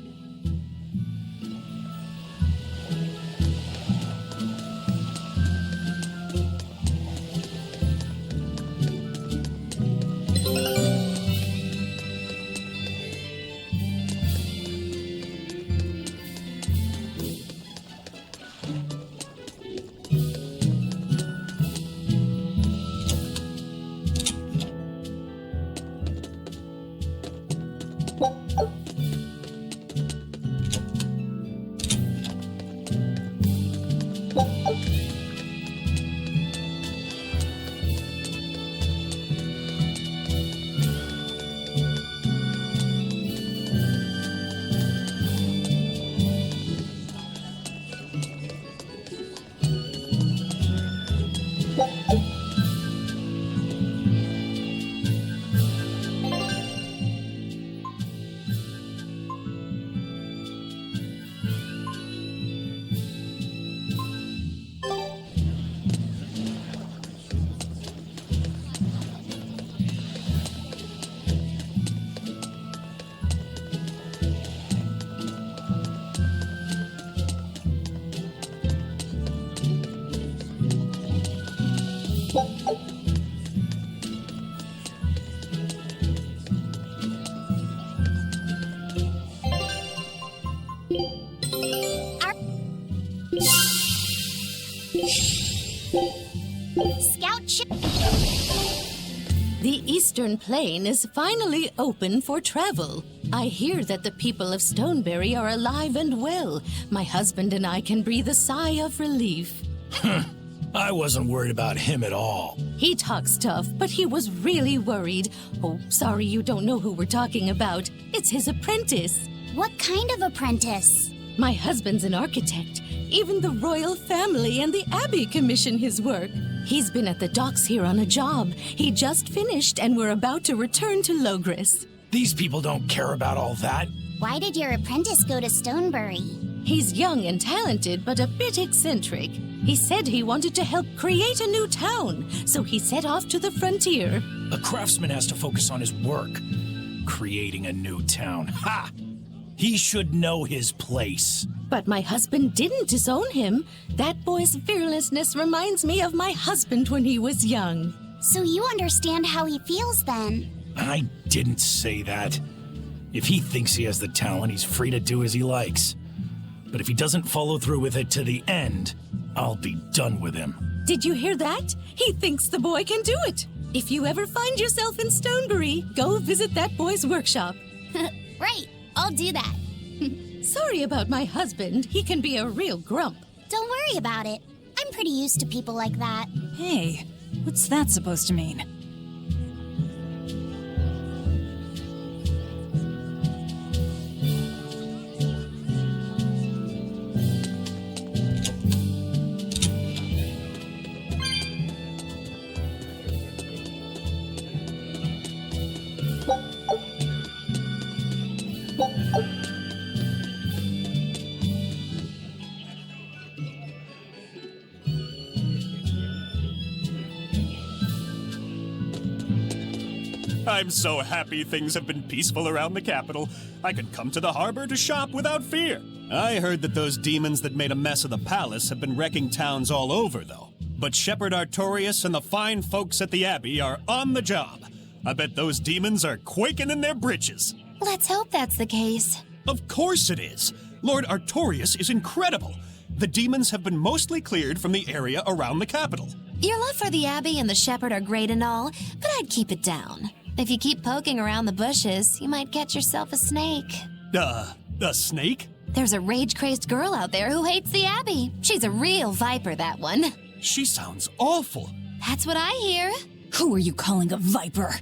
S8: Scout ship.
S11: The Eastern Plain is finally open for travel. I hear that the people of Stonebury are alive and well. My husband and I can breathe a sigh of relief.
S14: I wasn't worried about him at all.
S11: He talks tough, but he was really worried. Oh, sorry you don't know who we're talking about. It's his apprentice.
S8: What kind of apprentice?
S11: My husband's an architect. Even the royal family and the Abbey commission his work. He's been at the docks here on a job. He just finished and we're about to return to Logris.
S14: These people don't care about all that.
S8: Why did your apprentice go to Stonebury?
S11: He's young and talented, but a bit eccentric. He said he wanted to help create a new town, so he set off to the frontier.
S14: A craftsman has to focus on his work. Creating a new town. Ha! He should know his place.
S11: But my husband didn't disown him. That boy's fearlessness reminds me of my husband when he was young.
S8: So you understand how he feels then?
S14: I didn't say that. If he thinks he has the talent, he's free to do as he likes. But if he doesn't follow through with it to the end, I'll be done with him.
S11: Did you hear that? He thinks the boy can do it. If you ever find yourself in Stonebury, go visit that boy's workshop.
S8: Right, I'll do that.
S11: Sorry about my husband. He can be a real grump.
S8: Don't worry about it. I'm pretty used to people like that.
S12: Hey, what's that supposed to mean?
S24: I'm so happy things have been peaceful around the capital. I could come to the harbor to shop without fear. I heard that those demons that made a mess of the palace have been wrecking towns all over, though. But Shepherd Artorius and the fine folks at the Abbey are on the job. I bet those demons are quaking in their britches.
S6: Let's hope that's the case.
S24: Of course it is. Lord Artorius is incredible. The demons have been mostly cleared from the area around the capital.
S6: Your love for the Abbey and the Shepherd are great and all, but I'd keep it down. If you keep poking around the bushes, you might catch yourself a snake.
S24: A snake?
S6: There's a rage-crazed girl out there who hates the Abbey. She's a real viper, that one.
S24: She sounds awful.
S6: That's what I hear.
S12: Who are you calling a viper?